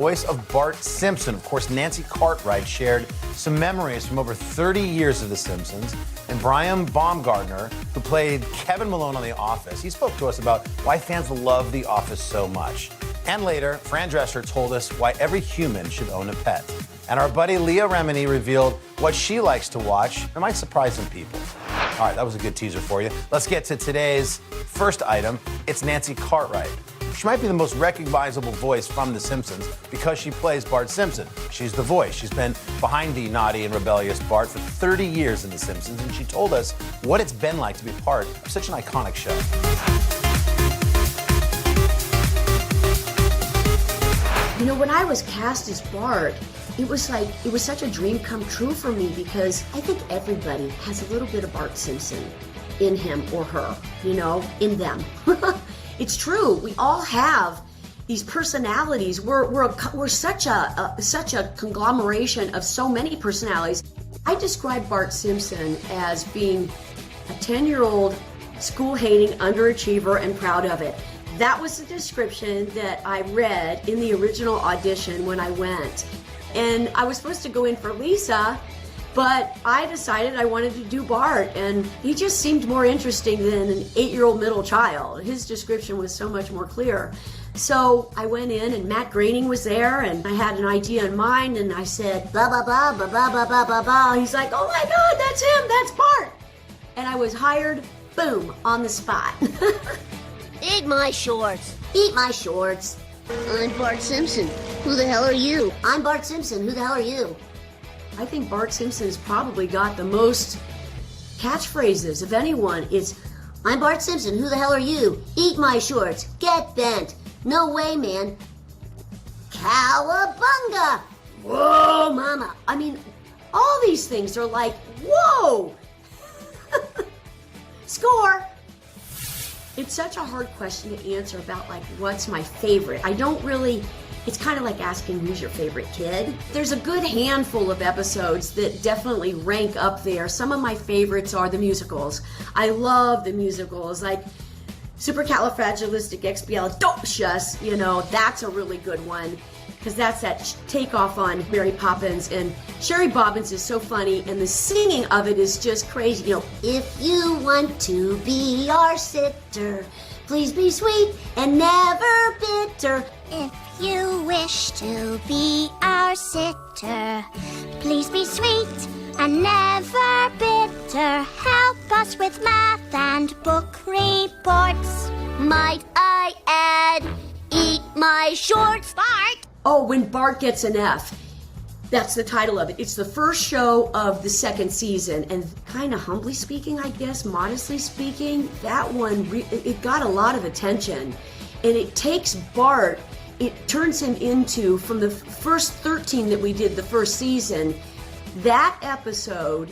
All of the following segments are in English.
Voice of Bart Simpson. Of course, Nancy Cartwright shared some memories from over 30 years of The Simpsons. And Brian Baumgartner, who played Kevin Malone on The Office, he spoke to us about why fans love The Office so much. And later, Fran Drescher told us why every human should own a pet. And our buddy Leah Remini revealed what she likes to watch. It might surprise some people. All right, that was a good teaser for you. Let's get to today's first item. It's Nancy Cartwright. She might be the most recognizable voice from The Simpsons because she plays Bart Simpson. She's the voice. She's been behind the naughty and rebellious Bart for 30 years in The Simpsons, and she told us what it's been like to be part of such an iconic show. You know, when I was cast as Bart, it was such a dream come true for me because I think everybody has a little bit of Bart Simpson in him or her, you know, in them. It's true. We all have these personalities. We're such a conglomeration of so many personalities. I describe Bart Simpson as being a 10-year-old school-hating underachiever and proud of it. That was the description that I read in the original audition when I went. And I was supposed to go in for Lisa, but I decided I wanted to do Bart, and he just seemed more interesting than an 8-year-old middle child. His description was so much more clear. So I went in, and Matt Groening was there, and I had an idea in mind, and I said, blah, blah, blah, blah, blah, blah, blah, blah, blah. He's like, oh my God, that's him, that's Bart. And I was hired, boom, on the spot. Eat my shorts. Eat my shorts. I'm Bart Simpson. Who the hell are you? I'm Bart Simpson. Who the hell are you? I think Bart Simpson's probably got the most catchphrases of anyone. It's, I'm Bart Simpson. Who the hell are you? Eat my shorts. Get bent. No way, man. Cowabunga. Whoa, mama. I mean, all these things are like, whoa. Score. It's such a hard question to answer about, like, what's my favorite. It's kind of like asking who's your favorite kid. There's a good handful of episodes that definitely rank up there. Some of my favorites are the musicals. I love the musicals, like Supercalifragilisticexpialidocious, you know, that's a really good one. Because that's that takeoff on Mary Poppins, and Sherry Bobbins is so funny, and the singing of it is just crazy. You know, if you want to be our sitter, please be sweet and never bitter. If you wish to be our sitter, please be sweet and never bitter. Help us with math and book reports. Might I add, eat my shorts, Bart? Oh, when Bart gets an F. That's the title of it. It's the first show of the second season, and kind of humbly speaking, I guess, modestly speaking, that one, it got a lot of attention. And it takes Bart, it turns him into, from the first 13 that we did the first season, that episode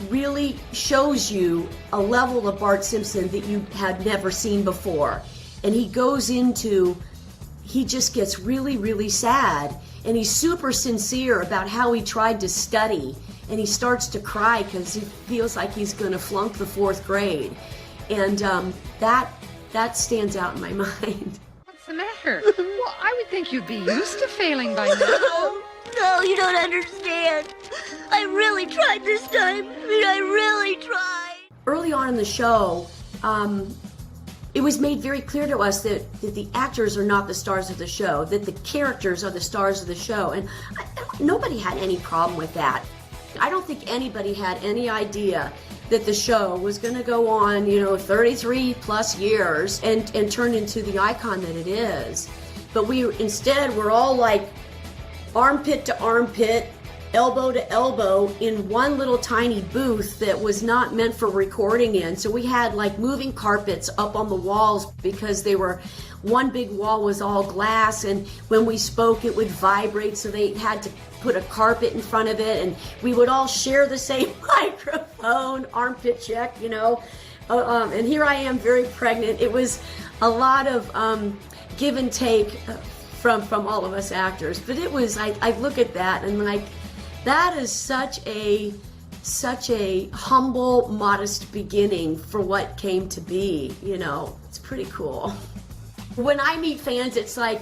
really shows you a level of Bart Simpson that you had never seen before. And he goes into, he just gets really, really sad. And he's super sincere about how he tried to study. And he starts to cry because he feels like he's going to flunk the 4th grade. And that stands out in my mind. What's the matter? Well, I would think you'd be used to failing by now. No, you don't understand. I really tried this time. I really tried. Early on in the show, it was made very clear to us that the actors are not the stars of the show, that the characters are the stars of the show. And nobody had any problem with that. I don't think anybody had any idea that the show was going to go on, 33 plus years and turn into the icon that it is. But instead, we're all like armpit to armpit, elbow to elbow in one little tiny booth that was not meant for recording in. So we had like moving carpets up on the walls because one big wall was all glass, and when we spoke it would vibrate, so they had to put a carpet in front of it, and we would all share the same microphone, armpit check, and here I am very pregnant. It was a lot of give and take from all of us actors, but it was, I look at that and like, that is such a humble, modest beginning for what came to be, It's pretty cool. When I meet fans, it's like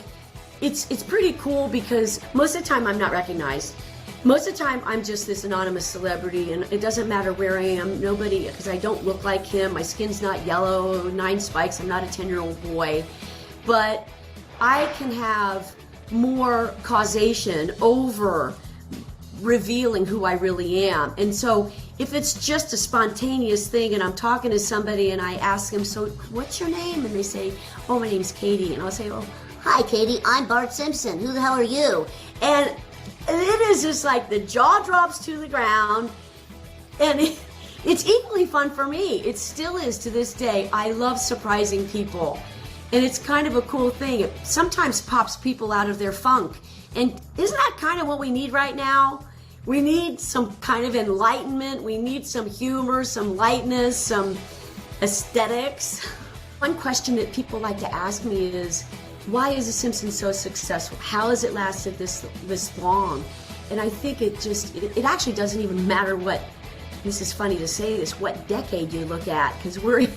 it's pretty cool because most of the time I'm not recognized. Most of the time I'm just this anonymous celebrity, and it doesn't matter where I am. Nobody, because I don't look like him. My skin's not yellow, 9 spikes. I'm not a 10-year-old boy. But I can have more causation over revealing who I really am. And so if it's just a spontaneous thing and I'm talking to somebody and I ask them, so what's your name? And they say, oh, my name's Katy. And I'll say, oh, Hi, Katy. I'm Bart Simpson. Who the hell are you? and it is just like the jaw drops to the ground. And it's equally fun for me. It still is to this day. I love surprising people. And it's kind of a cool thing. It sometimes pops people out of their funk. And isn't that kind of what we need right now? We need some kind of enlightenment. We need some humor, some lightness, some aesthetics. One question that people like to ask me is, why is The Simpsons so successful? How has it lasted this long? And I think it actually doesn't even matter what, this is funny to say this, what decade you look at, because we're in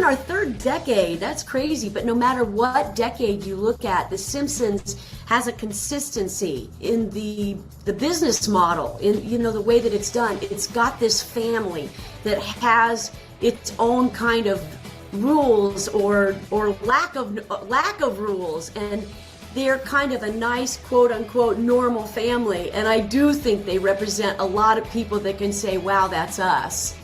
our 3rd decade. That's crazy. But no matter what decade you look at, The Simpsons has a consistency in the business model, in the way that it's done. It's got this family that has its own kind of rules or lack of rules, and they're kind of a nice quote unquote normal family. And I do think they represent a lot of people that can say, wow, that's us.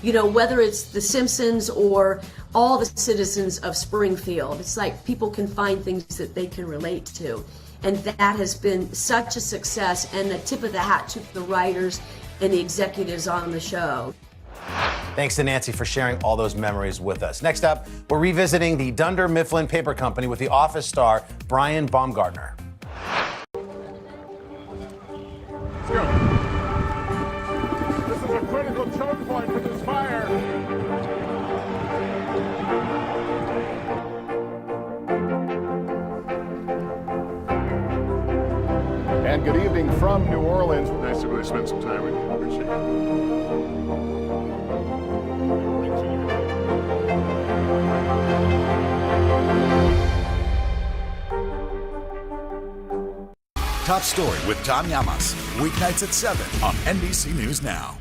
Whether it's The Simpsons or all the citizens of Springfield, it's like people can find things that they can relate to. And that has been such a success, and the tip of the hat to the writers and the executives on the show. Thanks to Nancy for sharing all those memories with us. Next up, we're revisiting the Dunder Mifflin Paper Company with The Office star Brian Baumgartner. Let's go. This is a critical choke point for this fire. And good evening from New Orleans. Nice to really spend some time with you. Appreciate it. Top Story with Tom Llamas, weeknights at 7 on NBC News Now.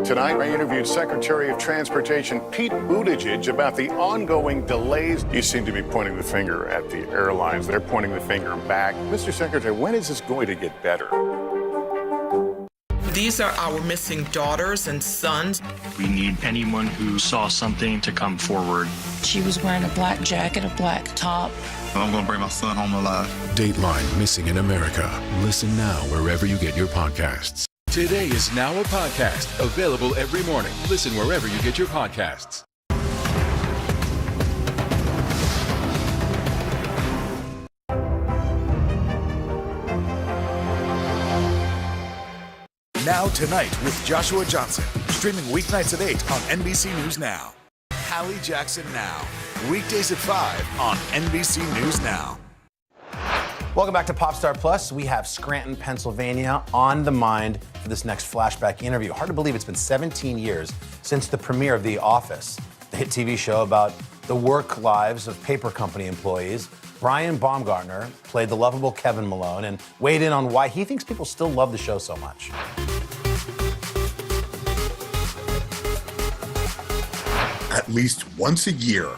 Tonight, I interviewed Secretary of Transportation Pete Buttigieg about the ongoing delays. You seem to be pointing the finger at the airlines. They're pointing the finger back. Mr. Secretary, when is this going to get better? These are our missing daughters and sons. We need anyone who saw something to come forward. She was wearing a black jacket, a black top. I'm going to bring my son home alive. Dateline Missing in America. Listen now wherever you get your podcasts. Today is now a podcast, available every morning. Listen wherever you get your podcasts. Now Tonight with Joshua Johnson, streaming weeknights at 8 on NBC News Now. Hallie Jackson Now, weekdays at 5 on NBC News Now. Welcome back to Popstar Plus. We have Scranton, Pennsylvania on the mind for this next flashback interview. Hard to believe it's been 17 years since the premiere of The Office, the hit TV show about the work lives of paper company employees. Brian Baumgartner played the lovable Kevin Malone and weighed in on why he thinks people still love the show so much. At least once a year,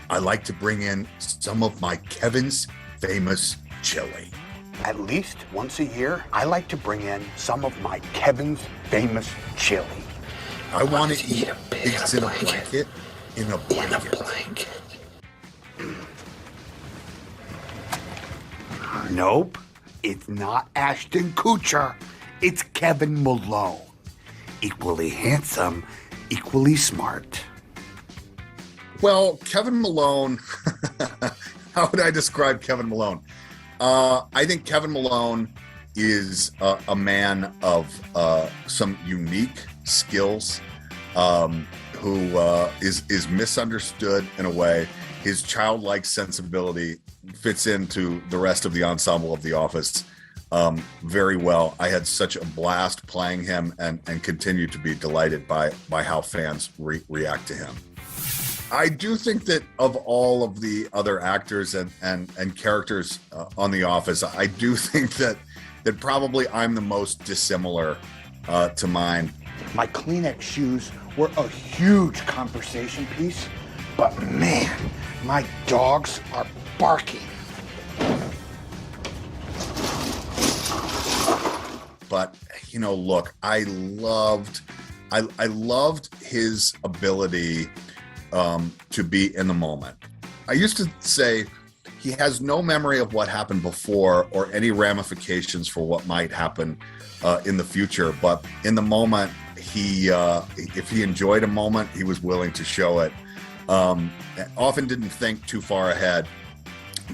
I like to bring in some of my Kevin's famous chili. At least once a year, I like to bring in some of my Kevin's famous chili. I want to eat pigs in a blanket. In a blanket. Nope, it's not Ashton Kutcher. It's Kevin Malone. Equally handsome, equally smart. Well, Kevin Malone, how would I describe Kevin Malone? I think Kevin Malone is a man of some unique skills, who is misunderstood in a way. His childlike sensibility fits into the rest of the ensemble of The Office very well. I had such a blast playing him and continue to be delighted by how fans react to him. I do think that of all of the other actors and characters on The Office, I do think that probably I'm the most dissimilar to mine. My Kleenex shoes were a huge conversation piece, but man, my dogs are barking. But, you know, look, I loved his ability to be in the moment. I used to say he has no memory of what happened before or any ramifications for what might happen in the future. But in the moment, if he enjoyed a moment, he was willing to show it. Often didn't think too far ahead,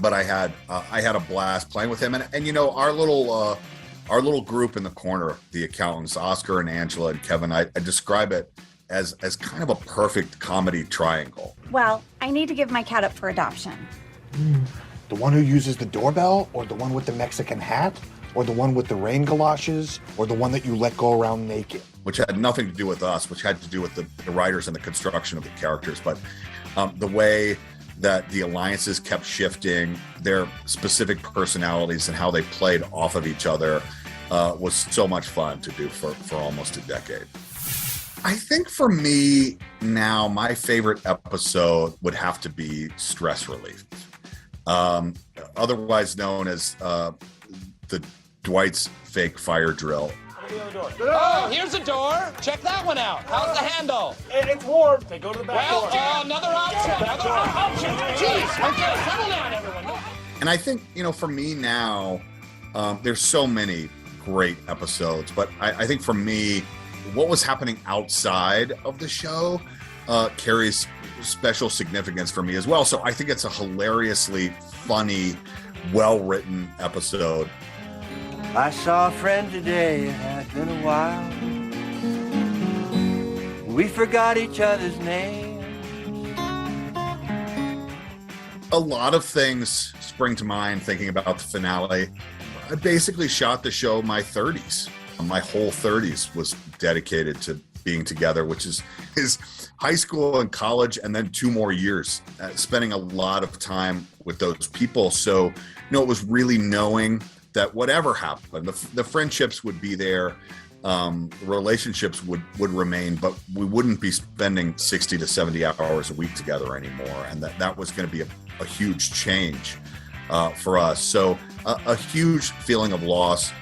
but I had a blast playing with him. And you know, our little group in the corner, the accountants, Oscar and Angela and Kevin, I describe it as kind of a perfect comedy triangle. Well, I need to give my cat up for adoption. The one who uses the doorbell, or the one with the Mexican hat, or the one with the rain galoshes, or the one that you let go around naked? Which had nothing to do with us, which had to do with the writers and the construction of the characters. But the way that the alliances kept shifting, their specific personalities and how they played off of each other was so much fun to do for almost a decade. I think for me now, my favorite episode would have to be Stress Relief, otherwise known as the Dwight's fake fire drill. Oh, here's a door. Check that one out. How's the handle? It's warm. They go to the back door. Another option. Jeez. Okay, settle down, everyone. And I think, you know, for me now, there's so many great episodes, but I think for me, what was happening outside of the show carries special significance for me as well. So I think it's a hilariously funny, well-written episode. I saw a friend today, it had been a while. We forgot each other's names. A lot of things spring to mind thinking about the finale. I basically shot the show my 30s. My whole 30s was dedicated to being together, which is high school and college, and then 2 more years, spending a lot of time with those people. So, you know, it was really knowing that whatever happened, the friendships would be there, relationships would remain, but we wouldn't be spending 60 to 70 hours a week together anymore. And that was going to be a huge change for us. So a huge feeling of loss,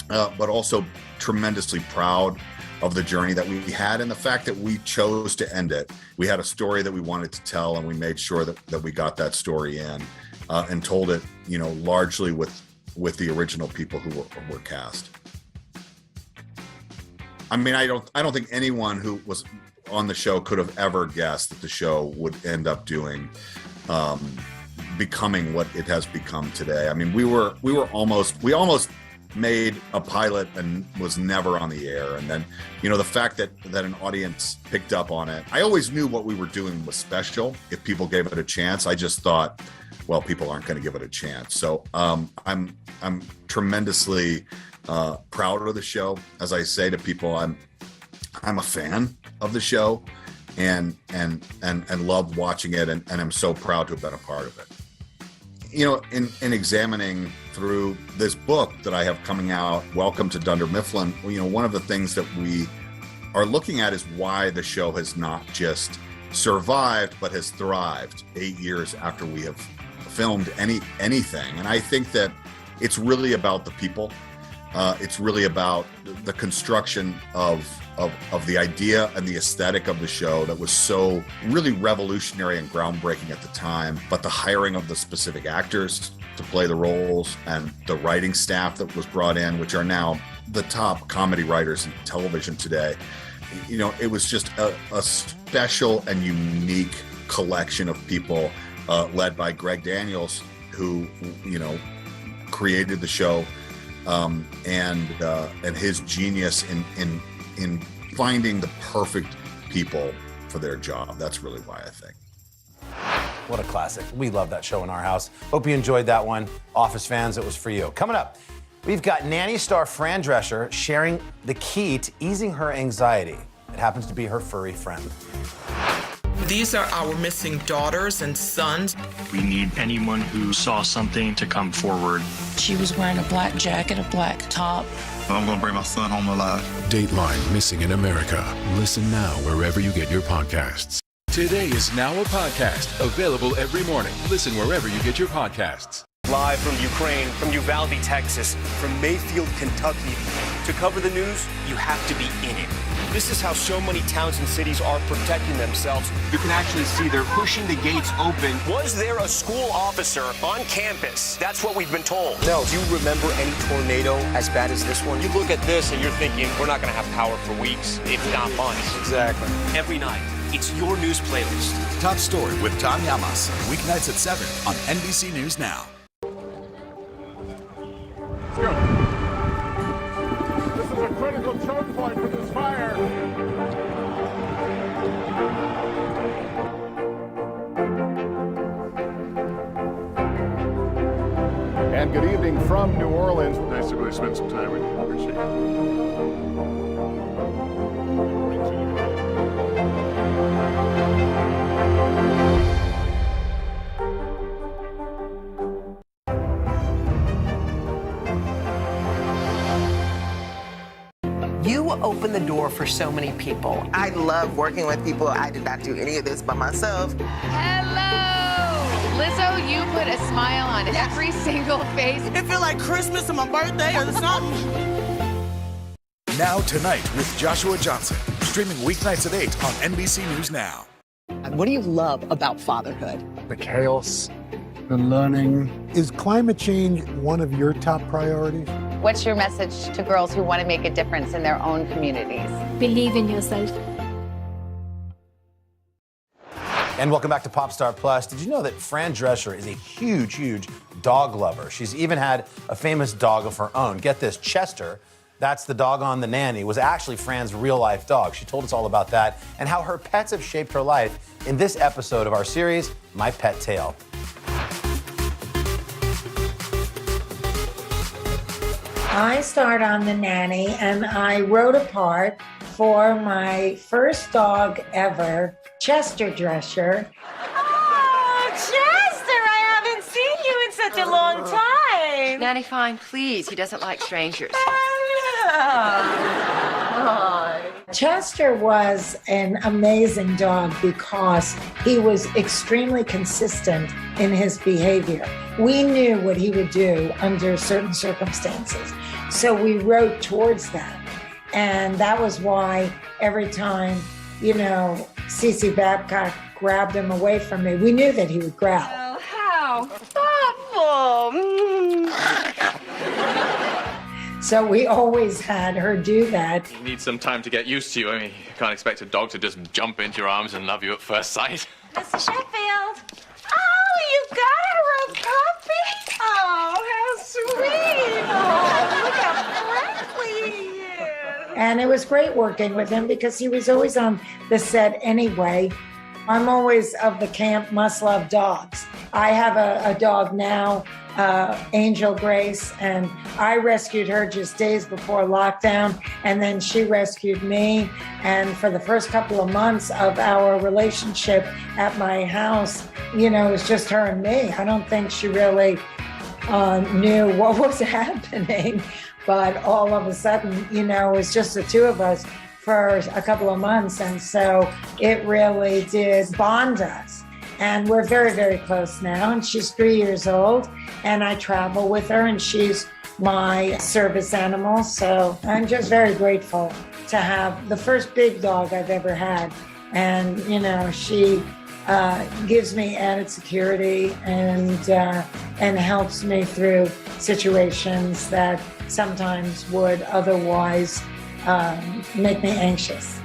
but also tremendously proud of the journey that we had and the fact that we chose to end it. We had a story that we wanted to tell, and we made sure that we got that story in and told it, you know, largely with the original people who were cast. I mean, I don't think anyone who was on the show could have ever guessed that the show would end up becoming what it has become today. I mean, we almost made a pilot and was never on the air. And then, you know, the fact that an audience picked up on it, I always knew what we were doing was special if people gave it a chance. I just thought, well, people aren't going to give it a chance. So I'm tremendously proud of the show. As I say to people, I'm a fan of the show and love watching it, and I'm so proud to have been a part of it. You know, in examining through this book that I have coming out, Welcome to Dunder Mifflin, you know, one of the things that we are looking at is why the show has not just survived, but has thrived 8 years after we have filmed anything. And I think that it's really about the people. It's really about the construction of the idea and the aesthetic of the show that was so really revolutionary and groundbreaking at the time, but the hiring of the specific actors to play the roles and the writing staff that was brought in, which are now the top comedy writers in television today. You know, it was just a special and unique collection of people led by Greg Daniels, who, you know, created the show, and his genius in finding the perfect people for their job. That's really why I think. What a classic. We love that show in our house. Hope you enjoyed that one. Office fans, it was for you. Coming up, we've got nanny star Fran Drescher sharing the key to easing her anxiety. It happens to be her furry friend. These are our missing daughters and sons. We need anyone who saw something to come forward. She was wearing a black jacket, a black top. I'm going to bring my son home alive. Dateline Missing in America. Listen now wherever you get your podcasts. Today is now a podcast available every morning. Listen wherever you get your podcasts. Live from Ukraine, from Uvalde, Texas, from Mayfield, Kentucky. To cover the news, you have to be in it. This is how so many towns and cities are protecting themselves. You can actually see they're pushing the gates open. Was there a school officer on campus? That's what we've been told. No. Do you remember any tornado as bad as this one? You look at this and you're thinking, we're not going to have power for weeks, if not months. Exactly. Every night, it's your news playlist. Top Story with Tom Yamas. Weeknights at 7 on NBC News Now. Let's go. This is a critical choke point for this fire. And good evening from New Orleans. Nice to really spend some time with you. Appreciate it. You open the door for so many people. I love working with people. I did not do any of this by myself. Hello! Lizzo, you put a smile on every single face. It feels like Christmas or my birthday or something. Now Tonight with Joshua Johnson. Streaming weeknights at 8 on NBC News Now. What do you love about fatherhood? The chaos, the learning. Is climate change one of your top priorities? What's your message to girls who want to make a difference in their own communities? Believe in yourself. And welcome back to Popstar Plus. Did you know that Fran Drescher is a huge, huge dog lover? She's even had a famous dog of her own. Get this, Chester, that's the dog on The Nanny, was actually Fran's real-life dog. She told us all about that and how her pets have shaped her life in this episode of our series, My Pet Tale. I starred on The Nanny, and I wrote a part for my first dog ever, Chester Drescher. Oh, Chester, I haven't seen you in such a long time. Nanny, fine, please. He doesn't like strangers. Chester was an amazing dog because he was extremely consistent in his behavior. We knew what he would do under certain circumstances, so we wrote towards that. And that was why every time, Cece Babcock grabbed him away from me, we knew that he would growl. Oh, how thoughtful. So we always had her do that. You need some time to get used to you. I mean, you can't expect a dog to just jump into your arms and love you at first sight. Mr. Sheffield. Oh, you got her a puppy? Oh, how sweet. Oh, look how friendly he is. And it was great working with him because he was always on the set anyway. I'm always of the camp must love dogs. I have a dog now, Angel Grace, and I rescued her just days before lockdown, and then she rescued me. And for the first couple of months of our relationship at my house, it was just her and me. I don't think she really knew what was happening, but all of a sudden, it was just the two of us for a couple of months, and so it really did bond us. And we're very, very close now, and she's 3 years old, and I travel with her, and she's my service animal, so I'm just very grateful to have the first big dog I've ever had. And, she gives me added security and helps me through situations that sometimes would otherwise make me anxious.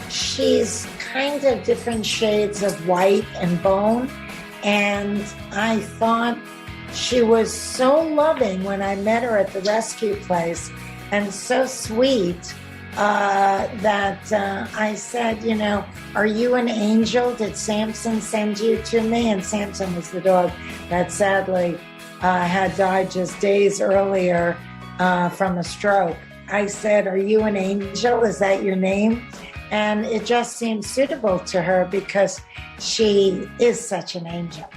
She's kind of different shades of white and bone, and I thought she was so loving when I met her at the rescue place and so sweet that I said, are you an angel? Did Samson send you to me? And Samson was the dog that sadly had died just days earlier from a stroke. I said, are you an angel? Is that your name? And it just seems suitable to her because she is such an angel.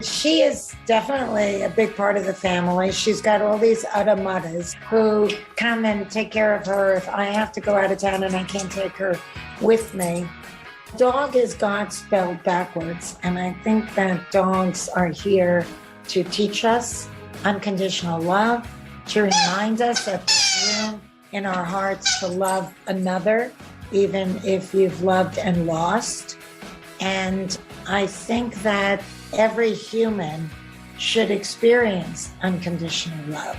She is definitely a big part of the family. She's got all these other mothers who come and take care of her if I have to go out of town and I can't take her with me. Dog is God spelled backwards, and I think that dogs are here to teach us unconditional love, to remind us that there's room in our hearts to love another, even if you've loved and lost. And I think that every human should experience unconditional love.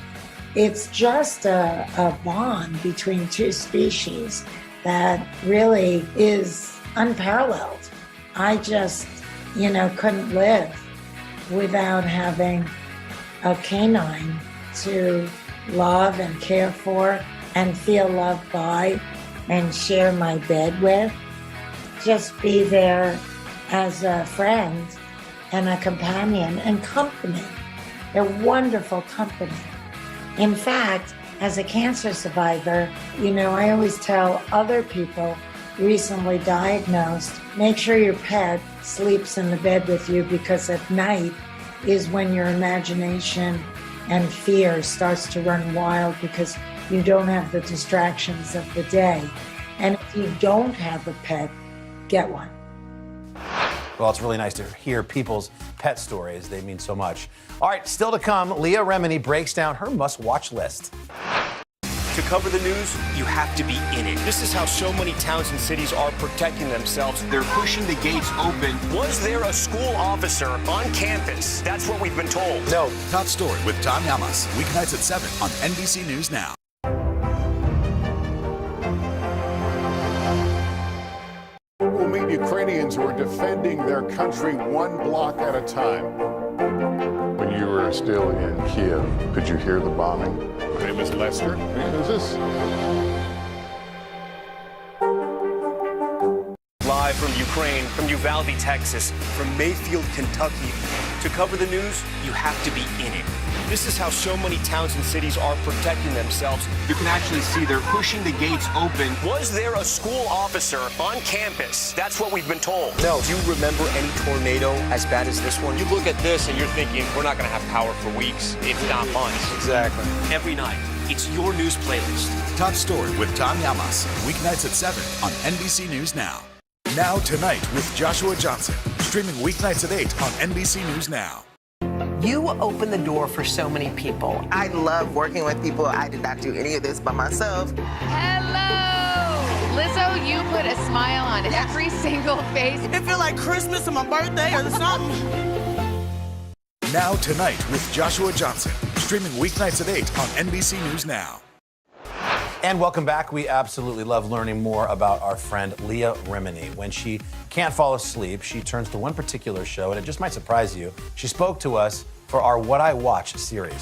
It's just a bond between two species that really is unparalleled. I just, couldn't live without having a canine to love and care for and feel loved by and share my bed with. Just be there as a friend and a companion and company. They're wonderful company. In fact, as a cancer survivor, I always tell other people recently diagnosed, make sure your pet sleeps in the bed with you, because at night is when your imagination and fear starts to run wild because you don't have the distractions of the day. And if you don't have a pet, get one. Well, it's really nice to hear people's pet stories. They mean so much. All right, still to come, Leah Remini breaks down her must-watch list. To cover the news, you have to be in it. This is how so many towns and cities are protecting themselves. They're pushing the gates open. Was there a school officer on campus? That's what we've been told. No. Top story with Tom Yamas. Weeknights at 7 on NBC News Now. We'll meet Ukrainians who are defending their country one block at a time. When you were still in Kiev, could you hear the bombing? My name is Lester. Who's this? Live from Ukraine, from Uvalde, Texas, from Mayfield, Kentucky. To cover the news, you have to be in it. This is how so many towns and cities are protecting themselves. You can actually see they're pushing the gates open. Was there a school officer on campus? That's what we've been told. No. Do you remember any tornado as bad as this one? You look at this and you're thinking, we're not going to have power for weeks, if not months. Exactly. Every night, it's your news playlist. Top story with Tom Yamas. Weeknights at 7 on NBC News Now. Now Tonight with Joshua Johnson. Streaming weeknights at 8 on NBC News Now. You open the door for so many people. I love working with people. I did not do any of this by myself. Hello! Lizzo, you put a smile on every single face. It feels like Christmas or my birthday or something. Now Tonight with Joshua Johnson. Streaming weeknights at 8 on NBC News Now. And welcome back. We absolutely love learning more about our friend Leah Remini. When she can't fall asleep, she turns to one particular show, and it just might surprise you. She spoke to us for our What I Watch series.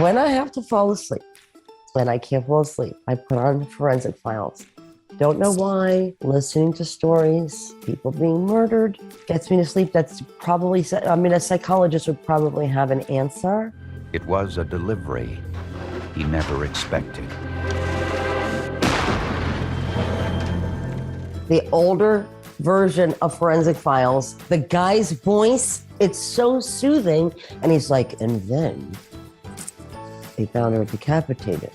When I have to fall asleep, and I can't fall asleep, I put on Forensic Files. Don't know why. Listening to stories, people being murdered, gets me to sleep. That's probably, a psychologist would probably have an answer. It was a delivery he never expected. The older version of Forensic Files, the guy's voice, it's so soothing. And he's like, and then they found her decapitated.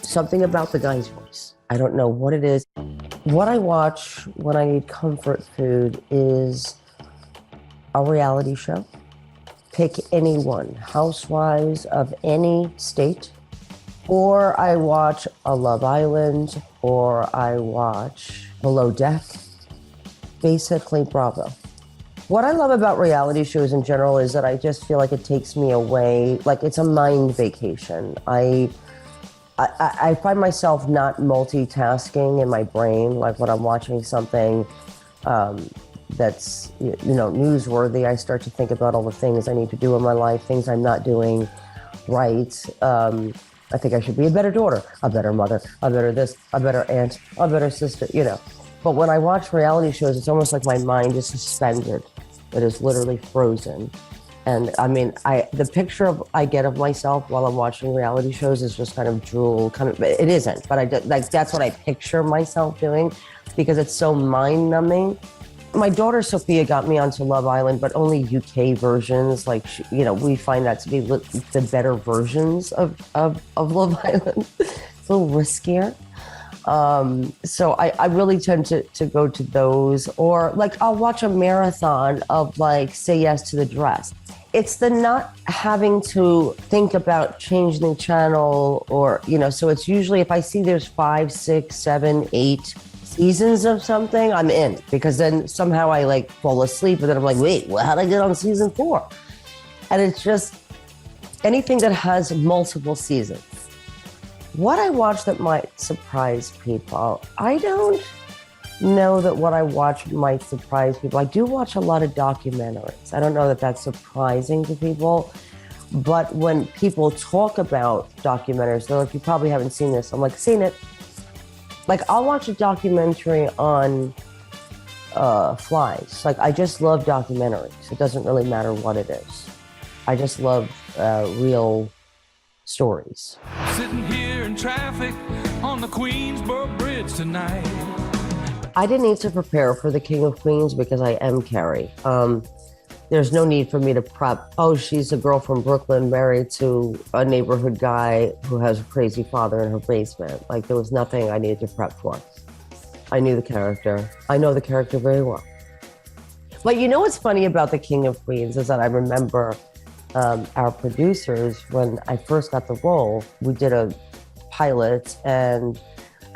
Something about the guy's voice. I don't know what it is. What I watch when I need comfort food is a reality show. Pick any one, housewives of any state, or I watch a Love Island, or I watch Below Deck, basically Bravo. What I love about reality shows in general is that I just feel like it takes me away, like it's a mind vacation. I find myself not multitasking in my brain, like when I'm watching something that's newsworthy. I start to think about all the things I need to do in my life, things I'm not doing right. I think I should be a better daughter, a better mother, a better this, a better aunt, a better sister, But when I watch reality shows, it's almost like my mind is suspended. It is literally frozen. And I mean, the picture I get of myself while I'm watching reality shows is just kind of drool, it isn't, but that's what I picture myself doing because it's so mind-numbing. My daughter Sophia got me onto Love Island, but only UK versions. Like, we find that to be the better versions of Love Island. It's a little riskier. So I really tend to go to those, or like I'll watch a marathon of like Say Yes to the Dress. It's the not having to think about changing the channel or, so it's usually if I see there's 5, 6, 7, 8 seasons of something, I'm in, because then somehow I like fall asleep and then I'm like, wait, how'd I get on season 4? And it's just anything that has multiple seasons. What I watch that might surprise people, I don't know that what I watch might surprise people. I do watch a lot of documentaries. I don't know that that's surprising to people, but when people talk about documentaries, they're like, you probably haven't seen this. I'm like, seen it. Like, I'll watch a documentary on flies. Like, I just love documentaries. It doesn't really matter what it is. I just love real stories. Sitting here in traffic on the Queensboro Bridge tonight. I didn't need to prepare for the King of Queens because I am Carrie. There's no need for me to prep. Oh, she's a girl from Brooklyn married to a neighborhood guy who has a crazy father in her basement. Like, there was nothing I needed to prep for. I knew the character. I know the character very well. But you know what's funny about the King of Queens is that I remember our producers, when I first got the role, we did a pilot and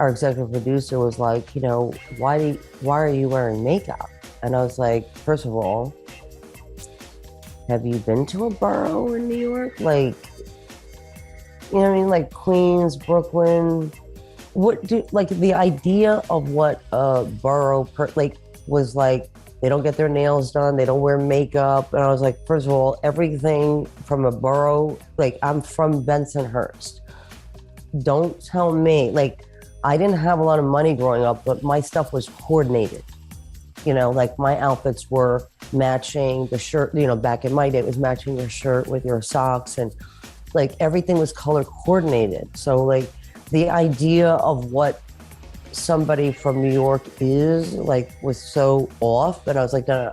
our executive producer was like, why are you wearing makeup? And I was like, first of all, have you been to a borough in New York? Like, you know what I mean? Like Queens, Brooklyn. The idea of what a borough, was like, they don't get their nails done, they don't wear makeup. And I was like, first of all, everything from a borough, like I'm from Bensonhurst. Don't tell me, like, I didn't have a lot of money growing up, but my stuff was coordinated. Like my outfits were matching the shirt, back in my day, it was matching your shirt with your socks and like everything was color coordinated. So like the idea of what somebody from New York is like was so off. And I was like, no,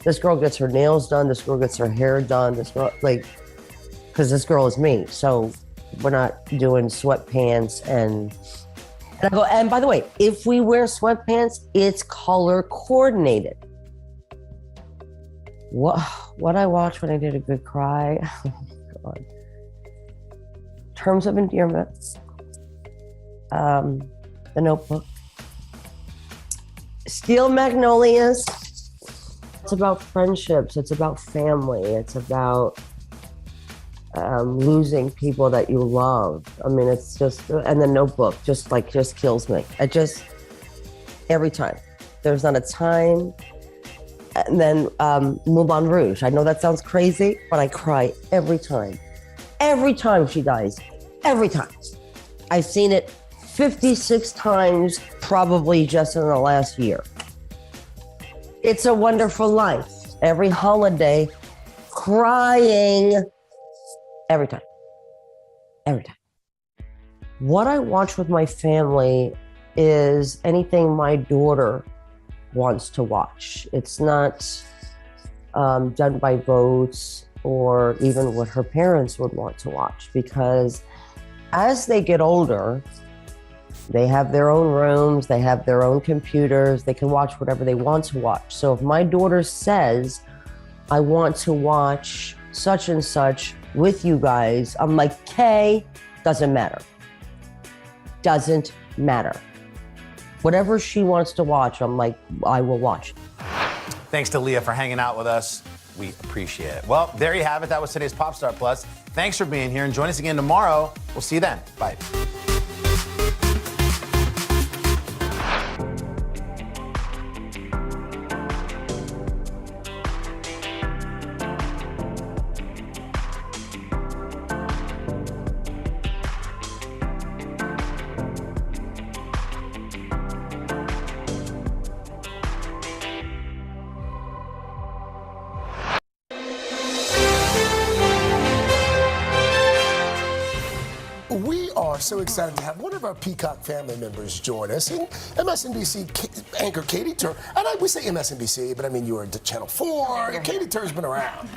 this girl gets her nails done, this girl gets her hair done, this girl, like, because this girl is me. So we're not doing sweatpants and I go, and by the way, if we wear sweatpants, it's color coordinated. What I watched when I did a good cry, oh God. Terms of Endearment, The Notebook, Steel Magnolias. It's about friendships, it's about family, it's about losing people that you love. I mean, it's just, and The Notebook just kills me. Every time. There's not a time. And then Moulin Rouge. I know that sounds crazy, but I cry every time. Every time she dies. Every time. I've seen it 56 times, probably just in the last year. It's a Wonderful Life. Every holiday, crying. Every time. Every time. What I watch with my family is anything my daughter wants to watch. It's not done by votes or even what her parents would want to watch, because as they get older, they have their own rooms, they have their own computers, they can watch whatever they want to watch. So if my daughter says, I want to watch such and such with you guys, I'm like, Kay, doesn't matter. Doesn't matter. Whatever she wants to watch, I'm like, I will watch. Thanks to Leah for hanging out with us. We appreciate it. Well, there you have it. That was today's Pop Star Plus. Thanks for being here and join us again tomorrow. We'll see you then. Bye. so excited to have one of our Peacock family members join us, and MSNBC anchor Katy Tur. And we say MSNBC, but I mean you were at Channel 4. Katy Tur's been around.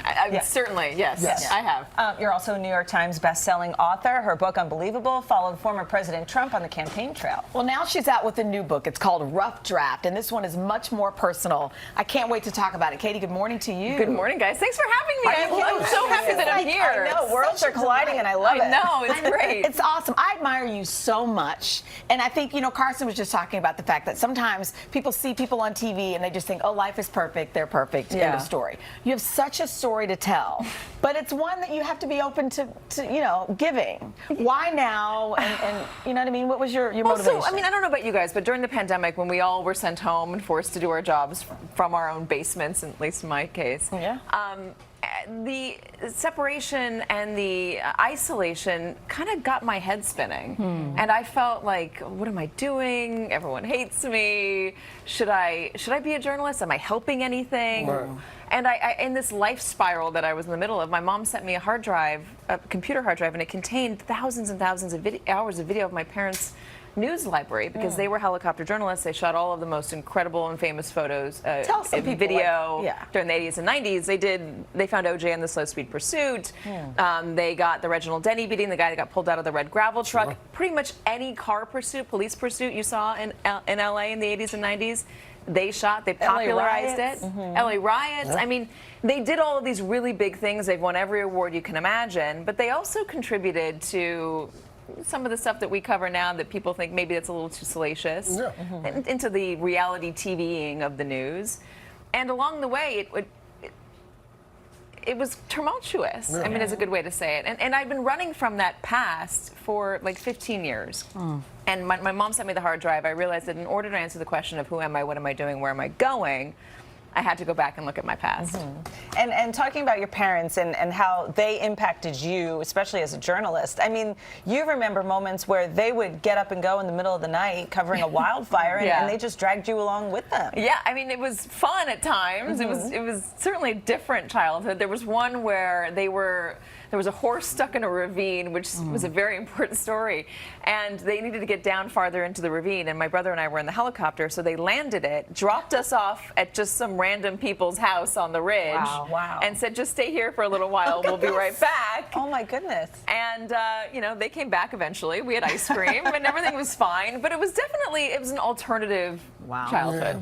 Certainly, yes, I have. You're also a New York Times best-selling author. Her book, Unbelievable, followed former President Trump on the campaign trail. Well, now she's out with a new book. It's called Rough Draft, and this one is much more personal. I can't wait to talk about it. Katy, good morning to you. Good morning, guys. Thanks for having me. I'm so happy that I'm here. I know, worlds are colliding, and I love it. I know, it's great. It's awesome. I admire you so much. And I think, Carson was just talking about the fact that sometimes people see people on TV and they just think, oh, life is perfect, they're perfect, end of story. You have such a story to tell, but it's one that you have to be open to giving. Why now? And you know what I mean? What was your motivation? So, I don't know about you guys, but during the pandemic, when we all were sent home and forced to do our jobs from our own basements, at least in my case, the separation and the isolation kind of got my head spinning. And I felt like, what am I doing? Everyone hates me. Should I be a journalist? Am I helping anything? Right. And I in this life spiral that I was in the middle of, my mom sent me a hard drive, a computer hard drive, and it contained thousands and thousands of hours of video of my parents' news library, because they were helicopter journalists. They shot all of the most incredible and famous photos, video during the 80s and 90s. They found OJ in the Slow Speed Pursuit. They got the Reginald Denny beating, the guy that got pulled out of the red gravel truck. Pretty much any car pursuit, police pursuit you saw in LA in the 80s and 90s, they shot. They popularized it. LA riots. I mean, they did all of these really big things. They've won every award you can imagine, but they also contributed to some of the stuff that we cover now that people think maybe that's a little too salacious, into the reality TVing of the news. And along the way, it was tumultuous. I mean, it's a good way to say it. And I've been running from that past for like 15 years. And my mom sent me the hard drive. I realized that in order to answer the question of who am I, what am I doing, where am I going, I had to go back and look at my past. And talking about your parents and how they impacted you, especially as a journalist, I mean, you remember moments where they would get up and go in the middle of the night covering a wildfire and they just dragged you along with them. Yeah, I mean, it was fun at times. It was certainly a different childhood. There was one where there was a horse stuck in a ravine, which was a very important story, and they needed to get down farther into the ravine, and my brother and I were in the helicopter, so they landed it, dropped us off at just some random people's house on the ridge, and said, just stay here for a little while, we'll be right back. Oh my goodness. And they came back eventually. We had ice cream and everything was fine, but it was an alternative childhood.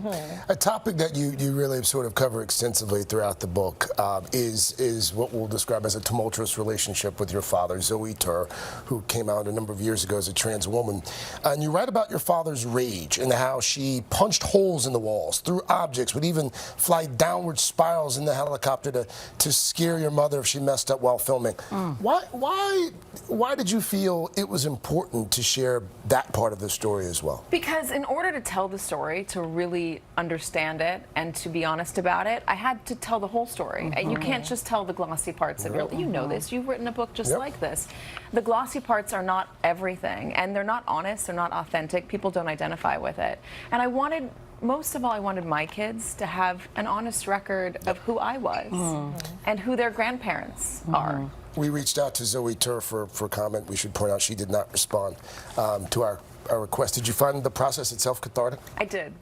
A topic that you really sort of cover extensively throughout the book is what we'll describe as a tumultuous relationship with your father, Zoe Tur, who came out a number of years ago as a trans woman. And you write about your father's rage and how she punched holes in the walls, threw objects, would even fly downward spirals in the helicopter to scare your mother if she messed up while filming. Why did you feel it was important to share that part of the story as well? Because in order to tell the story, to really understand it and to be honest about it, I had to tell the whole story. And you can't just tell the glossy parts of it. You know this. You've written a book just like this. The glossy parts are not everything, and they're not honest, they're not authentic. People don't identify with it. And most of all, I wanted my kids to have an honest record of who I was and who their grandparents are. We reached out to Zoe Tur for comment. We should point out she did not respond to our request. Did you find the process itself cathartic? I did.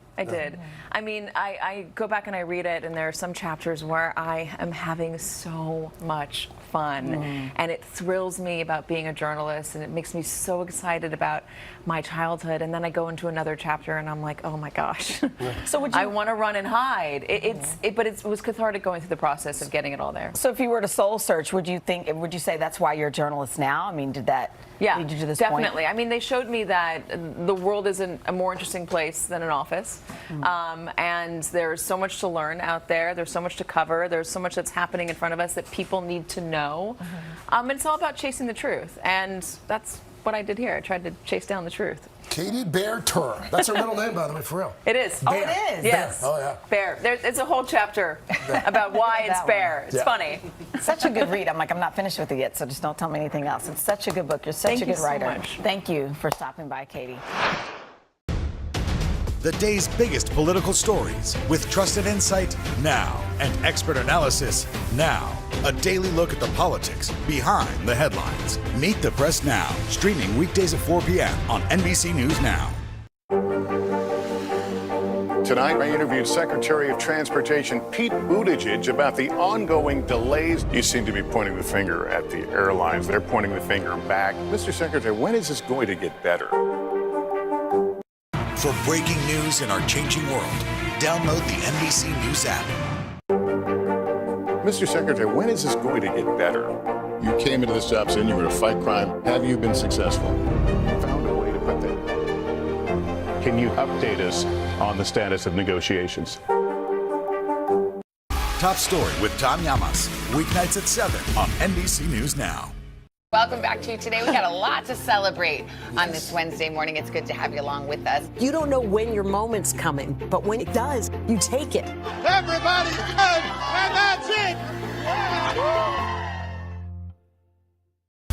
I mean, I go back and I read it, and there are some chapters where I am having so much fun, and it thrills me about being a journalist, and it makes me so excited about my childhood. And then I go into another chapter, and I'm like, oh my gosh. So I want to run and hide. But it was cathartic going through the process of getting it all there. So if you were to soul search, would you say that's why you're a journalist now? I mean, did that lead you to this point? Definitely. I mean, they showed me that the world is a more interesting place than an office. And there's so much to learn out there. There's so much to cover. There's so much that's happening in front of us that people need to know. And it's all about chasing the truth. And that's what I did here. I tried to chase down the truth. Katy Bear Tur. That's her middle name, by the way, for real. It is. Bear. Oh, it is? Yes. Bear. Oh, yeah. Bear. It's a whole chapter about why it's Bear. It's funny. Such a good read. I'm not finished with it yet, so just don't tell me anything else. It's such a good book. You're such a good writer. Thank you so much. Thank you for stopping by, Katy. The day's biggest political stories with trusted insight now. and expert analysis now. A daily look at the politics behind the headlines. Meet the Press Now, streaming weekdays at 4 p.m. on NBC News Now. Tonight, I interviewed Secretary of Transportation Pete Buttigieg about the ongoing delays. You seem to be pointing the finger at the airlines. They're pointing the finger back. Mr. Secretary, when is this going to get better? For breaking news in our changing world, download the NBC News app. Mr. Secretary, when is this going to get better? You came into this job saying you were to fight crime. Have you been successful? Found a way to put that. Can you update us on the status of negotiations? Top Story with Tom Llamas, weeknights at 7 on NBC News Now. Welcome back to Today. We got a lot to celebrate on this Wednesday morning. It's good to have you along with us. You don't know when your moment's coming, but when it does, you take it. Everybody's good, and that's it.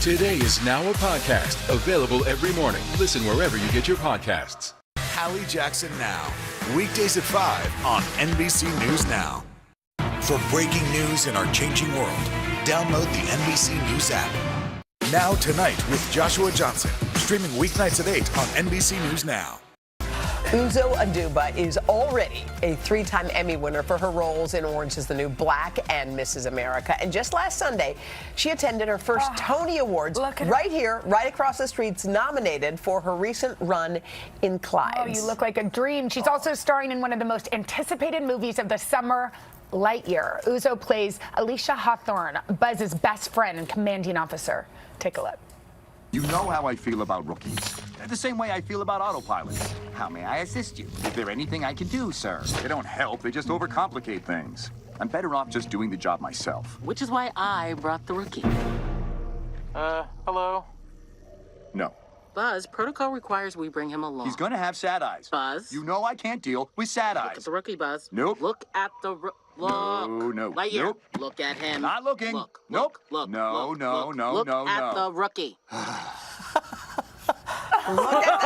Today is now a podcast available every morning. Listen wherever you get your podcasts. Hallie Jackson Now, weekdays at 5 on NBC News Now. For breaking news in our changing world, download the NBC News app. Now Tonight with Joshua Johnson, streaming weeknights at 8 on NBC News Now. Uzo Aduba is already a 3-time Emmy winner for her roles in Orange is the New Black and Mrs. America. And just last Sunday, she attended her first Tony Awards right here, right across the streets, nominated for her recent run in Clyde. Oh, you look like a dream. She's also starring in one of the most anticipated movies of the summer, Lightyear. Uzo plays Alicia Hawthorne, Buzz's best friend and commanding officer. Take a look. You know how I feel about rookies. The same way I feel about autopilots. How may I assist you? Is there anything I can do, sir? They don't help, they just overcomplicate things. I'm better off just doing the job myself. Which is why I brought the rookie. Hello? No. Buzz, protocol requires we bring him along. He's gonna have sad eyes. Buzz? You know I can't deal with sad eyes. Look at the rookie, Buzz. Nope. Look at the Look. No. Lightyear. Nope. Look at him. Not looking. Look. Nope. Look. No. Look at the rookie. Look at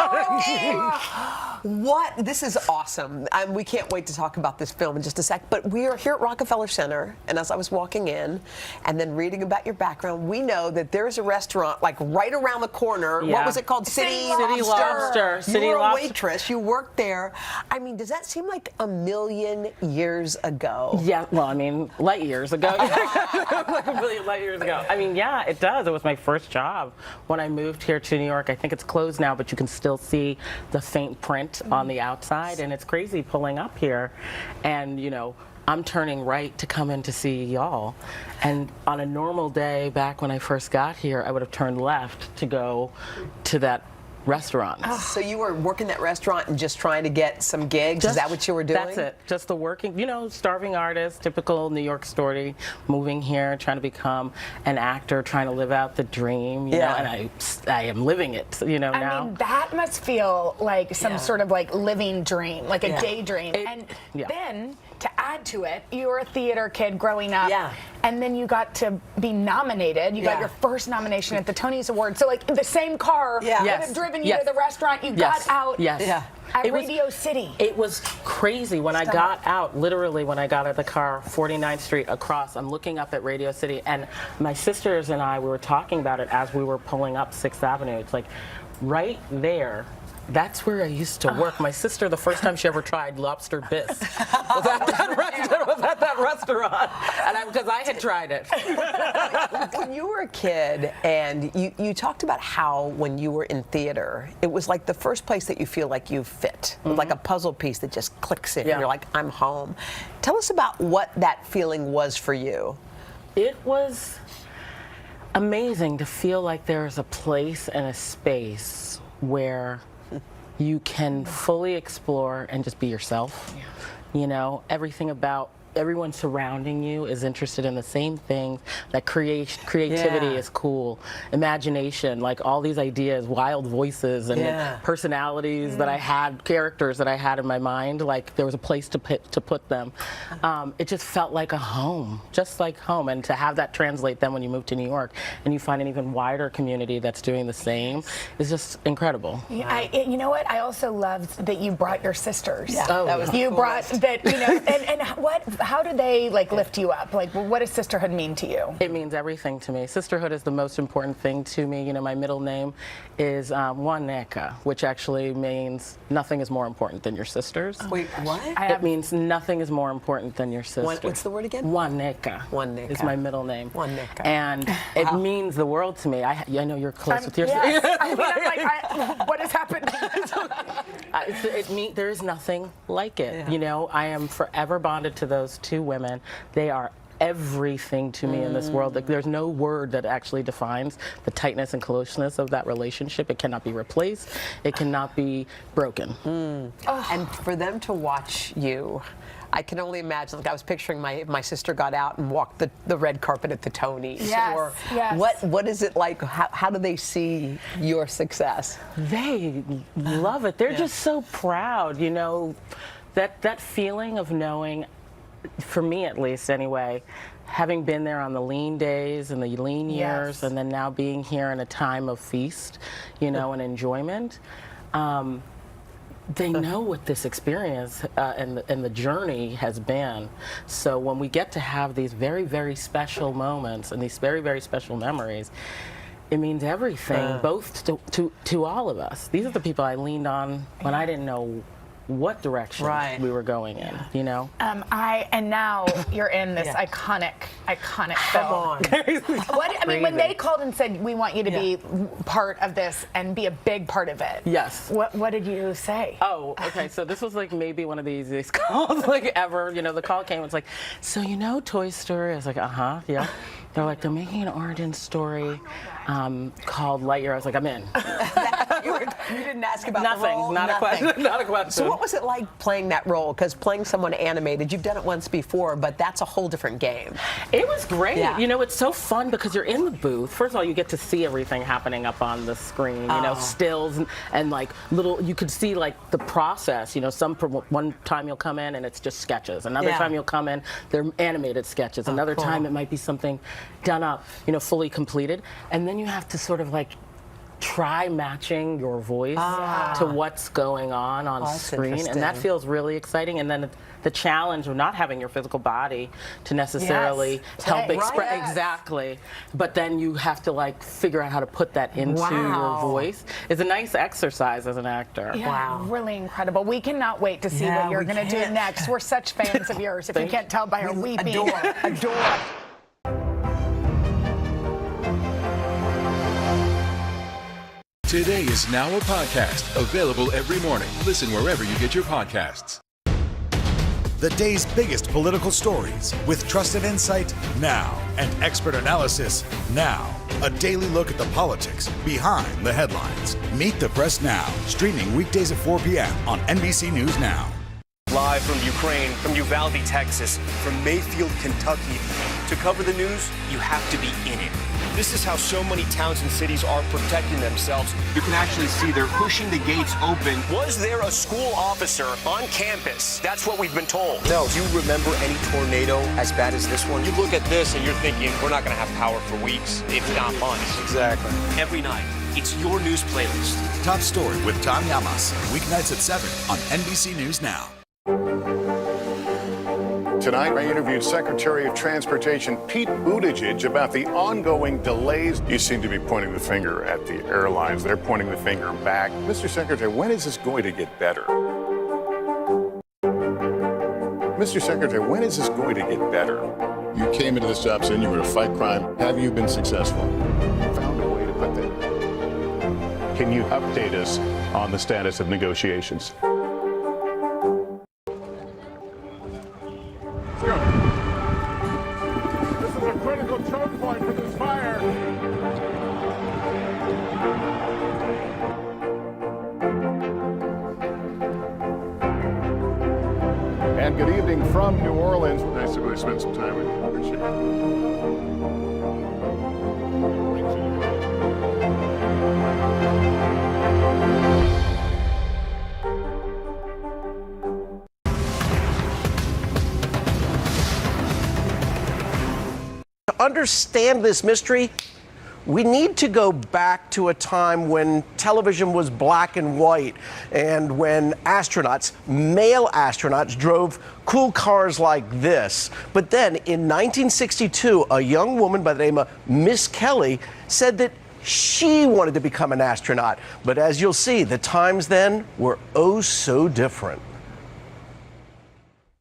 the What? This is awesome. We can't wait to talk about this film in just a sec. But we are here at Rockefeller Center, and as I was walking in and then reading about your background, we know that there's a restaurant like right around the corner. Yeah. What was it called? City Lobster. You were a waitress. You worked there. I mean, does that seem like a million years ago? Yeah. Well, I mean, light years ago. Like a million light years ago. I mean, yeah, it does. It was my first job when I moved here to New York. I think it's closed now, but you can still see the faint print on the outside, and it's crazy pulling up here, and you know, I'm turning right to come in to see y'all, and on a normal day back when I first got here, I would have turned left to go to that restaurant. So you were working that restaurant and just trying to get some gigs? Is that what you were doing? That's it. Just the working, you know, starving artist, typical New York story, moving here, trying to become an actor, trying to live out the dream, you know, and I am living it, you know, now. I mean, that must feel like some sort of like living dream, like a daydream. And then to add to it, you were a theater kid growing up, and then you got to be nominated. You got your first nomination at the Tonys Awards. So like the same car would have driven you to the restaurant. You got out at Radio City. It was crazy when I got out, literally when I got out of the car, 49th Street across, I'm looking up at Radio City, and my sisters and I, we were talking about it as we were pulling up 6th Avenue. It's like right there. That's where I used to work. My sister, the first time she ever tried lobster bisque was at that restaurant, and because I had tried it. When you were a kid, and you talked about how when you were in theater, it was like the first place that you feel like you fit, like a puzzle piece that just clicks in, and you're like, I'm home. Tell us about what that feeling was for you. It was amazing to feel like there's a place and a space where you can fully explore and just be yourself. You know, everyone surrounding you is interested in the same things. That creativity is cool. Imagination, like all these ideas, wild voices and personalities that I had, characters that I had in my mind, like there was a place to put them. It just felt like a home, just like home. And to have that translate then when you move to New York and you find an even wider community that's doing the same is just incredible. Yeah, you know what? I also loved that you brought your sisters. Yeah, that was you brought that, you know, and what how do they lift you up? What does sisterhood mean to you? It means everything to me. Sisterhood is the most important thing to me. You know, my middle name is Waneka, which actually means nothing is more important than your sisters. Wait, what? It means nothing is more important than your sister. What's the word again? Waneka. Waneka is my middle name. Waneka. And it means the world to me. I know you're close with your sister. Yes. I mean, what has happened? There is nothing like it. You know, I am forever bonded to those two women. They are everything to me in this world. There's no word that actually defines the tightness and closeness of that relationship. It cannot be replaced. It cannot be broken. And for them to watch you, I can only imagine. Like I was picturing my sister got out and walked the red carpet at the Tonys. Yes, or yes. What is it like? How do they see your success? They love it. They're just so proud. You know, that feeling of knowing, for me at least anyway, having been there on the lean days and the lean years, and then now being here in a time of feast, you know, and enjoyment. They know what this experience and the journey has been. So when we get to have these very, very special moments and these very, very special memories, it means everything, both to all of us. These are the people I leaned on when I didn't know what direction we were going in, you know? And now you're in this iconic film. Come on. When they called and said, we want you to be part of this and be a big part of it. Yes. What did you say? Oh, okay. So this was like maybe one of the easiest calls ever. You know, the call came, it's like, so you know Toy Story? I was like, yeah. They're like, they're making an origin story called Lightyear. I was like, I'm in. You didn't ask about nothing, the role? not a question. Not a question. So what was it like playing that role? Because playing someone animated, you've done it once before, but that's a whole different game. It was great. Yeah. You know, it's so fun because you're in the booth. First of all, you get to see everything happening up on the screen. You know, stills and like little. You could see like the process. You know, one time you'll come in and it's just sketches. Another time you'll come in, they're animated sketches. Another time it might be something done up. You know, fully completed. And then you have to sort of like try matching your voice to what's going on screen, and that feels really exciting. And then the challenge of not having your physical body to necessarily help express exactly, but then you have to like figure out how to put that into your voice. It's a nice exercise as an actor. Yeah, really incredible. We cannot wait to see what you're going to do next. We're such fans of yours. If you can't tell by our weeping, adore. Today is now a podcast available every morning. Listen wherever you get your podcasts. The day's biggest political stories with trusted insight now and expert analysis now. A daily look at the politics behind the headlines. Meet the Press Now, streaming weekdays at 4 p.m. on NBC News Now. Live from Ukraine, from Uvalde, Texas, from Mayfield, Kentucky. To cover the news, you have to be in it. This is how so many towns and cities are protecting themselves. You can actually see they're pushing the gates open. Was there a school officer on campus? That's what we've been told. No. Do you remember any tornado as bad as this one? You look at this and you're thinking, we're not going to have power for weeks, if not months. Exactly. Every night, it's your news playlist. Top Story with Tom Yamas. Weeknights at 7 on NBC News Now. Tonight, I interviewed Secretary of Transportation Pete Buttigieg about the ongoing delays. You seem to be pointing the finger at the airlines. They're pointing the finger back. Mr. Secretary, when is this going to get better? Mr. Secretary, when is this going to get better? You came into this job saying you were to fight crime. Have you been successful? Found a way to put that. Can you update us on the status of negotiations? Choke point for this fire. And good evening from New Orleans. Nice to really spend some time with you. Appreciate To understand this mystery, we need to go back to a time when television was black and white and when astronauts, male astronauts, drove cool cars like this. But then in 1962, a young woman by the name of Miss Kelly said that she wanted to become an astronaut. But as you'll see, the times then were oh so different.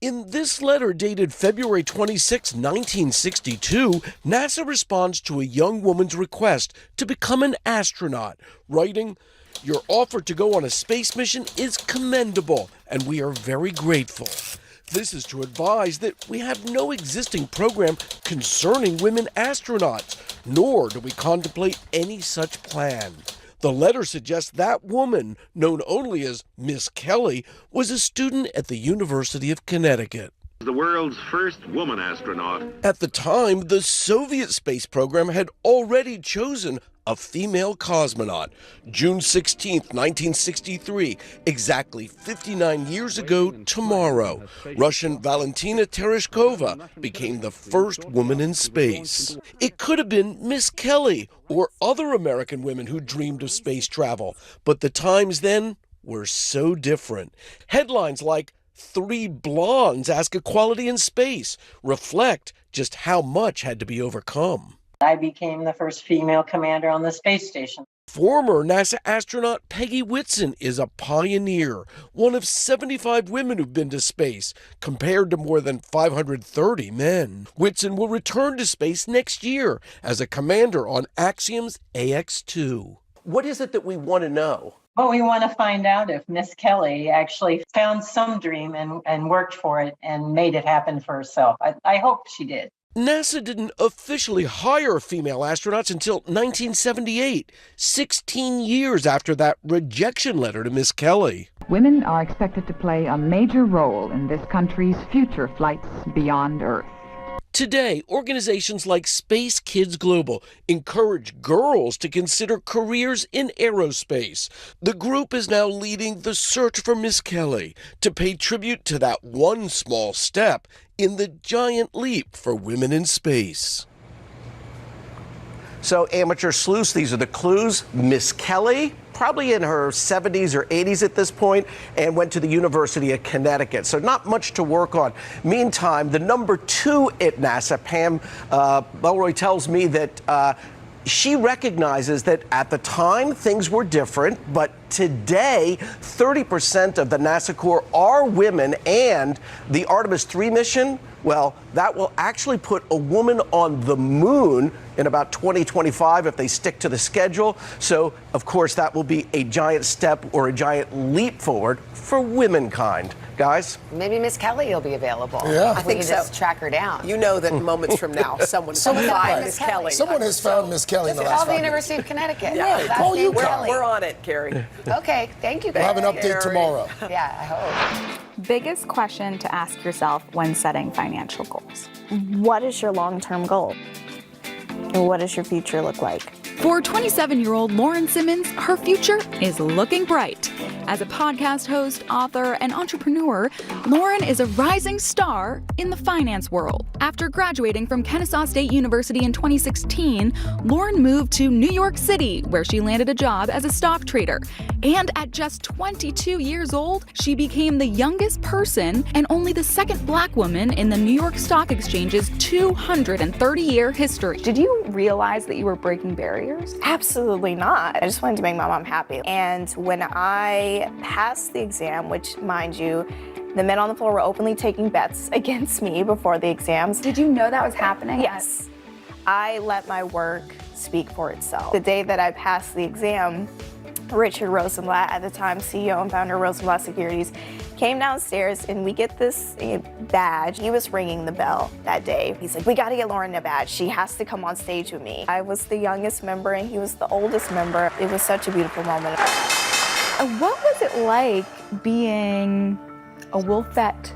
In this letter dated February 26, 1962, NASA responds to a young woman's request to become an astronaut, writing, "Your offer to go on a space mission is commendable, and we are very grateful. This is to advise that we have no existing program concerning women astronauts, nor do we contemplate any such plan." The letter suggests that woman, known only as Miss Kelly, was a student at the University of Connecticut. The world's first woman astronaut. At the time, the Soviet space program had already chosen a female cosmonaut. June 16, 1963, exactly 59 years ago tomorrow, Russian Valentina Tereshkova became the first woman in space. It could have been Miss Kelly or other American women who dreamed of space travel, but the times then were so different. Headlines like "Three blondes ask equality in space" reflect just how much had to be overcome. I became the first female commander on the space station. Former NASA astronaut Peggy Whitson is a pioneer, one of 75 women who've been to space, compared to more than 530 men. Whitson will return to space next year as a commander on Axiom's AX-2. What is it that we want to know? Well, we want to find out if Miss Kelly actually found some dream and worked for it and made it happen for herself. I hope she did. NASA didn't officially hire female astronauts until 1978, 16 years after that rejection letter to Miss Kelly. Women are expected to play a major role in this country's future flights beyond Earth. Today, organizations like Space Kids Global encourage girls to consider careers in aerospace. The group is now leading the search for Miss Kelly to pay tribute to that one small step in the giant leap for women in space. So, amateur sleuths, these are the clues. Miss Kelly, probably in her 70s or 80s at this point, and went to the University of Connecticut. So not much to work on. Meantime, the number 2 at NASA, Pam Belroy, tells me that she recognizes that at the time things were different, but today 30% of the NASA Corps are women, and the Artemis 3 mission, well, that will actually put a woman on the moon in about 2025 if they stick to the schedule. So, of course, that will be a giant step or a giant leap forward for womankind. Guys? Maybe Miss Kelly will be available. Yeah. I think so. Just track her down. You know that moments from now, someone's going to find Miss Kelly. Someone has found Miss Kelly in the last 5 Call the minutes. University of Connecticut. Yeah. Call you, We're on it, Carrie. Okay, thank you guys. We'll have an update tomorrow. Yeah, I hope. Biggest question to ask yourself when setting financial goals. What is your long-term goal? And what does your future look like? For 27-year-old Lauren Simmons, her future is looking bright. As a podcast host, author, and entrepreneur, Lauren is a rising star in the finance world. After graduating from Kennesaw State University in 2016, Lauren moved to New York City, where she landed a job as a stock trader. And at just 22 years old, she became the youngest person and only the second Black woman in the New York Stock Exchange's 230-year history. Did you realize that you were breaking barriers? Absolutely not. I just wanted to make my mom happy. And when I passed the exam, which, mind you, the men on the floor were openly taking bets against me before the exams. Did you know that was happening? Yes. I let my work speak for itself. The day that I passed the exam, Richard Rosenblatt, at the time CEO and founder of Rosenblatt Securities, came downstairs and we get this badge. He was ringing the bell that day. He's like, we gotta get Lauren a badge. She has to come on stage with me. I was the youngest member and he was the oldest member. It was such a beautiful moment. What was it like being a wolfette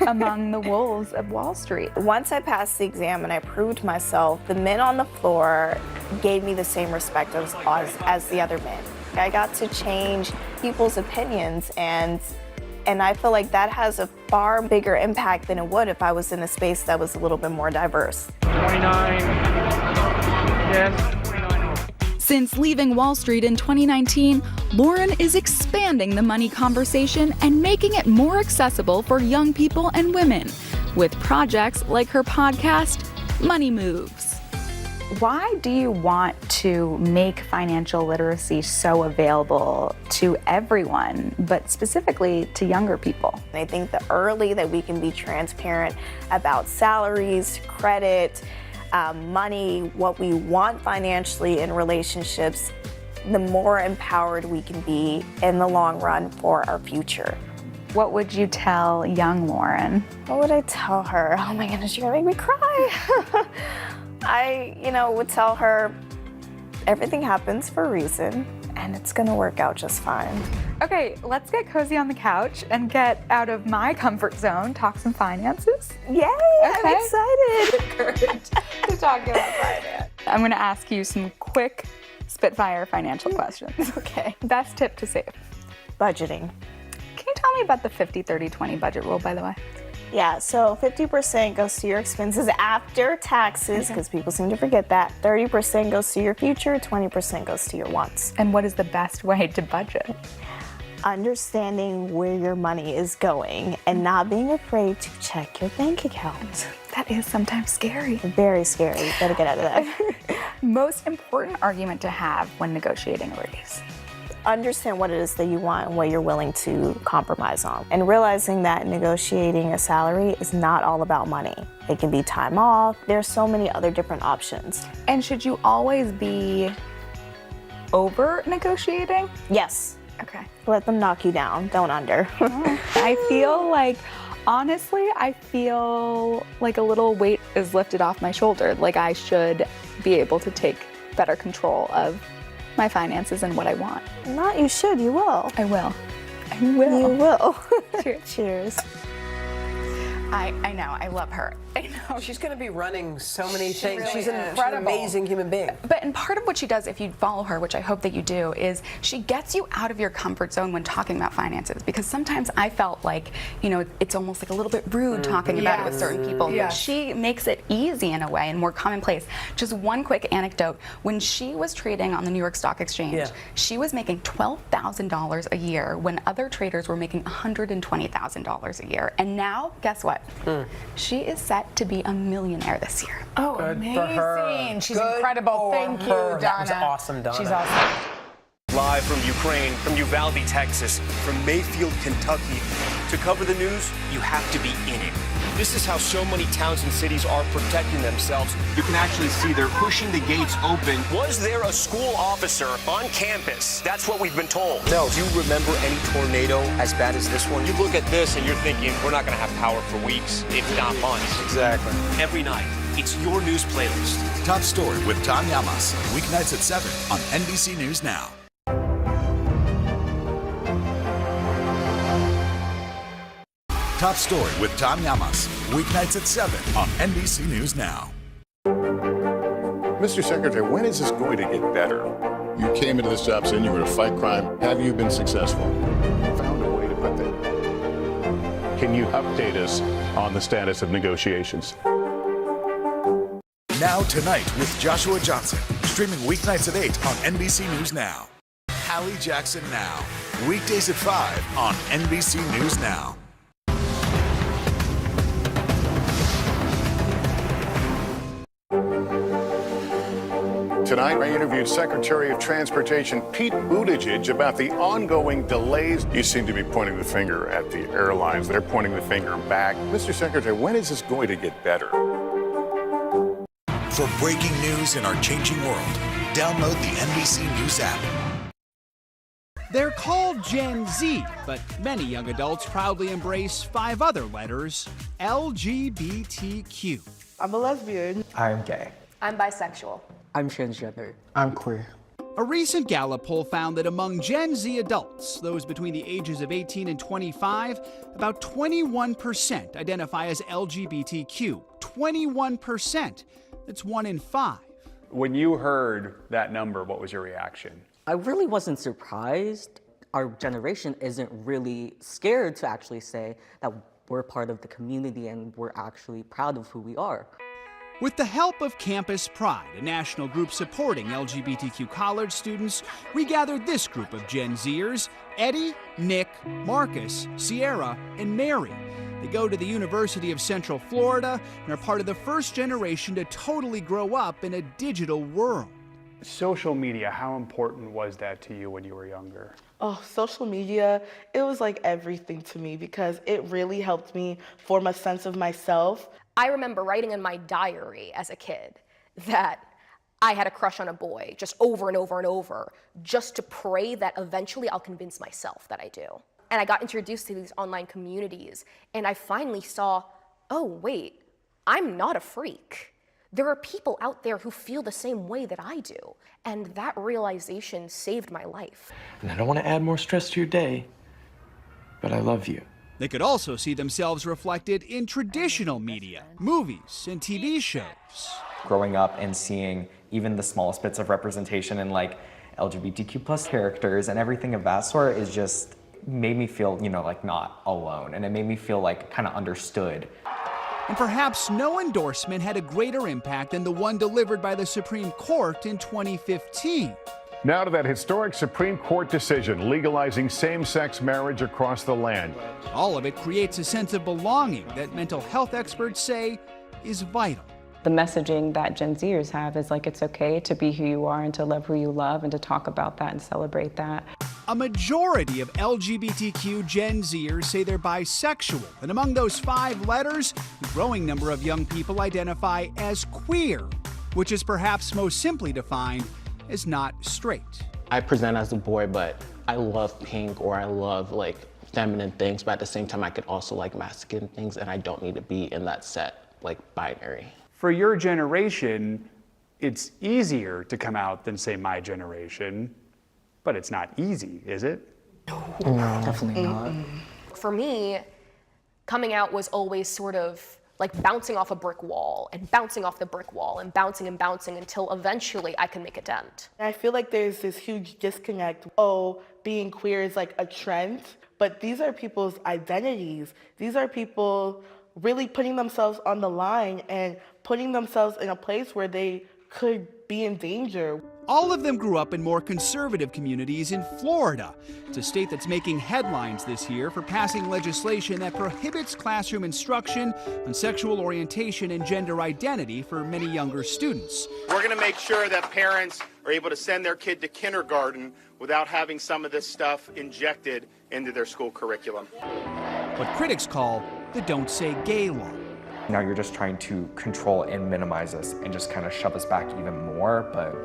among the wolves of Wall Street? Once I passed the exam and I proved myself, the men on the floor gave me the same respect as the other men. I got to change people's opinions, and I feel like that has a far bigger impact than it would if I was in a space that was a little bit more diverse. 29, yes, 29. Since leaving Wall Street in 2019, Lauren is expanding the money conversation and making it more accessible for young people and women with projects like her podcast, Money Moves. Why do you want to make financial literacy so available to everyone, but specifically to younger people? I think the early that we can be transparent about salaries, credit, money, what we want financially in relationships, the more empowered we can be in the long run for our future. What would you tell young Lauren? What would I tell her? Oh my goodness, you're gonna make me cry. I, would tell her everything happens for a reason and it's gonna work out just fine. Okay, let's get cozy on the couch and get out of my comfort zone, talk some finances. Yay, I'm excited. to talk about finance. I'm gonna ask you some quick spitfire financial questions. Okay. Best tip to save? Budgeting. Can you tell me about the 50-30-20 budget rule, by the way? Yeah, so 50% goes to your expenses after taxes, because people seem to forget that. 30% goes to your future, 20% goes to your wants. And what is the best way to budget? Understanding where your money is going and not being afraid to check your bank account. That is sometimes scary. Very scary. You better get out of that. Most important argument to have when negotiating a raise? Understand what it is that you want and what you're willing to compromise on. And realizing that negotiating a salary is not all about money. It can be time off. There's so many other different options. And should you always be over negotiating? Yes. Okay. Let them knock you down, don't under. I feel like, honestly, I feel like a little weight is lifted off my shoulder. Like I should be able to take better control of my finances and what I want. Not you should, you will. I will. I will. You will. Cheers. Cheers. I know, I love her. I know. She's going to be running so many things. Really She's is. an amazing human being. But and part of what she does, if you follow her, which I hope that you do, is she gets you out of your comfort zone when talking about finances. Because sometimes I felt like, it's almost like a little bit rude talking about it with certain people. Yes. But she makes it easy in a way and more commonplace. Just one quick anecdote. When she was trading on the New York Stock Exchange, she was making $12,000 a year when other traders were making $120,000 a year. And now, guess what? She is set to be a millionaire this year. Oh, Good amazing. for her. She's Good incredible. for Thank you, her. Donna. That was awesome, Donna. She's awesome. Live from Ukraine, from Uvalde, Texas, from Mayfield, Kentucky. To cover the news, you have to be in it. This is how so many towns and cities are protecting themselves. You can actually see they're pushing the gates open. Was there a school officer on campus? That's what we've been told. No. Do you remember any tornado as bad as this one? You look at this and you're thinking, we're not going to have power for weeks, if not months. Exactly. Every night, it's your news playlist. Top Story with Tom Llamas, weeknights at 7 on NBC News Now. Top Story with Tom Llamas, weeknights at 7 on NBC News Now. Mr. Secretary, when is this going to get better? You came into this job saying you were going to fight crime. Have you been successful? Found a way to put that. Can you update us on the status of negotiations? Now Tonight with Joshua Johnson, streaming weeknights at 8 on NBC News Now. Hallie Jackson Now, weekdays at 5 on NBC News Now. Tonight, I interviewed Secretary of Transportation Pete Buttigieg about the ongoing delays. You seem to be pointing the finger at the airlines. They're pointing the finger back. Mr. Secretary, when is this going to get better? For breaking news in our changing world, download the NBC News app. They're called Gen Z, but many young adults proudly embrace 5 other letters, LGBTQ. I'm a lesbian. I'm gay. I'm bisexual. I'm transgender. I'm queer. A recent Gallup poll found that among Gen Z adults, those between the ages of 18 and 25, about 21% identify as LGBTQ. 21%. That's 1 in 5. When you heard that number, what was your reaction? I really wasn't surprised. Our generation isn't really scared to actually say that we're part of the community and we're actually proud of who we are. With the help of Campus Pride, a national group supporting LGBTQ college students, we gathered this group of Gen Zers: Eddie, Nick, Marcus, Sierra, and Mary. They go to the University of Central Florida and are part of the first generation to totally grow up in a digital world. Social media, how important was that to you when you were younger? Oh, social media, it was like everything to me because it really helped me form a sense of myself. I remember writing in my diary as a kid that I had a crush on a boy just over and over and over, just to pray that eventually I'll convince myself that I do. And I got introduced to these online communities, and I finally saw, oh wait, I'm not a freak. There are people out there who feel the same way that I do. And that realization saved my life. And I don't want to add more stress to your day, but I love you. They could also see themselves reflected in traditional media, movies, and TV shows. Growing up and seeing even the smallest bits of representation in like LGBTQ plus characters and everything of that sort is just made me feel, like not alone. And it made me feel like kind of understood. And perhaps no endorsement had a greater impact than the one delivered by the Supreme Court in 2015. Now to that historic Supreme Court decision legalizing same-sex marriage across the land. All of it creates a sense of belonging that mental health experts say is vital. The messaging that Gen Zers have is like it's okay to be who you are and to love who you love and to talk about that and celebrate that. A majority of LGBTQ Gen Zers say they're bisexual, and among those 5 letters, a growing number of young people identify as queer, which is perhaps most simply defined as not straight. I present as a boy, but I love pink or I love like feminine things, but at the same time I could also like masculine things, and I don't need to be in that set like binary. For your generation, it's easier to come out than, say, my generation, but it's not easy, is it? No, definitely not. For me, coming out was always sort of like bouncing off a brick wall and bouncing off the brick wall and bouncing until eventually I can make a dent. I feel like there's this huge disconnect. Oh, being queer is like a trend, but these are people's identities. These are people really putting themselves on the line and putting themselves in a place where they could be in danger. All of them grew up in more conservative communities in Florida. It's a state that's making headlines this year for passing legislation that prohibits classroom instruction on sexual orientation and gender identity for many younger students. We're going to make sure that parents are able to send their kid to kindergarten without having some of this stuff injected into their school curriculum. What critics call the Don't Say Gay law. Now you're just trying to control and minimize us and just kind of shove us back even more, but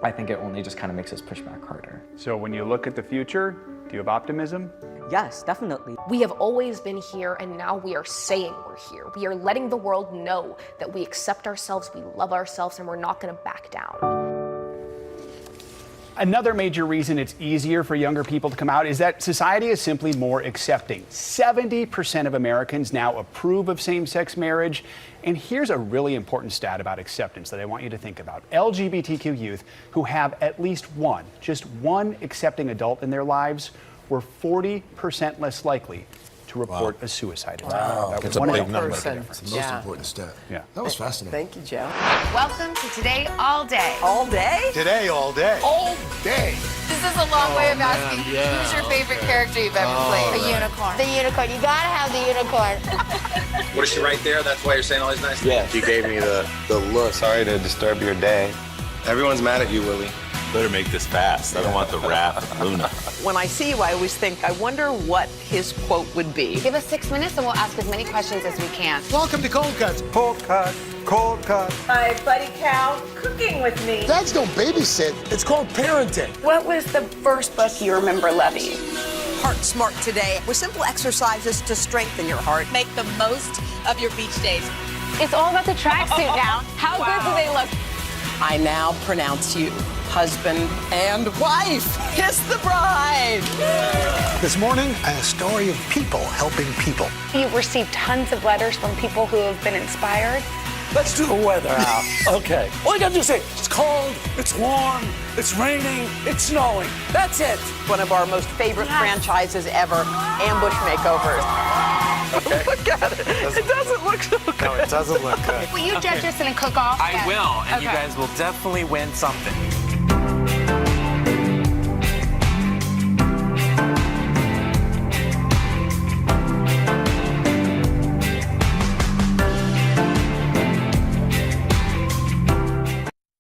I think it only just kind of makes us push back harder. So when you look at the future, do you have optimism? Yes, definitely. We have always been here, and now we are saying we're here. We are letting the world know that we accept ourselves, we love ourselves, and we're not going to back down. Another major reason it's easier for younger people to come out is that society is simply more accepting. 70% of Americans now approve of same-sex marriage. And here's a really important stat about acceptance that I want you to think about. LGBTQ youth who have at least just one accepting adult in their lives were 40% less likely to report a suicide attempt. Wow, That was that's a one big number. difference. It's the most important stat. Yeah. That was fascinating. Thank you, Joe. Welcome to Today All Day. All day? Today, all day. All day. This is a long way of asking who's your favorite character you've ever played? The unicorn. The unicorn. You gotta have the unicorn. What is she right there? That's why you're saying all these nice things? Yeah, she gave me the look. Sorry to disturb your day. Everyone's mad at you, Willie. Better make this fast. I don't want the rap of Luna. When I see you, I always think, I wonder what his quote would be. Give us 6 minutes and we'll ask as many questions as we can. Welcome to Cold Cuts. Cold Cut. Cold Cut. My buddy Cal cooking with me. Dads don't babysit. It's called parenting. What was the first book you remember loving? Heart Smart Today with simple exercises to strengthen your heart. Make the most of your beach days. It's all about the tracksuit now. How good do they look? I now pronounce you husband and wife. Kiss the bride. This morning, a story of people helping people. You've received tons of letters from people who have been inspired. Let's do the weather out. Okay. All you gotta do is say, it's cold, it's warm, it's raining, it's snowing. That's it. One of our most favorite franchises ever, Ambush Makeovers. Okay. Look at it. It doesn't look so good. No, it doesn't look good. Will you judge us in a cook-off? I will, and you Okay. guys will definitely win something.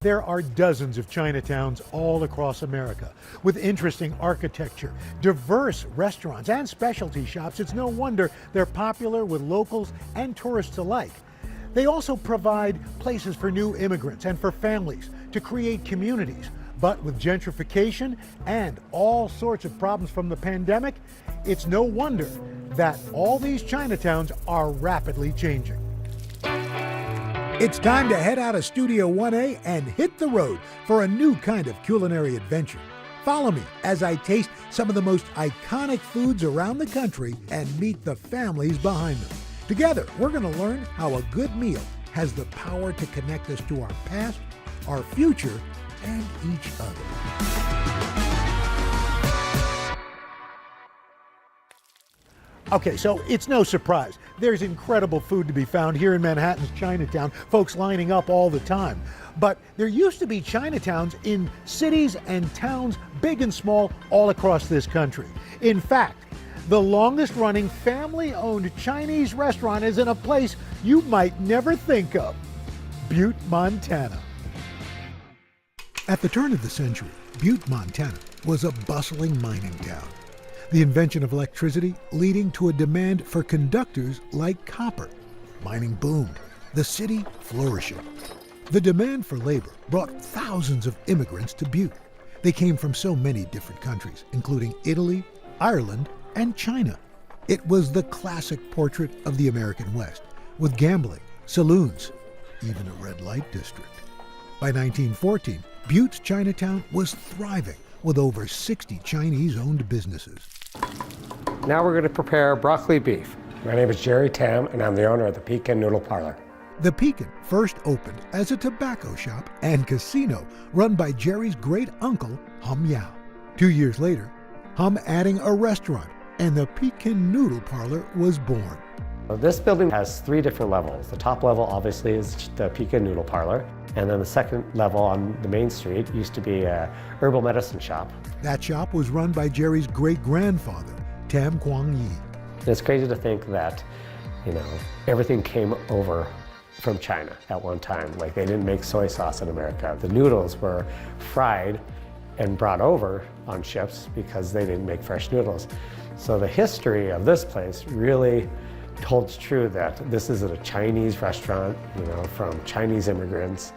There are dozens of Chinatowns all across America with interesting architecture, diverse restaurants, and specialty shops. It's no wonder they're popular with locals and tourists alike. They also provide places for new immigrants and for families to create communities. But with gentrification and all sorts of problems from the pandemic, it's no wonder that all these Chinatowns are rapidly changing. It's time to head out of Studio 1A and hit the road for a new kind of culinary adventure. Follow me as I taste some of the most iconic foods around the country and meet the families behind them. Together, we're going to learn how a good meal has the power to connect us to our past, our future, and each other. Okay, so it's no surprise. There's incredible food to be found here in Manhattan's Chinatown, folks lining up all the time. But there used to be Chinatowns in cities and towns, big and small, all across this country. In fact, the longest running family-owned Chinese restaurant is in a place you might never think of, Butte, Montana. At the turn of the century, Butte, Montana was a bustling mining town. The invention of electricity leading to a demand for conductors like copper. Mining boomed, the city flourishing. The demand for labor brought thousands of immigrants to Butte. They came from so many different countries, including Italy, Ireland, and China. It was the classic portrait of the American West, with gambling, saloons, even a red light district. By 1914, Butte's Chinatown was thriving, with over 60 Chinese-owned businesses. Now we're going to prepare broccoli beef. My name is Jerry Tam, and I'm the owner of the Pekin Noodle Parlor. The Pekin first opened as a tobacco shop and casino run by Jerry's great-uncle, Hum Yao. 2 years later, Hum adding a restaurant, and the Pekin Noodle Parlor was born. This building has 3 different levels. The top level obviously is the Pekin Noodle Parlor, and then the second level on the main street used to be a herbal medicine shop. That shop was run by Jerry's great-grandfather, Tam Kwang Yi. It's crazy to think that, everything came over from China at one time. Like, they didn't make soy sauce in America. The noodles were fried and brought over on ships because they didn't make fresh noodles. So the history of this place really holds true that this is a Chinese restaurant, from Chinese immigrants.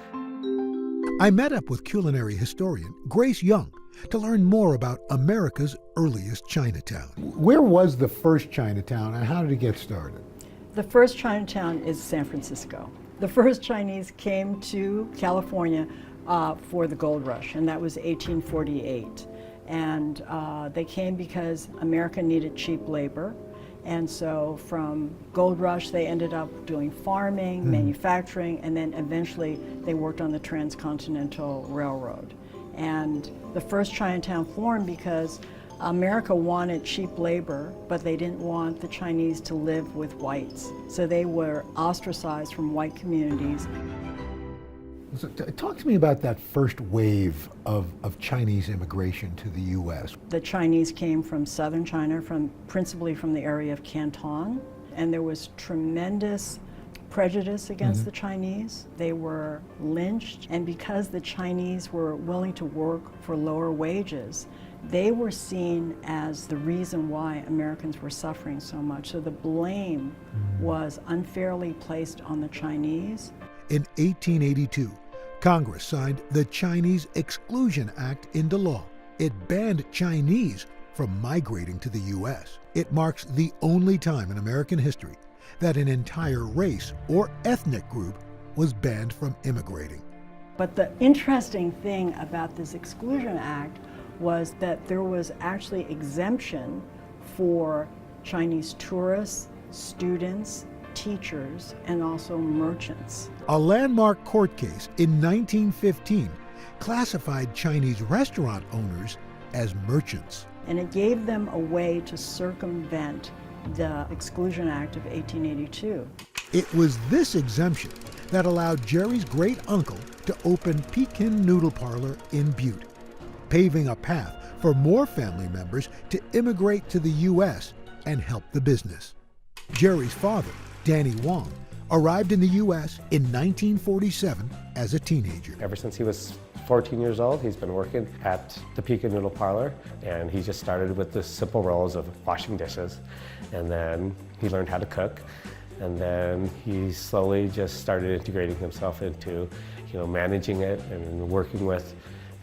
I met up with culinary historian Grace Young to learn more about America's earliest Chinatown. Where was the first Chinatown and how did it get started? The first Chinatown is San Francisco. The first Chinese came to California for the gold rush, and that was 1848. And they came because America needed cheap labor. And so from gold rush, they ended up doing farming, manufacturing, and then eventually they worked on the Transcontinental Railroad. And the first Chinatown formed because America wanted cheap labor, but they didn't want the Chinese to live with whites. So they were ostracized from white communities. So talk to me about that first wave of Chinese immigration to the U.S. The Chinese came from southern China, principally from the area of Canton, and there was tremendous prejudice against the Chinese. They were lynched, and because the Chinese were willing to work for lower wages, they were seen as the reason why Americans were suffering so much. So the blame was unfairly placed on the Chinese. In 1882, Congress signed the Chinese Exclusion Act into law. It banned Chinese from migrating to the U.S. It marks the only time in American history that an entire race or ethnic group was banned from immigrating. But the interesting thing about this Exclusion Act was that there was actually exemption for Chinese tourists, students, teachers, and also merchants. A landmark court case in 1915 classified Chinese restaurant owners as merchants. And it gave them a way to circumvent the Exclusion Act of 1882. It was this exemption that allowed Jerry's great uncle to open Pekin Noodle Parlor in Butte, paving a path for more family members to immigrate to the U.S. and help the business. Jerry's father, Danny Wong, arrived in the U.S. in 1947 as a teenager. Ever since he was 14 years old, he's been working at the Pekin Noodle Parlor, and he just started with the simple roles of washing dishes, and then he learned how to cook, and then he slowly just started integrating himself into, managing it and working with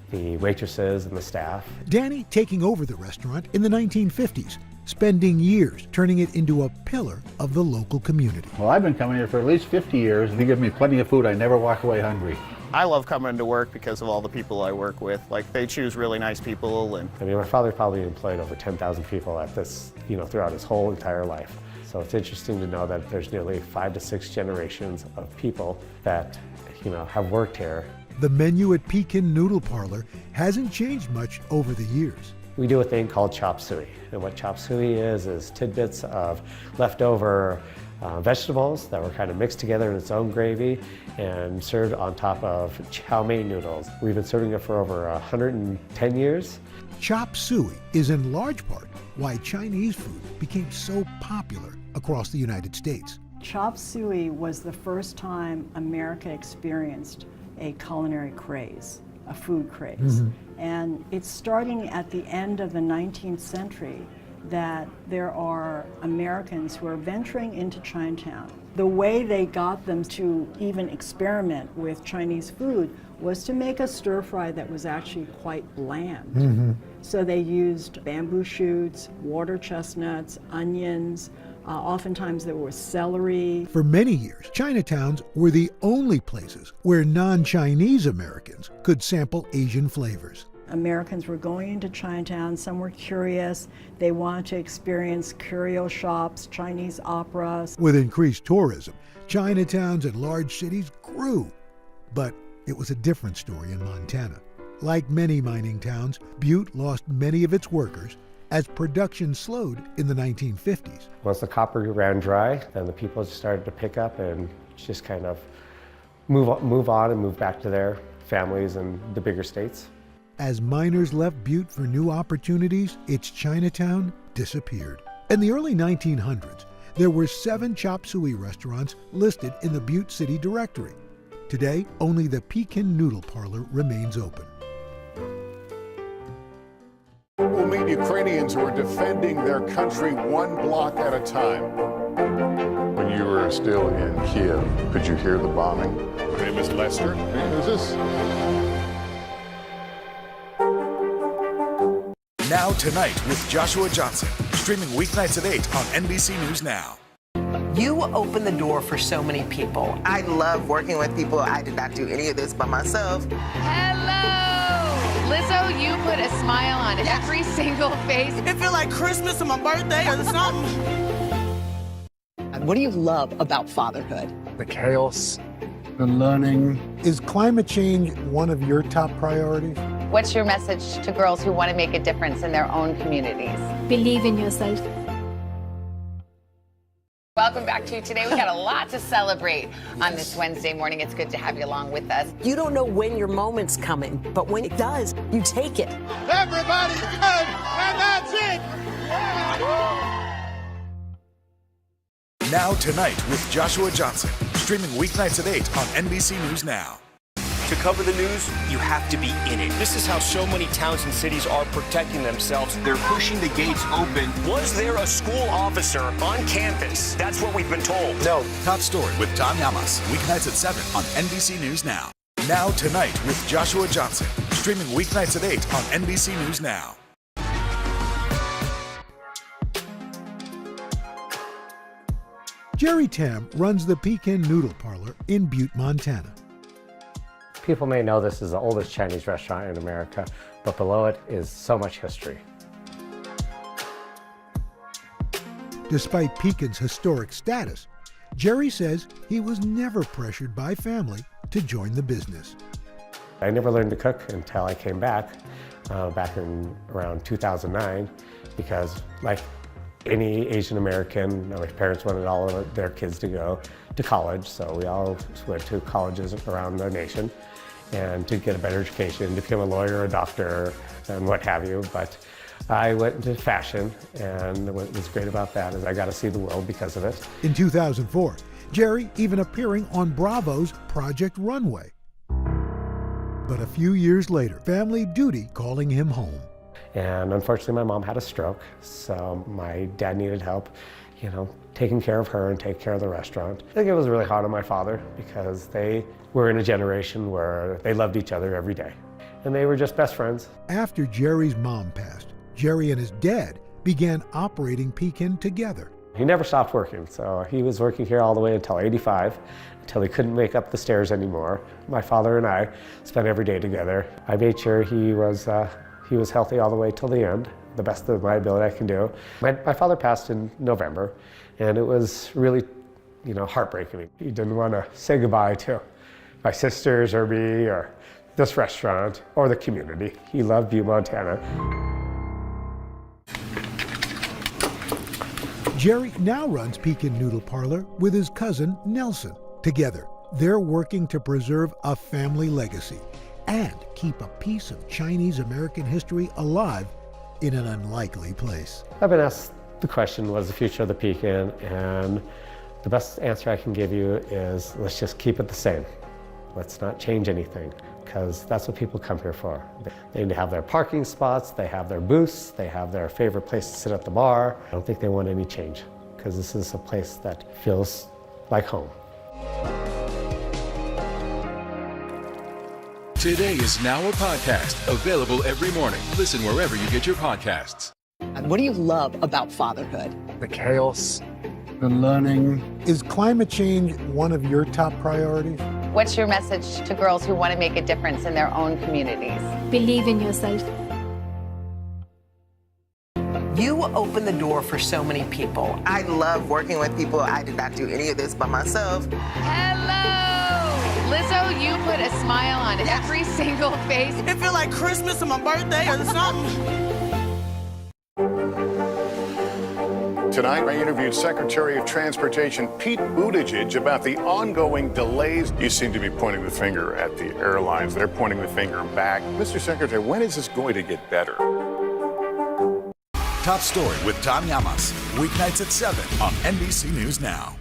the waitresses and the staff. Danny taking over the restaurant in the 1950s, spending years turning it into a pillar of the local community. Well, I've been coming here for at least 50 years, and they give me plenty of food. I never walk away hungry. I love coming to work because of all the people I work with. Like, they choose really nice people. And my father probably employed over 10,000 people at this, throughout his whole entire life. So it's interesting to know that there's nearly 5 to 6 generations of people that, have worked here. The menu at Pekin Noodle Parlor hasn't changed much over the years. We do a thing called chop suey, and what chop suey is tidbits of leftover vegetables that were kind of mixed together in its own gravy and served on top of chow mein noodles. We've been serving it for over 110 years. Chop suey is in large part why Chinese food became so popular across the United States. Chop suey was the first time America experienced a culinary craze, a food craze. Mm-hmm. And it's starting at the end of the 19th century that there are Americans who are venturing into Chinatown. The way they got them to even experiment with Chinese food was to make a stir fry that was actually quite bland. Mm-hmm. So they used bamboo shoots, water chestnuts, onions, oftentimes there was celery. For many years, Chinatowns were the only places where non-Chinese Americans could sample Asian flavors. Americans were going into Chinatown, some were curious, they wanted to experience curio shops, Chinese operas. With increased tourism, Chinatowns in large cities grew, but it was a different story in Montana. Like many mining towns, Butte lost many of its workers as production slowed in the 1950s. Once the copper ran dry, then the people just started to pick up and just kind of move on and move back to their families and the bigger states. As miners left Butte for new opportunities, its Chinatown disappeared. In the early 1900s, there were 7 chop suey restaurants listed in the Butte City Directory. Today, only the Pekin Noodle Parlor remains open. We'll meet Ukrainians who are defending their country one block at a time. When you were still in Kiev, could you hear the bombing? My name is Lester. Who's this? Now Tonight with Joshua Johnson, streaming weeknights at 8 on NBC News Now. You open the door for so many people. I love working with people. I did not do any of this by myself. Hello! Lizzo, you put a smile on every single face. It feels like Christmas or my birthday or something. What do you love about fatherhood? The chaos, the learning. Is climate change one of your top priorities? What's your message to girls who want to make a difference in their own communities? Believe in yourself. Welcome back to Today. We got a lot to celebrate on this Wednesday morning. It's good to have you along with us. You don't know when your moment's coming, but when it does, you take it. Everybody's good, and that's it! Now Tonight with Joshua Johnson, streaming weeknights at 8 on NBC News Now. To cover the news, you have to be in it. This is how so many towns and cities are protecting themselves. They're pushing the gates open. Was there a school officer on campus? That's what we've been told. No. Top Story with Tom Yamas, weeknights at 7 on NBC News Now. Now Tonight with Joshua Johnson, streaming weeknights at 8 on NBC News Now. Jerry Tam runs the Pekin Noodle Parlor in Butte, Montana. People may know this is the oldest Chinese restaurant in America, but below it is so much history. Despite Pekin's historic status, Jerry says he was never pressured by family to join the business. I never learned to cook until I came back in around 2009, because like Any Asian American, my parents wanted all of their kids to go to college, so we all went to colleges around the nation and to get a better education, to become a lawyer, a doctor, and what have you. But I went into fashion, and what was great about that is I got to see the world because of it. In 2004, Jerry even appearing on Bravo's Project Runway. But a few years later, family duty calling him home. And unfortunately, my mom had a stroke, so my dad needed help, taking care of her and taking care of the restaurant. I think it was really hard on my father because they were in a generation where they loved each other every day, and they were just best friends. After Jerry's mom passed, Jerry and his dad began operating Pekin together. He never stopped working, so he was working here all the way until 85, until he couldn't make up the stairs anymore. My father and I spent every day together. I made sure he was healthy all the way till the end, the best of my ability I can do. My father passed in November, and it was really, heartbreaking. He didn't want to say goodbye to my sisters or me or this restaurant or the community. He loved Butte, Montana. Jerry now runs Pekin Noodle Parlor with his cousin Nelson. Together, they're working to preserve a family legacy and keep a piece of Chinese American history alive in an unlikely place. I've been asked the question, what is the future of the Pekin? And the best answer I can give you is, let's just keep it the same. Let's not change anything, because that's what people come here for. They have their parking spots, they have their booths, they have their favorite place to sit at the bar. I don't think they want any change, because this is a place that feels like home. Today is now a podcast, available every morning. Listen wherever you get your podcasts. What do you love about fatherhood? The chaos, the learning. Is climate change one of your top priorities? What's your message to girls who want to make a difference in their own communities? Believe in yourself. You open the door for so many people. I love working with people. I did not do any of this by myself. Hello! Lizzo, you put a smile on every single face. It feels like Christmas or my birthday or something. Tonight, I interviewed Secretary of Transportation Pete Buttigieg about the ongoing delays. You seem to be pointing the finger at the airlines. They're pointing the finger back. Mr. Secretary, when is this going to get better? Top Story with Tom Llamas, weeknights at 7 on NBC News Now.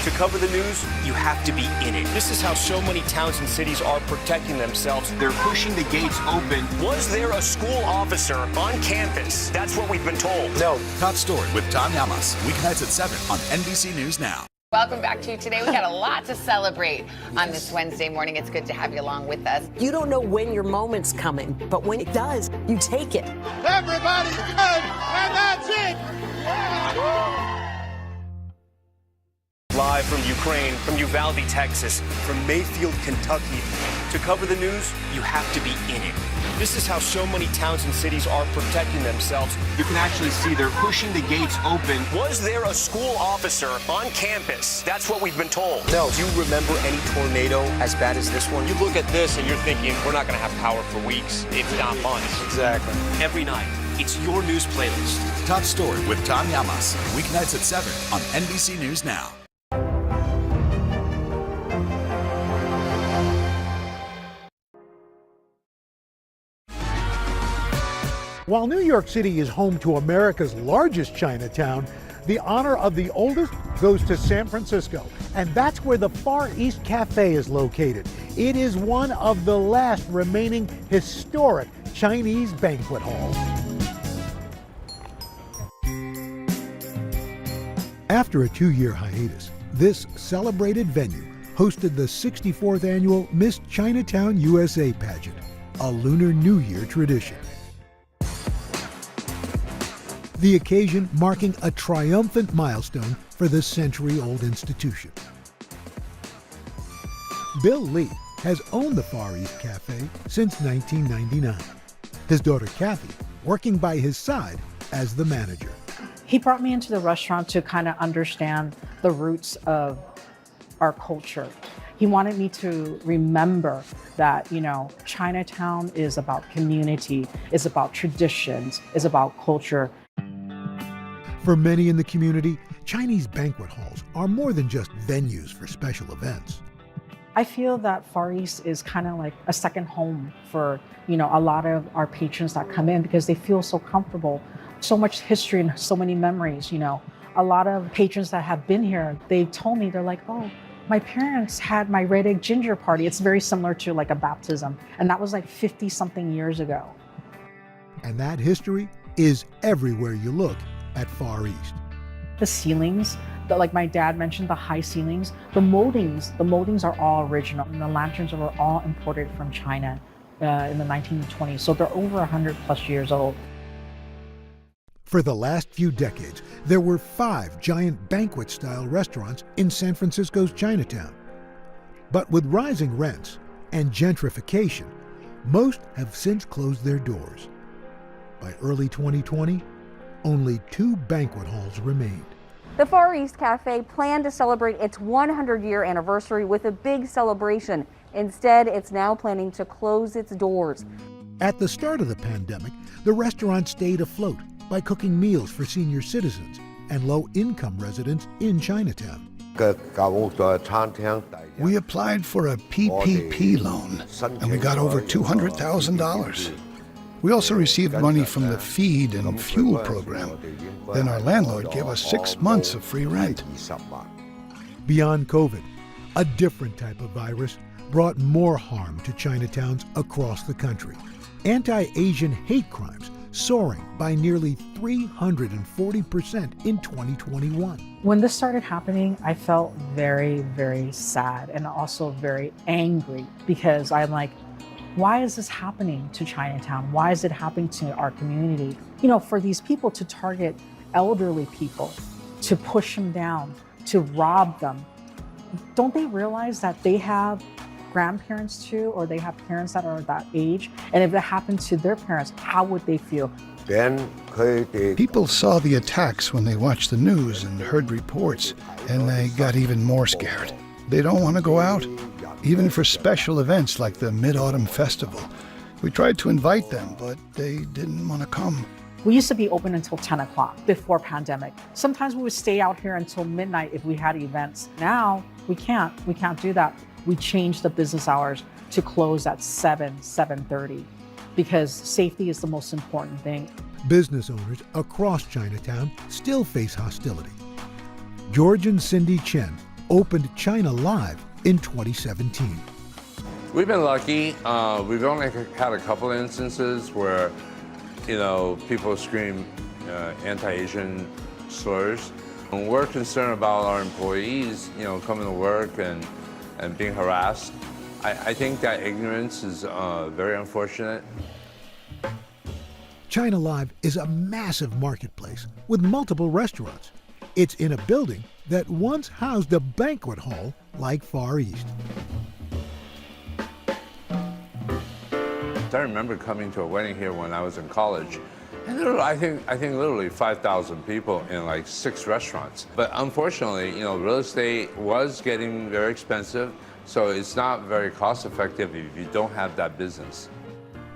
To cover the news, you have to be in it. This is how so many towns and cities are protecting themselves. They're pushing the gates open. Was there a school officer on campus? That's what we've been told. No. Top Story with Tom Llamas, weeknights at 7 on NBC News Now. Welcome back to Today. We got a lot to celebrate on this Wednesday morning. It's good to have you along with us. You don't know when your moment's coming, but when it does, you take it. Everybody's good, and that's it. Live from Ukraine, from Uvalde, Texas, from Mayfield, Kentucky. To cover the news, you have to be in it. This is how so many towns and cities are protecting themselves. You can actually see they're pushing the gates open. Was there a school officer on campus? That's what we've been told. No. Do you remember any tornado as bad as this one? You look at this and you're thinking, we're not going to have power for weeks, if not months. Exactly. Every night, it's your news playlist. Top Story with Tom Llamas, weeknights at 7 on NBC News Now. While New York City is home to America's largest Chinatown, the honor of the oldest goes to San Francisco, and that's where the Far East Cafe is located. It is one of the last remaining historic Chinese banquet halls. After a 2-year hiatus, this celebrated venue hosted the 64th annual Miss Chinatown USA pageant, a Lunar New Year tradition. The occasion marking a triumphant milestone for the century-old institution. Bill Lee has owned the Far East Cafe since 1999. His daughter Kathy working by his side as the manager. He brought me into the restaurant to kind of understand the roots of our culture. He wanted me to remember that, Chinatown is about community, is about traditions, is about culture. For many in the community, Chinese banquet halls are more than just venues for special events. I feel that Far East is kind of like a second home for, a lot of our patrons that come in because they feel so comfortable. So much history and so many memories, A lot of patrons that have been here, they told me, they're like, oh, my parents had my red egg ginger party. It's very similar to like a baptism. And that was like 50 something years ago. And that history is everywhere you look at Far East. The ceilings, like my dad mentioned, the high ceilings, the moldings are all original. And the lanterns were all imported from China in the 1920s. So they're over 100 plus years old. For the last few decades, there were 5 giant banquet-style restaurants in San Francisco's Chinatown. But with rising rents and gentrification, most have since closed their doors. By early 2020, only 2 banquet halls remained. The Far East Cafe planned to celebrate its 100-year anniversary with a big celebration. Instead, it's now planning to close its doors. At the start of the pandemic, the restaurant stayed afloat by cooking meals for senior citizens and low-income residents in Chinatown. We applied for a PPP loan, and we got over $200,000. We also received money from the feed and fuel program. Then our landlord gave us 6 months of free rent. Beyond COVID, a different type of virus brought more harm to Chinatowns across the country. Anti-Asian hate crimes soaring by nearly 340% in 2021. When this started happening, I felt very, very sad and also very angry because I'm like, why is this happening to Chinatown? Why is it happening to our community? For these people to target elderly people, to push them down, to rob them, don't they realize that they have grandparents too, or they have parents that are that age? And if it happened to their parents, how would they feel? People saw the attacks when they watched the news and heard reports, and they got even more scared. They don't want to go out, even for special events like the Mid-Autumn Festival. We tried to invite them, but they didn't want to come. We used to be open until 10 o'clock before pandemic. Sometimes we would stay out here until midnight if we had events. Now, we can't do that. We changed the business hours to close at 7:30, because safety is the most important thing. Business owners across Chinatown still face hostility. George and Cindy Chen opened China Live in 2017. We've been lucky. We've only had a couple of instances where, people scream anti-Asian slurs. And we're concerned about our employees, coming to work and being harassed. I think that ignorance is very unfortunate. China Live is a massive marketplace with multiple restaurants. It's in a building that once housed a banquet hall like Far East. I remember coming to a wedding here when I was in college, and there were, I think literally 5,000 people in like 6 restaurants. But unfortunately, real estate was getting very expensive, so it's not very cost effective if you don't have that business.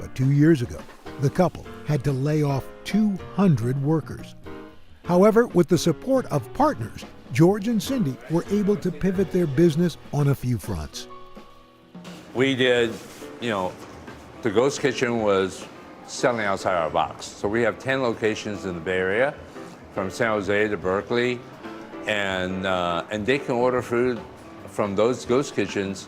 But 2 years ago, the couple had to lay off 200 workers. However, with the support of partners, George and Cindy were able to pivot their business on a few fronts. We did, the ghost kitchen was selling outside our box. So we have 10 locations in the Bay Area, from San Jose to Berkeley, and they can order food from those ghost kitchens.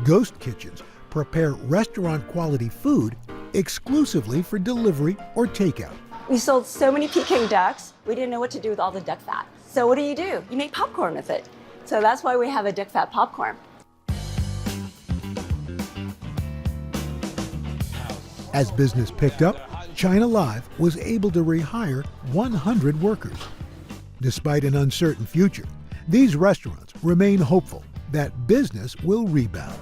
Ghost kitchens prepare restaurant-quality food exclusively for delivery or takeout. We sold so many Peking ducks, we didn't know what to do with all the duck fat. So what do? You make popcorn with it. So that's why we have a duck fat popcorn. As business picked up, China Live was able to rehire 100 workers. Despite an uncertain future, these restaurants remain hopeful that business will rebound.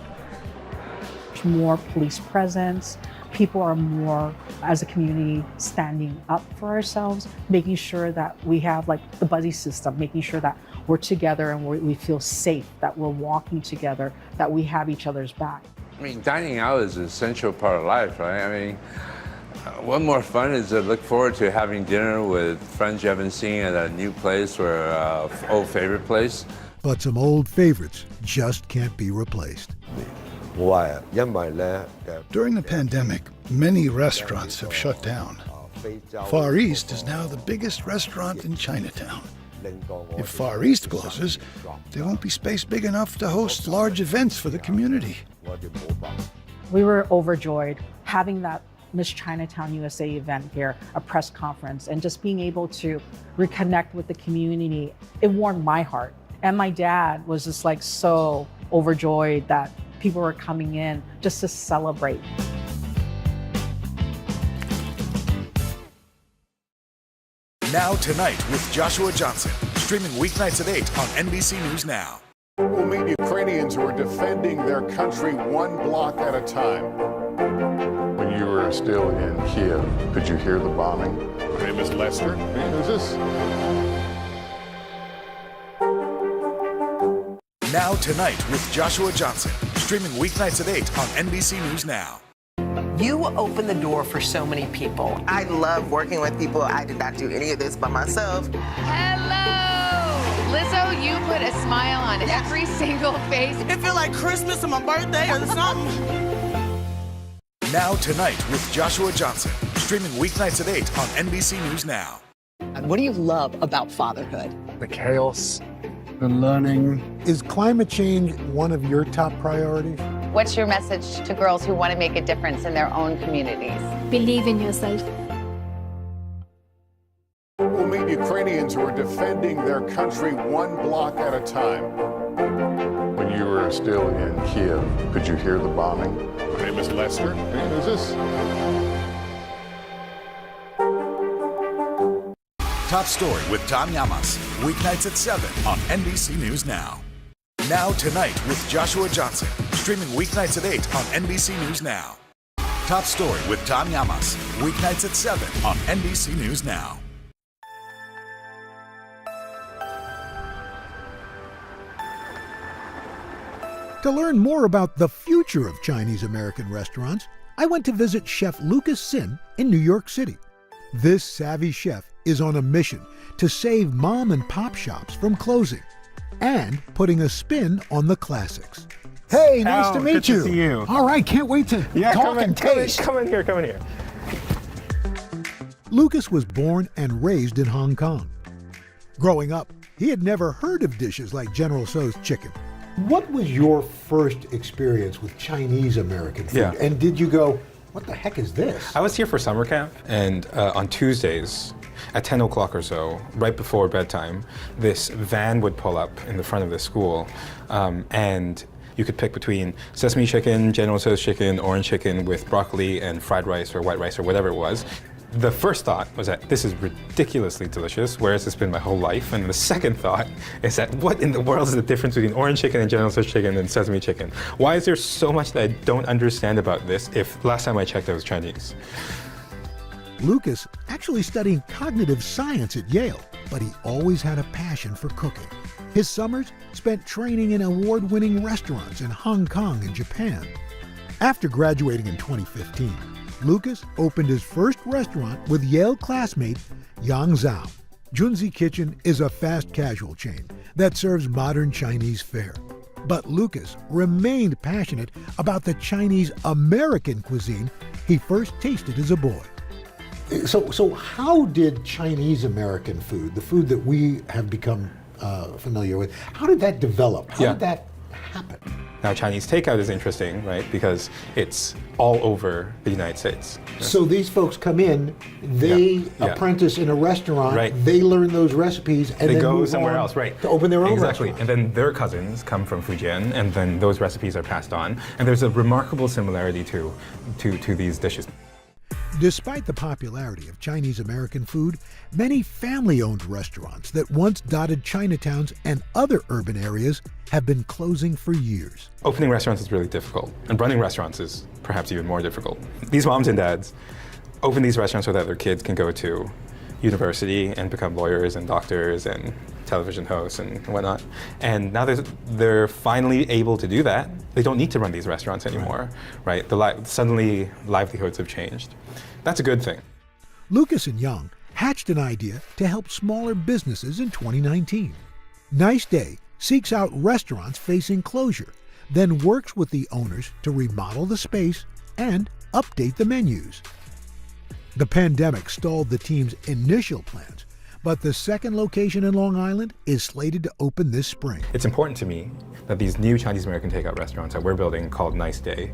There's more police presence. People are more, as a community, standing up for ourselves, making sure that we have the buddy system, making sure that we're together and we feel safe, that we're walking together, that we have each other's back. Dining out is an essential part of life, right? What more fun is to look forward to having dinner with friends you haven't seen at a new place or old favorite place. But some old favorites just can't be replaced. During the pandemic, many restaurants have shut down. Far East is now the biggest restaurant in Chinatown. If Far East closes, there won't be space big enough to host large events for the community. We were overjoyed having that Miss Chinatown USA event here, a press conference, and just being able to reconnect with the community. It warmed my heart. And my dad was just like so overjoyed that people were coming in just to celebrate. Now Tonight with Joshua Johnson, streaming weeknights at 8 on NBC News Now. We'll meet Ukrainians who are defending their country one block at a time. When you were still in Kiev, could you hear the bombing? Her name is Lester. Hey, who's this? Now Tonight with Joshua Johnson, streaming weeknights at 8 on NBC News Now. You open the door for so many people. I love working with people. I did not do any of this by myself. Hello! Lizzo, you put a smile on every single face. It feels like Christmas or my birthday or something. Now Tonight with Joshua Johnson, streaming weeknights at 8 on NBC News Now. What do you love about fatherhood? The chaos, the learning. Is climate change one of your top priorities? What's your message to girls who want to make a difference in their own communities? Believe in yourself. We'll meet Ukrainians who are defending their country one block at a time. When you were still in Kiev, could you hear the bombing? Her name is Lester. Hey, who's this? Top Story with Tom Llamas, weeknights at 7 on NBC News Now. Now Tonight with Joshua Johnson, streaming weeknights at 8 on NBC News Now. Top Story with Tom Llamas, weeknights at 7 on NBC News Now. To learn more about the future of Chinese American restaurants, I went to visit Chef Lucas Sin in New York City. This savvy chef is on a mission to save mom and pop shops from closing and putting a spin on the classics. Hey, nice to meet you. Good to see you. All right, can't wait to talk and taste. Come in here. Lucas was born and raised in Hong Kong. Growing up, he had never heard of dishes like General Tso's chicken. What was your first experience with Chinese American food? Yeah. And did you go, what the heck is this? I was here for summer camp, and on Tuesdays, at 10 o'clock or so, right before bedtime, this van would pull up in the front of the school, and you could pick between sesame chicken, General Tso's chicken, orange chicken with broccoli and fried rice or white rice or whatever it was. The first thought was that this is ridiculously delicious, where has this been my whole life? And the second thought is that what in the world is the difference between orange chicken and General Tso's chicken and sesame chicken? Why is there so much that I don't understand about this if last time I checked it was Chinese? Lucas actually studied cognitive science at Yale, but he always had a passion for cooking. His summers spent training in award-winning restaurants in Hong Kong and Japan. After graduating in 2015, Lucas opened his first restaurant with Yale classmate Yang Zhao. Junzi Kitchen is a fast casual chain that serves modern Chinese fare. But Lucas remained passionate about the Chinese American cuisine he first tasted as a boy. So how did Chinese American food, the food that we have become familiar with, how did that develop? How did that happen? Now, Chinese takeout is interesting, right? Because it's all over the United States. So these folks come in, they apprentice in a restaurant, they learn those recipes, and they then go move somewhere on else, right? to open their own Exactly. restaurant. And then their cousins come from Fujian, and then those recipes are passed on. And there's a remarkable similarity to these dishes. Despite the popularity of Chinese American food, many family-owned restaurants that once dotted Chinatowns and other urban areas have been closing for years. Opening restaurants is really difficult, and running restaurants is perhaps even more difficult. These moms and dads open these restaurants so that their kids can go to university and become lawyers and doctors and television hosts and whatnot. And now they're finally able to do that. They don't need to run these restaurants anymore, right? Suddenly livelihoods have changed. That's a good thing. Lucas and Young hatched an idea to help smaller businesses in 2019. Nice Day seeks out restaurants facing closure, then works with the owners to remodel the space and update the menus. The pandemic stalled the team's initial plans, but the second location in Long Island is slated to open this spring. It's important to me that these new Chinese American takeout restaurants that we're building called Nice Day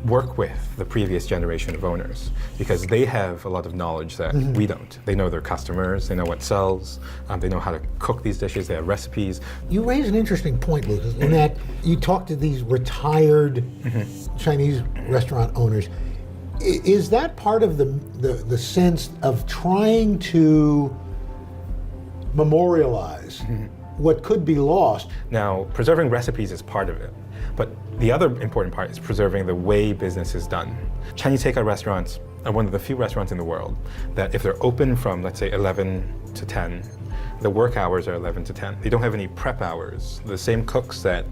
work with the previous generation of owners, because they have a lot of knowledge that we don't. They know their customers, they know what sells, they know how to cook these dishes, they have recipes. You raise an interesting point, Lucas, in that you talk to these retired Chinese restaurant owners. Is that part of the sense of trying to memorialize what could be lost? Now, preserving recipes is part of it, but the other important part is preserving the way business is done. Chinese takeout restaurants are one of the few restaurants in the world that if they're open from, let's say, 11 to 10, the work hours are 11 to 10. They don't have any prep hours. The same cooks that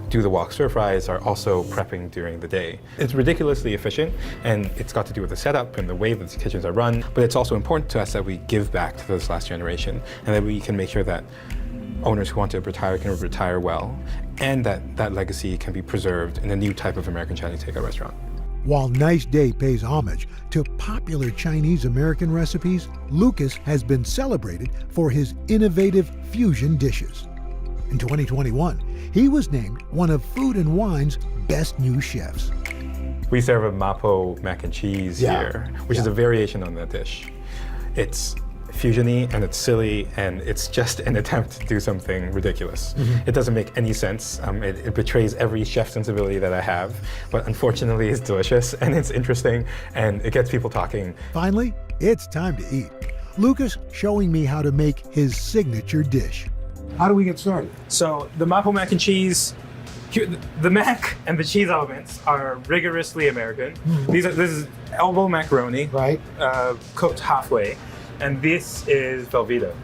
do the wok stir fries are also prepping during the day. It's ridiculously efficient, and it's got to do with the setup and the way that the kitchens are run, but it's also important to us that we give back to this last generation and that we can make sure that owners who want to retire can retire well, and that legacy can be preserved in a new type of American Chinese takeout restaurant. While Nice Day pays homage to popular Chinese American recipes, Lucas has been celebrated for his innovative fusion dishes. In 2021, he was named one of Food and Wine's best new chefs. We serve a mapo mac and cheese here, which is a variation on that dish. It's fusiony and it's silly and it's just an attempt to do something ridiculous. It doesn't make any sense. It betrays every chef sensibility that I have, but unfortunately it's delicious and it's interesting and it gets people talking. Finally, it's time to eat. Lucas showing me how to make his signature dish. How do we get started? So the mapo mac and cheese, the mac and the cheese elements are rigorously American. This is elbow macaroni, right? Cooked halfway. And this is Velveeta.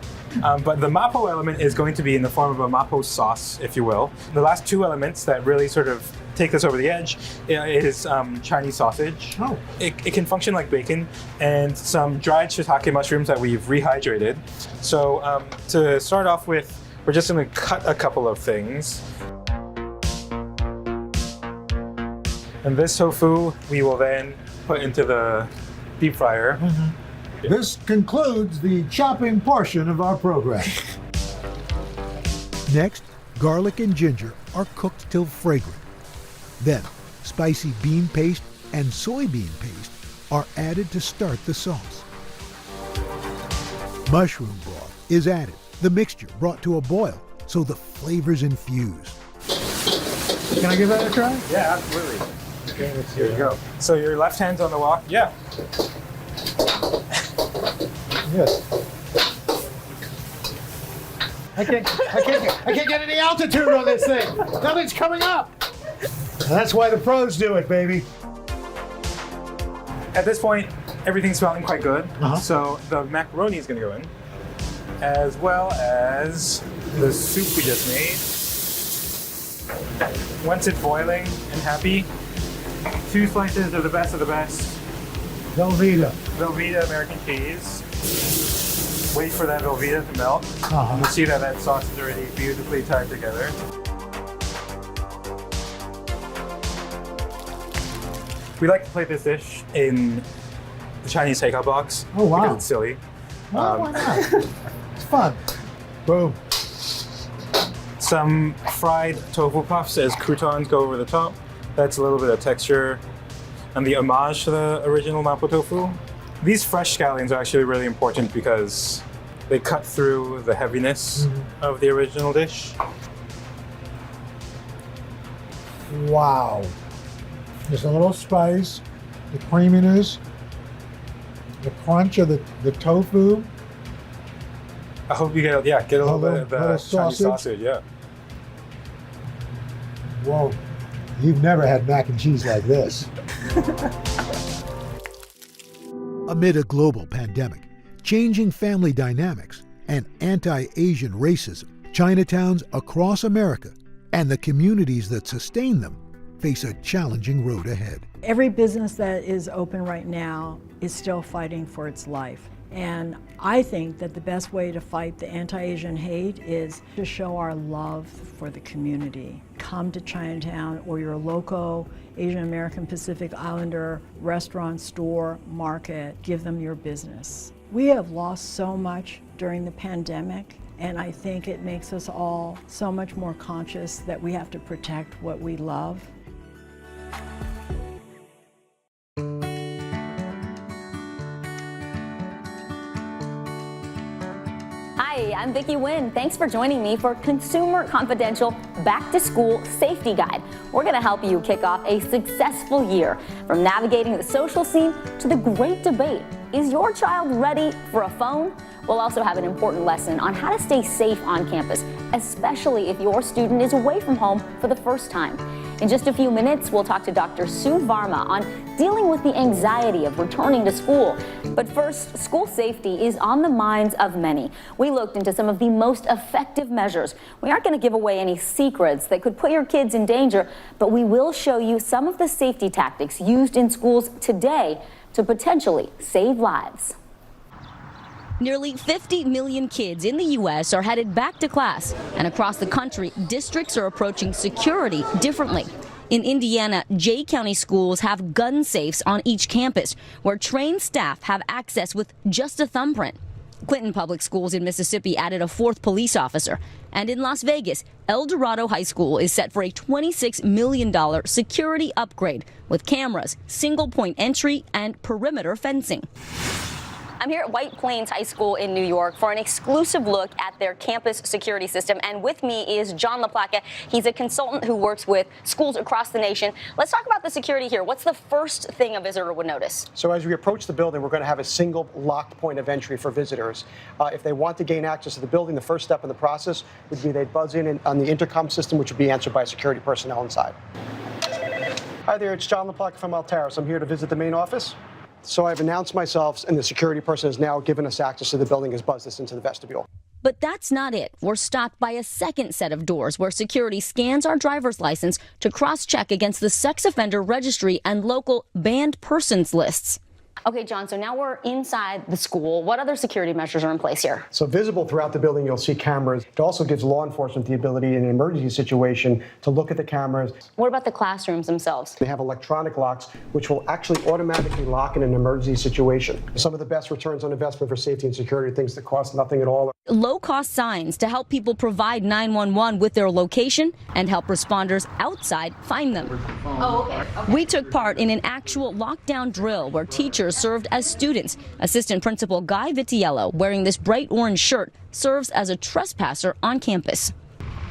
But the mapo element is going to be in the form of a mapo sauce, if you will. The last two elements that really sort of take this over the edge is Chinese sausage. Oh. It can function like bacon, and some dried shiitake mushrooms that we've rehydrated. So to start off with, we're just going to cut a couple of things. And this tofu we will then put into the deep fryer. This concludes the chopping portion of our program. Next, garlic and ginger are cooked till fragrant. Then, spicy bean paste and soybean paste are added to start the sauce. Mushroom broth is added, the mixture brought to a boil so the flavors infuse. Can I give that a try? Yeah, absolutely. Here you go. So your left hand's on the wok? Yeah. Yes. I can't get any altitude on this thing. Nothing's coming up. That's why the pros do it, baby. At this point, everything's smelling quite good. So the macaroni is going to go in, as well as the soup we just made. Once it's boiling and happy, 2 slices of the best Velveeta American cheese. Wait for that Velveeta to melt. You'll see that sauce is already beautifully tied together. We like to play this dish in the Chinese takeout box. Oh, wow. Because it's silly. Why not? It's fun. Boom. Some fried tofu puffs as croutons go over the top. That's a little bit of texture and the homage to the original mapo tofu. These fresh scallions are actually really important because they cut through the heaviness of the original dish. Wow. There's a little spice, the creaminess, the crunch of the tofu. I hope you get a little bit of the Chinese sausage, yeah. Whoa, you've never had mac and cheese like this. Amid a global pandemic, changing family dynamics, and anti-Asian racism. Chinatowns across America and the communities that sustain them face a challenging road ahead. Every business that is open right now is still fighting for its life. And I think that the best way to fight the anti-Asian hate is to show our love for the community. Come to Chinatown or your local Asian American Pacific Islander restaurant, store, market, give them your business. We have lost so much during the pandemic, and I think it makes us all so much more conscious that we have to protect what we love. Hi, I'm Vicki Nguyen. Thanks for joining me for Consumer Confidential Back to School Safety Guide. We're going to help you kick off a successful year, from navigating the social scene to the great debate. Is your child ready for a phone? We'll also have an important lesson on how to stay safe on campus, especially if your student is away from home for the first time. In just a few minutes, we'll talk to Dr. Sue Varma on dealing with the anxiety of returning to school. But first, school safety is on the minds of many. We looked into some of the most effective measures. We aren't going to give away any secrets that could put your kids in danger, but we will show you some of the safety tactics used in schools today to potentially save lives. Nearly 50 million kids in the U.S. are headed back to class, and across the country, districts are approaching security differently. In Indiana, Jay County schools have gun safes on each campus, where trained staff have access with just a thumbprint. Clinton Public Schools in Mississippi added a 4th police officer. And in Las Vegas, El Dorado High School is set for a $26 million security upgrade with cameras, single-point entry, and perimeter fencing. I'm here at White Plains High School in New York for an exclusive look at their campus security system. And with me is John LaPlaca. He's a consultant who works with schools across the nation. Let's talk about the security here. What's the first thing a visitor would notice? So as we approach the building, we're going to have a single locked point of entry for visitors. If they want to gain access to the building, the first step in the process would be they'd buzz in on the intercom system, which would be answered by security personnel inside. Hi there, it's John LaPlaca from Altaris. I'm here to visit the main office. So I've announced myself, and the security person has now given us access to the building, has buzzed us into the vestibule. But that's not it. We're stopped by a second set of doors where security scans our driver's license to cross-check against the sex offender registry and local banned persons lists. Okay, John, so now we're inside the school. What other security measures are in place here? So visible throughout the building, you'll see cameras. It also gives law enforcement the ability in an emergency situation to look at the cameras. What about the classrooms themselves? They have electronic locks, which will actually automatically lock in an emergency situation. Some of the best returns on investment for safety and security are things that cost nothing at all. Low-cost signs to help people provide 911 with their location and help responders outside find them. Oh, okay. We took part in an actual lockdown drill where teachers served as students. Assistant Principal Guy Vitiello, wearing this bright orange shirt, serves as a trespasser on campus.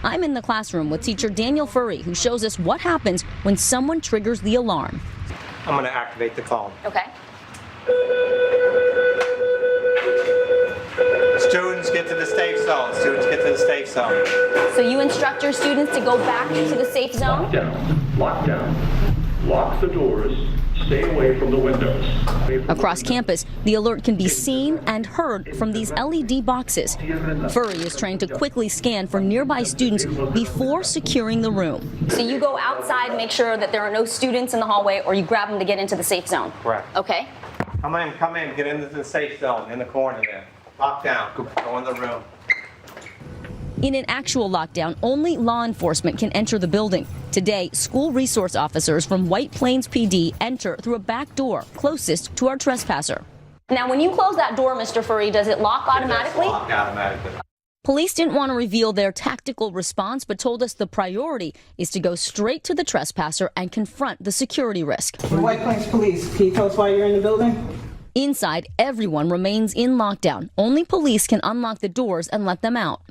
I'm in the classroom with teacher Daniel Furry, who shows us what happens when someone triggers the alarm. I'm going to activate the phone. Okay. Students get to the safe zone. Students get to the safe zone. So you instruct your students to go back to the safe zone? Lockdown. Lock the doors. Stay away from the windows. Across campus, the alert can be seen and heard from these LED boxes. Furry is trained to quickly scan for nearby students before securing the room. So you go outside, make sure that there are no students in the hallway, or you grab them to get into the safe zone? Correct. Okay. Come in, get into the safe zone in the corner there. Lock down, go in the room. In an actual lockdown, only law enforcement can enter the building. Today, school resource officers from White Plains PD enter through a back door closest to our trespasser. Now, when you close that door, Mr. Furry, does it lock automatically? It does lock automatically. Police didn't want to reveal their tactical response, but told us the priority is to go straight to the trespasser and confront the security risk. White Plains Police, can you tell us why you're in the building? Inside, everyone remains in lockdown. Only police can unlock the doors and let them out.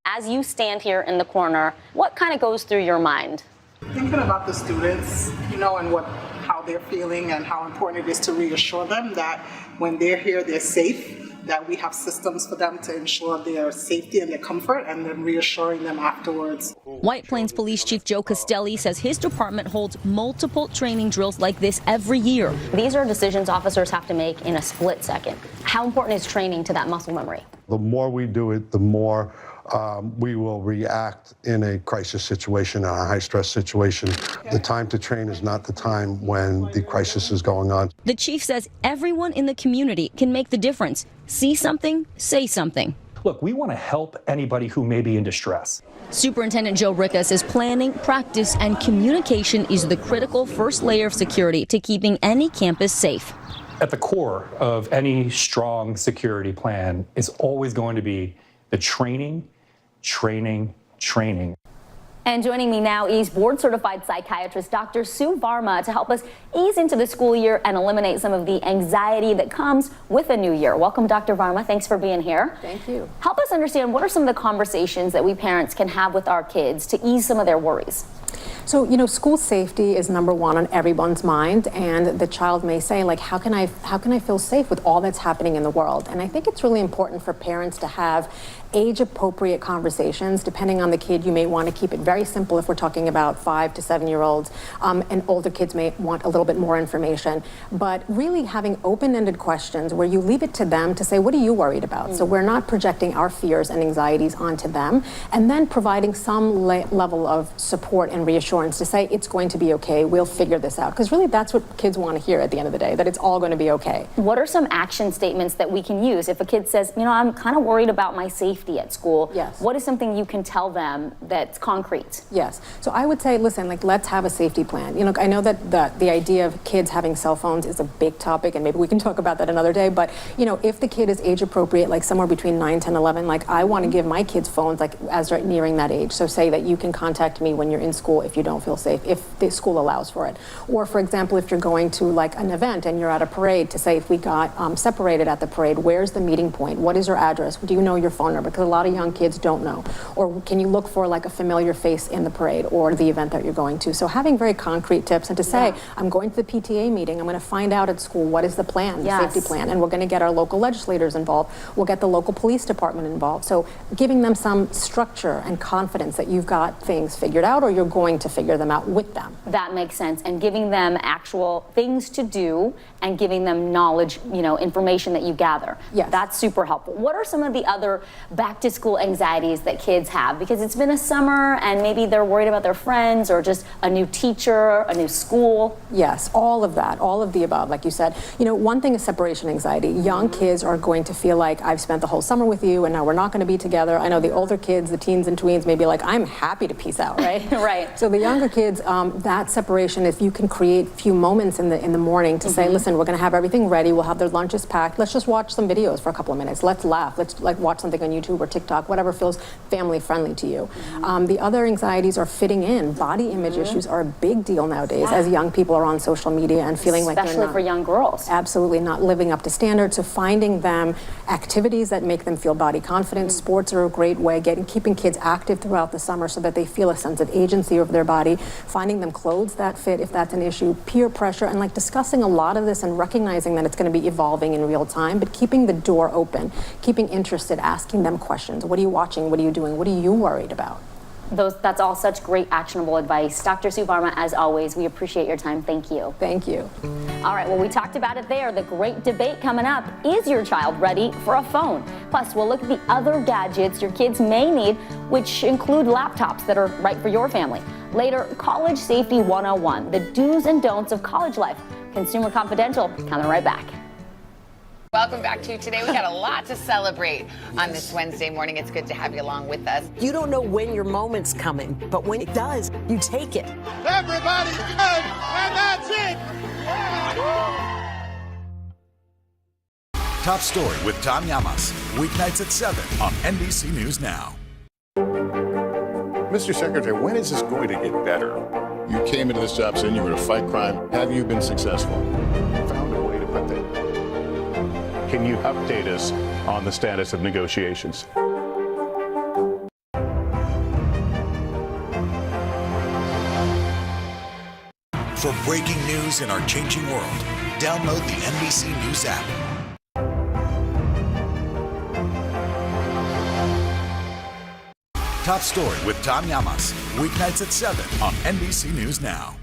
As you stand here in the corner, what kind of goes through your mind? Thinking about the students, and how they're feeling and how important it is to reassure them that when they're here, they're safe, that we have systems for them to ensure their safety and their comfort, and then reassuring them afterwards. White Plains Police Chief Joe Castelli says his department holds multiple training drills like this every year. These are decisions officers have to make in a split second. How important is training to that muscle memory? The more we do it, the more we will react in a crisis situation, a high-stress situation. The time to train is not the time when the crisis is going on. The chief says everyone in the community can make the difference. See something, say something. Look, we want to help anybody who may be in distress. Superintendent Joe Ricca says planning, practice, and communication is the critical first layer of security to keeping any campus safe. At the core of any strong security plan is always going to be the training, training, training. And joining me now is board-certified psychiatrist Dr. Sue Varma to help us ease into the school year and eliminate some of the anxiety that comes with a new year. Welcome, Dr. Varma. Thanks for being here. Thank you. Help us understand what are some of the conversations that we parents can have with our kids to ease some of their worries. So, you know, school safety is number one on everyone's mind, and the child may say, like, how can I feel safe with all that's happening in the world? And I think it's really important for parents to have age-appropriate conversations. Depending on the kid, you may want to keep it very simple if we're talking about 5 to 7-year-olds, and older kids may want a little bit more information. But really having open-ended questions where you leave it to them to say, what are you worried about? So we're not projecting our fears and anxieties onto them, and then providing some level of support and reassurance to say, it's going to be okay, we'll figure this out. Because really that's what kids want to hear at the end of the day, that it's all going to be okay. What are some action statements that we can use if a kid says, you know, I'm kind of worried about my safety at school? Yes. What is something you can tell them that's concrete? Yes. So I would say, listen, like, let's have a safety plan. You know, I know that the idea of kids having cell phones is a big topic, and maybe we can talk about that another day, but, you know, if the kid is age appropriate, like somewhere between 9, 10, 11, like, I want to give my kids phones, like, as they're nearing that age. So say that you can contact me when you're in school if you don't feel safe, if the school allows for it. Or, for example, if you're going to, like, an event and you're at a parade, to say if we got separated at the parade, where's the meeting point? What is your address? Do you know your phone number? Because a lot of young kids don't know. Or can you look for, like, a familiar face in the parade or the event that you're going to? So having very concrete tips, and to say, I'm going to the PTA meeting, I'm going to find out at school what is the plan, the safety plan, and we're going to get our local legislators involved, we'll get the local police department involved. So giving them some structure and confidence that you've got things figured out, or you're going to figure them out with them. That makes sense. And giving them actual things to do and giving them knowledge, you know, information that you gather. Yes. That's super helpful. What are some of the other back to school anxieties that kids have? Because it's been a summer and maybe they're worried about their friends or just a new teacher, a new school. Yes, all of that, all of the above, like you said. You know, one thing is separation anxiety. Young kids are going to feel like, I've spent the whole summer with you and now we're not going to be together. I know the older kids, the teens and tweens, may be like, I'm happy to peace out, right? Right. So the younger kids, that separation, if you can create a few moments in the morning to say, listen, we're going to have everything ready, we'll have their lunches packed, let's just watch some videos for a couple of minutes, let's laugh, let's like watch something on YouTube or TikTok, whatever feels family friendly to you. The other anxieties are fitting in. Body image issues are a big deal nowadays as young people are on social media and feeling like they're not, especially for young girls, absolutely not living up to standards. So finding them activities that make them feel body confident. Sports are a great way, keeping kids active throughout the summer so that they feel a sense of agency over their body, finding them clothes that fit if that's an issue, peer pressure, and like discussing a lot of this and recognizing that it's going to be evolving in real time, but keeping the door open, keeping interested, asking them questions. What are you watching? What are you doing? What are you worried about? That's all such great actionable advice. Dr. Sue Varma, as always, we appreciate your time. Thank you. Thank you. All right, well, we talked about it there. The great debate coming up. Is your child ready for a phone? Plus, we'll look at the other gadgets your kids may need, which include laptops that are right for your family. Later, College Safety 101, the do's and don'ts of college life. Consumer Confidential, coming right back. Welcome back to Today. We got a lot to celebrate on this Wednesday morning. It's good to have you along with us. You don't know when your moment's coming, but when it does, you take it. Everybody's good, and that's it. Top Story with Tom Llamas, weeknights at 7 on NBC News Now. Mr. Secretary, when is this going to get better? You came into this job saying you were going to fight crime. Have you been successful? Found a way to put that. Can you update us on the status of negotiations? For breaking news in our changing world, download the NBC News app. Top Story with Tom Llamas, weeknights at 7 on NBC News Now.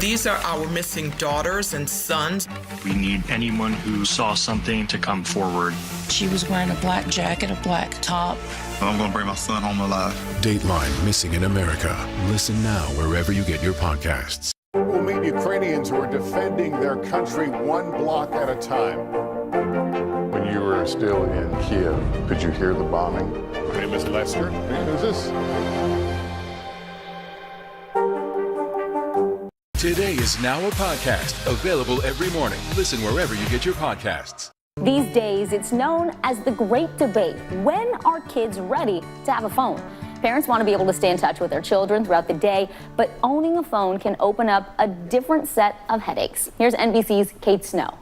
These are our missing daughters and sons. We need anyone who saw something to come forward. She was wearing a black jacket, a black top. I'm going to bring my son home alive. Dateline Missing in America. Listen now wherever you get your podcasts. We'll meet Ukrainians who are defending their country one block at a time. When you were still in Kiev, could you hear the bombing? My name is Lester. Who's this? Today is now a podcast, available every morning. Listen wherever you get your podcasts. These days, it's known as the Great Debate. When are kids ready to have a phone? Parents want to be able to stay in touch with their children throughout the day, but owning a phone can open up a different set of headaches. Here's NBC's Kate Snow.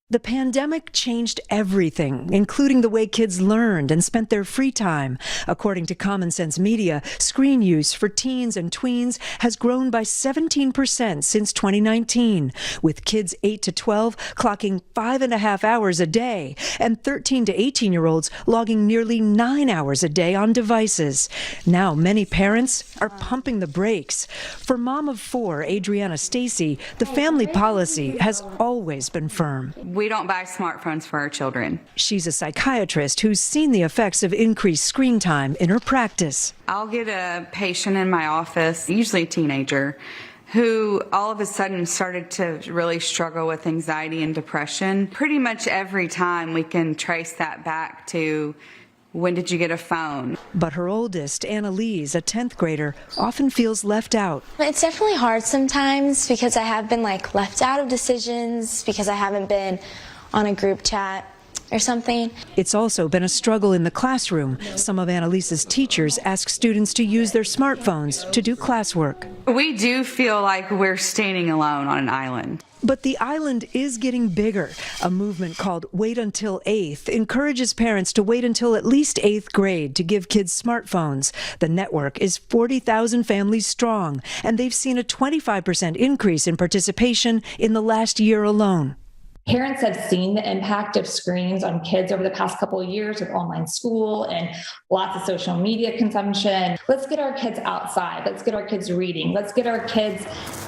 The pandemic changed everything, including the way kids learned and spent their free time. According to Common Sense Media, screen use for teens and tweens has grown by 17% since 2019, with kids 8 to 12 clocking 5.5 hours a day and 13 to 18-year-olds logging nearly 9 hours a day on devices. Now, many parents are pumping the brakes. For mom of 4, Adriana Stacy, the family policy has always been firm. We don't buy smartphones for our children. She's a psychiatrist who's seen the effects of increased screen time in her practice. I'll get a patient in my office, usually a teenager, who all of a sudden started to really struggle with anxiety and depression. Pretty much every time we can trace that back to when did you get a phone? But her oldest, Annalise, a 10th grader, often feels left out. It's definitely hard sometimes because I have been left out of decisions because I haven't been on a group chat or something. It's also been a struggle in the classroom. Some of Annalise's teachers ask students to use their smartphones to do classwork. We do feel like we're standing alone on an island. But the island is getting bigger. A movement called Wait Until 8th encourages parents to wait until at least 8th grade to give kids smartphones. The network is 40,000 families strong, and they've seen a 25% increase in participation in the last year alone. Parents have seen the impact of screens on kids over the past couple of years with online school and lots of social media consumption. Let's get our kids outside. Let's get our kids reading. Let's get our kids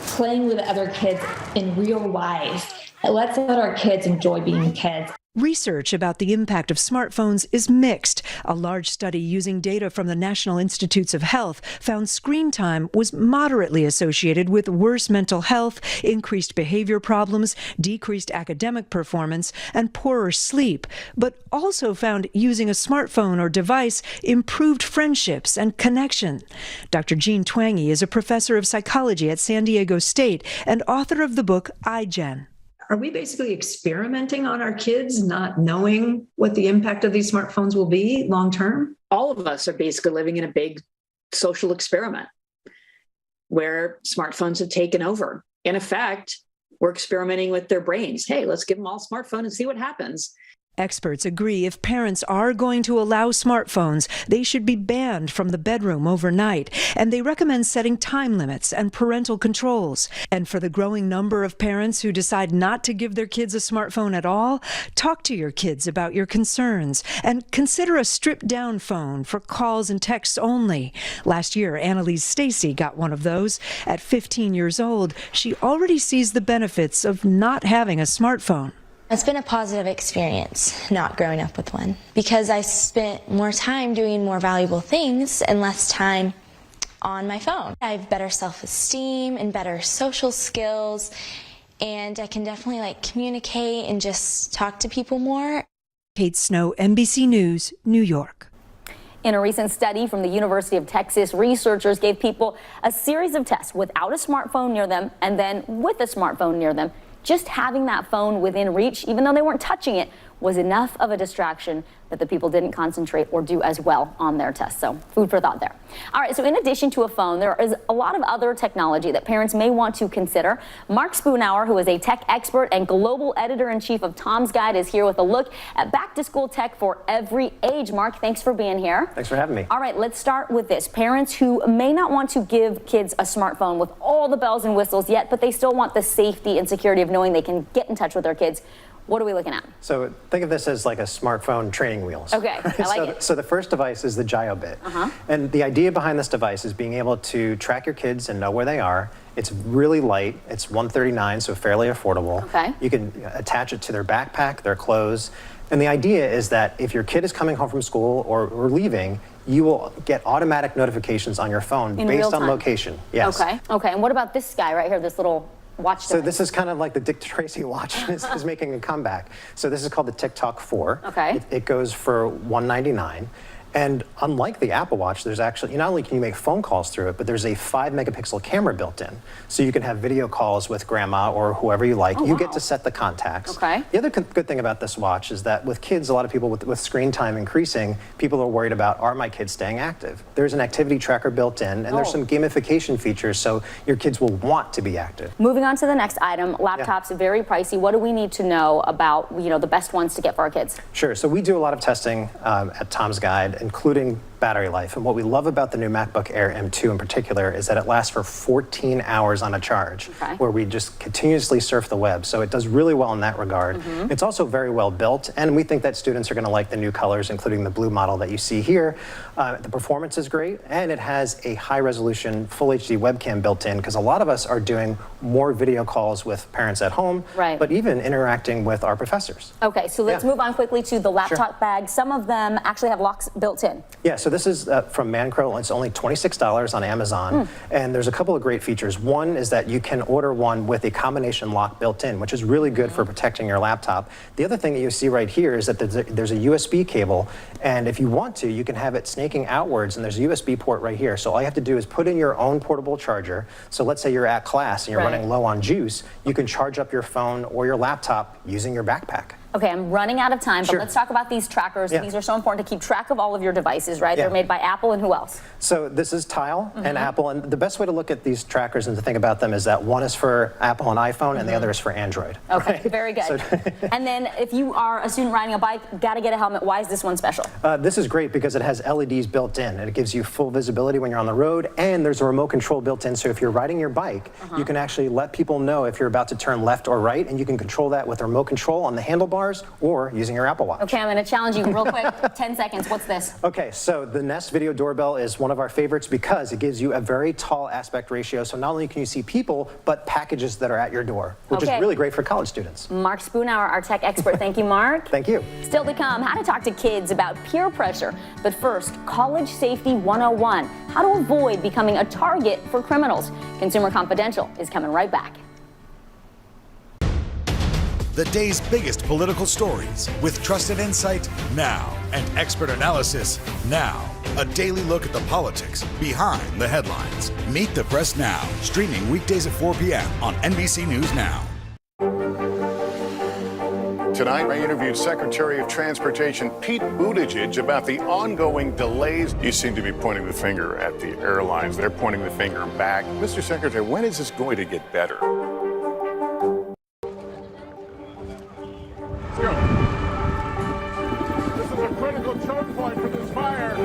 playing with other kids in real life. And let's let our kids enjoy being kids. Research about the impact of smartphones is mixed. A large study using data from the National Institutes of Health found screen time was moderately associated with worse mental health, increased behavior problems, decreased academic performance, and poorer sleep, but also found using a smartphone or device improved friendships and connection. Dr. Jean Twangy is a professor of psychology at San Diego State and author of the book iGen. Are we basically experimenting on our kids, not knowing what the impact of these smartphones will be long term? All of us are basically living in a big social experiment where smartphones have taken over. In effect, we're experimenting with their brains. Hey, let's give them all a smartphone and see what happens. Experts agree if parents are going to allow smartphones, they should be banned from the bedroom overnight, and they recommend setting time limits and parental controls. And for the growing number of parents who decide not to give their kids a smartphone at all, talk to your kids about your concerns and consider a stripped-down phone for calls and texts only. Last year, Annalise Stacy got one of those. At 15 years old, she already sees the benefits of not having a smartphone. It's been a positive experience not growing up with one because I spent more time doing more valuable things and less time on my phone. I have better self-esteem and better social skills, and I can definitely communicate and just talk to people more. Kate Snow, NBC News, New York. In a recent study from the University of Texas, researchers gave people a series of tests without a smartphone near them and then with a smartphone near them. Just having that phone within reach, even though they weren't touching it, was enough of a distraction that the people didn't concentrate or do as well on their tests. So food for thought there. All right, so in addition to a phone, there is a lot of other technology that parents may want to consider. Mark Spoonhour, who is a tech expert and global editor-in-chief of Tom's Guide, is here with a look at back-to-school tech for every age. Mark, thanks for being here. Thanks for having me. All right, let's start with this. Parents who may not want to give kids a smartphone with all the bells and whistles yet, but they still want the safety and security of knowing they can get in touch with their kids. What are we looking at? So think of this as like a smartphone training wheels. Okay, I like it. So the first device is the GyroBit. And the idea behind this device is being able to track your kids and know where they are. It's really light. It's $139, so fairly affordable. Okay. You can attach it to their backpack, their clothes. And the idea is that if your kid is coming home from school or leaving, you will get automatic notifications on your phone based on location. Yes. Okay. Okay. And what about this guy right here, this little watch So device? this is kind of like the Dick Tracy watch is making a comeback. So this is called the TikTok 4. Okay. It goes for $199. And unlike the Apple Watch, there's actually, not only can you make phone calls through it, but there's a 5-megapixel camera built in. So you can have video calls with grandma or whoever you like. You get to set the contacts. Okay. The other good thing about this watch is that with kids, a lot of people with screen time increasing, people are worried about, are my kids staying active? There's an activity tracker built in, and there's some gamification features, so your kids will want to be active. Moving on to the next item, laptops are very pricey. What do we need to know about, the best ones to get for our kids? Sure. So we do a lot of testing at Tom's Guide, including battery life. And what we love about the new MacBook Air M2 in particular is that it lasts for 14 hours on a charge, where we just continuously surf the web. So it does really well in that regard. It's also very well built, and we think that students are going to like the new colors, including the blue model that you see here. The performance is great, and it has a high-resolution Full HD webcam built in, because a lot of us are doing more video calls with parents at home, but even interacting with our professors. Okay, so let's move on quickly to the laptop bag. Some of them actually have locks built in. Yeah, so this is from Mancro. It's only $26 on Amazon, and there's a couple of great features. One is that you can order one with a combination lock built in, which is really good for protecting your laptop. The other thing that you see right here is that there's a USB cable, and if you want to, you can have it snaking outwards, and there's a USB port right here. So all you have to do is put in your own portable charger. So let's say you're at class and you're running low on juice, you can charge up your phone or your laptop using your backpack. Okay, I'm running out of time, but let's talk about these trackers. These are so important to keep track of all of your devices, right? They're made by Apple, and who else? So this is Tile and Apple, and the best way to look at these trackers and to think about them is that one is for Apple and iPhone, and the other is for Android. Okay, very good. And then if you are a student riding a bike, got to get a helmet. Why is this one special? This is great because it has LEDs built in, and it gives you full visibility when you're on the road, and there's a remote control built in, so if you're riding your bike, you can actually let people know if you're about to turn left or right, and you can control that with a remote control on the handlebars or using your Apple Watch. Okay, I'm going to challenge you real quick. 10 seconds. What's this? Okay, so the Nest Video Doorbell is one of our favorites because it gives you a very tall aspect ratio, so not only can you see people, but packages that are at your door, which is really great for college students. Mark Spoonhour, our tech expert. Thank you, Mark. Thank you. Still to come, how to talk to kids about peer pressure. But first, College Safety 101, how to avoid becoming a target for criminals. Consumer Confidential is coming right back. The day's biggest political stories with trusted insight now and expert analysis now. A daily look at the politics behind the headlines. Meet the Press Now, streaming weekdays at 4 p.m. on NBC News Now. Tonight, I interviewed Secretary of Transportation Pete Buttigieg about the ongoing delays. You seem to be pointing the finger at the airlines. They're pointing the finger back. Mr. Secretary, when is this going to get better? This is a critical choke point for this fire.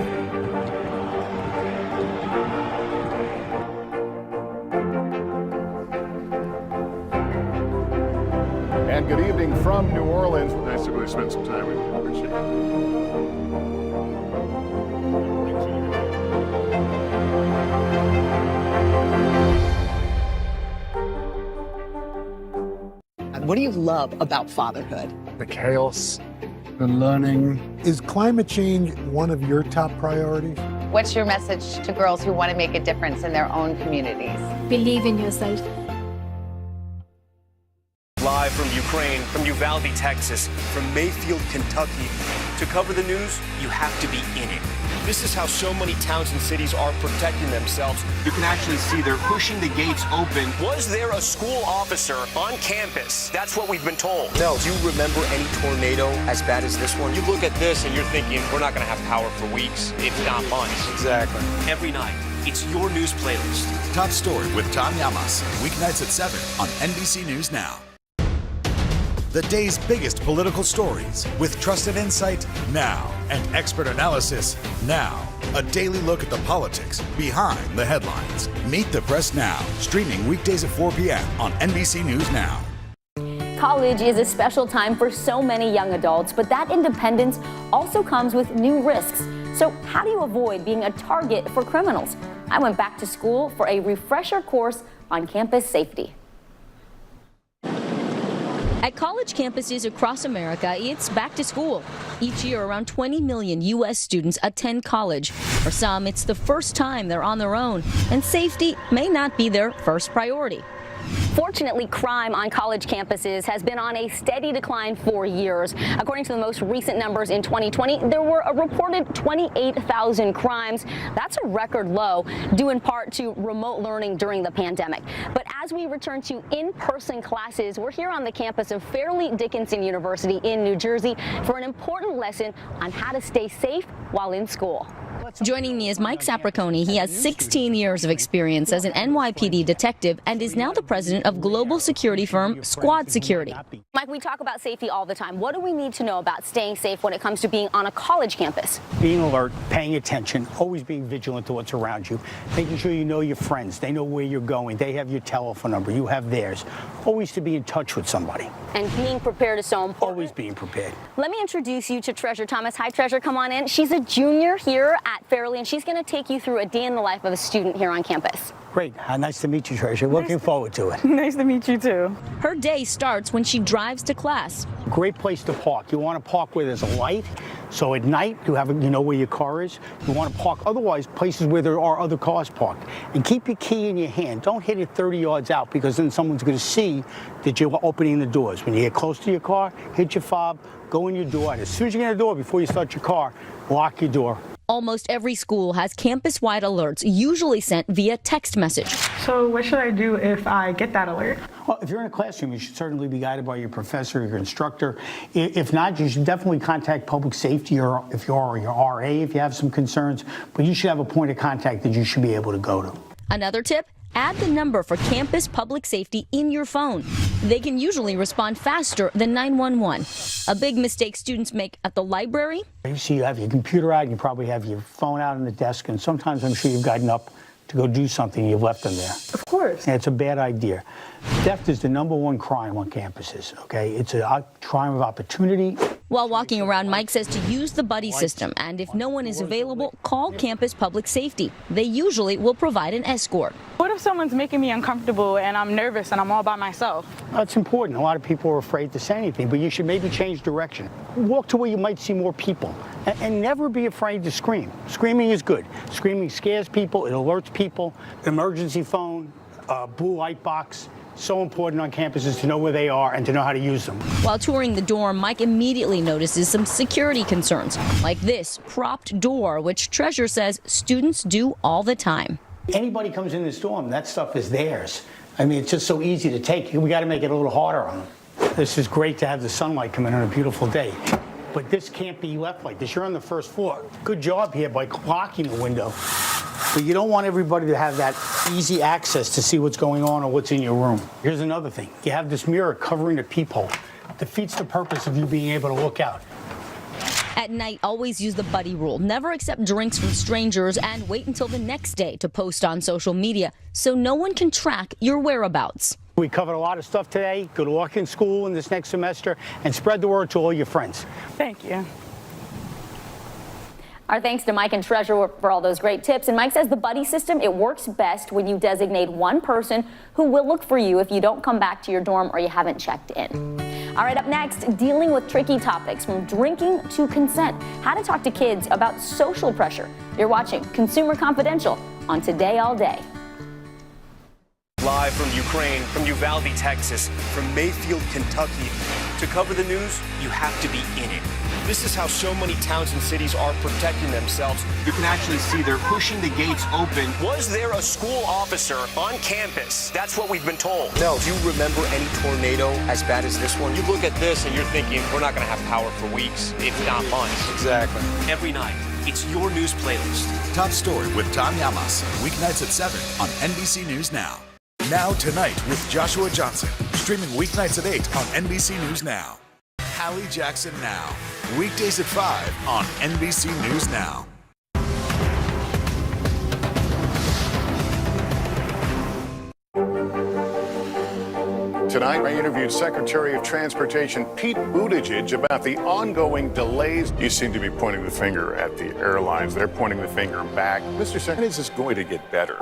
And good evening from New Orleans. Nice to really spend some time with you. Appreciate it. What do you love about fatherhood? The chaos, the learning. Is climate change one of your top priorities? What's your message to girls who want to make a difference in their own communities? Believe in yourself. Live from Ukraine, from Uvalde, Texas, from Mayfield, Kentucky. To cover the news, you have to be in it. This is how so many towns and cities are protecting themselves. You can actually see they're pushing the gates open. Was there a school officer on campus? That's what we've been told. No. Do you remember any tornado as bad as this one? You look at this and you're thinking, we're not going to have power for weeks, if not months. Exactly. Every night, it's your news playlist. Top Story with Tom Llamas, weeknights at 7 on NBC News Now. The day's biggest political stories with trusted insight now and expert analysis now. A daily look at the politics behind the headlines. Meet the Press Now, streaming weekdays at 4 p.m. on NBC News Now. College is a special time for so many young adults, but that independence also comes with new risks. So how do you avoid being a target for criminals? I went back to school for a refresher course on campus safety. At college campuses across America, it's back to school. Each year, around 20 million U.S. students attend college. For some, it's the first time they're on their own, and safety may not be their first priority. Fortunately, crime on college campuses has been on a steady decline for years. According to the most recent numbers in 2020, there were a reported 28,000 crimes. That's a record low, due in part to remote learning during the pandemic. But as we return to in-person classes, we're here on the campus of Fairleigh Dickinson University in New Jersey for an important lesson on how to stay safe while in school. Joining me is Mike Sapriconi. He has 16 years of experience as an NYPD detective and is now the president of global security firm Squad Security. Mike, we talk about safety all the time. What do we need to know about staying safe when it comes to being on a college campus? Being alert, paying attention, always being vigilant to what's around you, making sure you know your friends, they know where you're going, they have your telephone number, you have theirs. Always to be in touch with somebody. And being prepared is so important. Always being prepared. Let me introduce you to Treasure Thomas. Hi, Treasure, come on in. She's a junior here at Fairleigh, and she's going to take you through a day in the life of a student here on campus. Great. Nice to meet you, Treasure. Looking forward to it. Nice to meet you, too. Her day starts when she drives to class. Great place to park. You want to park where there's a light, so at night you know where your car is. You want to park otherwise places where there are other cars parked. And keep your key in your hand. Don't hit it 30 yards out, because then someone's going to see that you're opening the doors. When you get close to your car, hit your fob, go in your door. And as soon as you get in the door, before you start your car, lock your door. Almost every school has campus-wide alerts, usually sent via text message. So what should I do if I get that alert? Well, if you're in a classroom, you should certainly be guided by your professor or your instructor. If not, you should definitely contact public safety, or if you're your RA if you have some concerns. But you should have a point of contact that you should be able to go to. Another tip? Add the number for campus public safety in your phone. They can usually respond faster than 911. A big mistake students make at the library. You see, you have your computer out, and you probably have your phone out on the desk, and sometimes I'm sure you've gotten up to go do something and you've left them there. Of course. And it's a bad idea. Theft is the #1 crime on campuses, okay? It's a crime of opportunity. While walking around, Mike says to use the buddy system, and if no one is available, call campus public safety. They usually will provide an escort. What if someone's making me uncomfortable and I'm nervous and I'm all by myself? That's important. A lot of people are afraid to say anything, but you should maybe change direction. Walk to where you might see more people, and never be afraid to scream. Screaming is good. Screaming scares people, it alerts people. Emergency phone, blue light box. So important on campuses to know where they are and to know how to use them. While touring the dorm, Mike immediately notices some security concerns, like this propped door, which Treasure says students do all the time. Anybody comes in this dorm, that stuff is theirs. I mean, it's just so easy to take. We got to make it a little harder on them. This is great to have the sunlight come in on a beautiful day, but this can't be left like this. You're on the first floor. Good job here by locking the window. But you don't want everybody to have that easy access to see what's going on or what's in your room. Here's another thing. You have this mirror covering the peephole. Defeats the purpose of you being able to look out. At night, always use the buddy rule. Never accept drinks from strangers, and wait until the next day to post on social media so no one can track your whereabouts. We covered a lot of stuff today. Good luck in school in this next semester, and spread the word to all your friends. Thank you. Our thanks to Mike and Treasure for all those great tips. And Mike says the buddy system, it works best when you designate one person who will look for you if you don't come back to your dorm or you haven't checked in. All right, up next, dealing with tricky topics from drinking to consent. How to talk to kids about social pressure. You're watching Consumer Confidential on Today All Day. Live from Ukraine, from Uvalde, Texas, from Mayfield, Kentucky. To cover the news, you have to be in it. This is how so many towns and cities are protecting themselves. You can actually see they're pushing the gates open. Was there a school officer on campus? That's what we've been told. No. Do you remember any tornado as bad as this one? You look at this and you're thinking, we're not going to have power for weeks, if not months. Exactly. Every night, it's your news playlist. Top Story with Tom Yamas, weeknights at 7 on NBC News Now. Now Tonight with Joshua Johnson, streaming weeknights at 8 on NBC News Now. Hallie Jackson Now, weekdays at 5 on NBC News Now. Tonight, I interviewed Secretary of Transportation Pete Buttigieg about the ongoing delays. You seem to be pointing the finger at the airlines. They're pointing the finger back. Mr. Secretary, is this going to get better?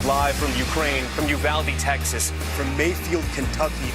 Live from Ukraine, from Uvalde, Texas, from Mayfield, Kentucky.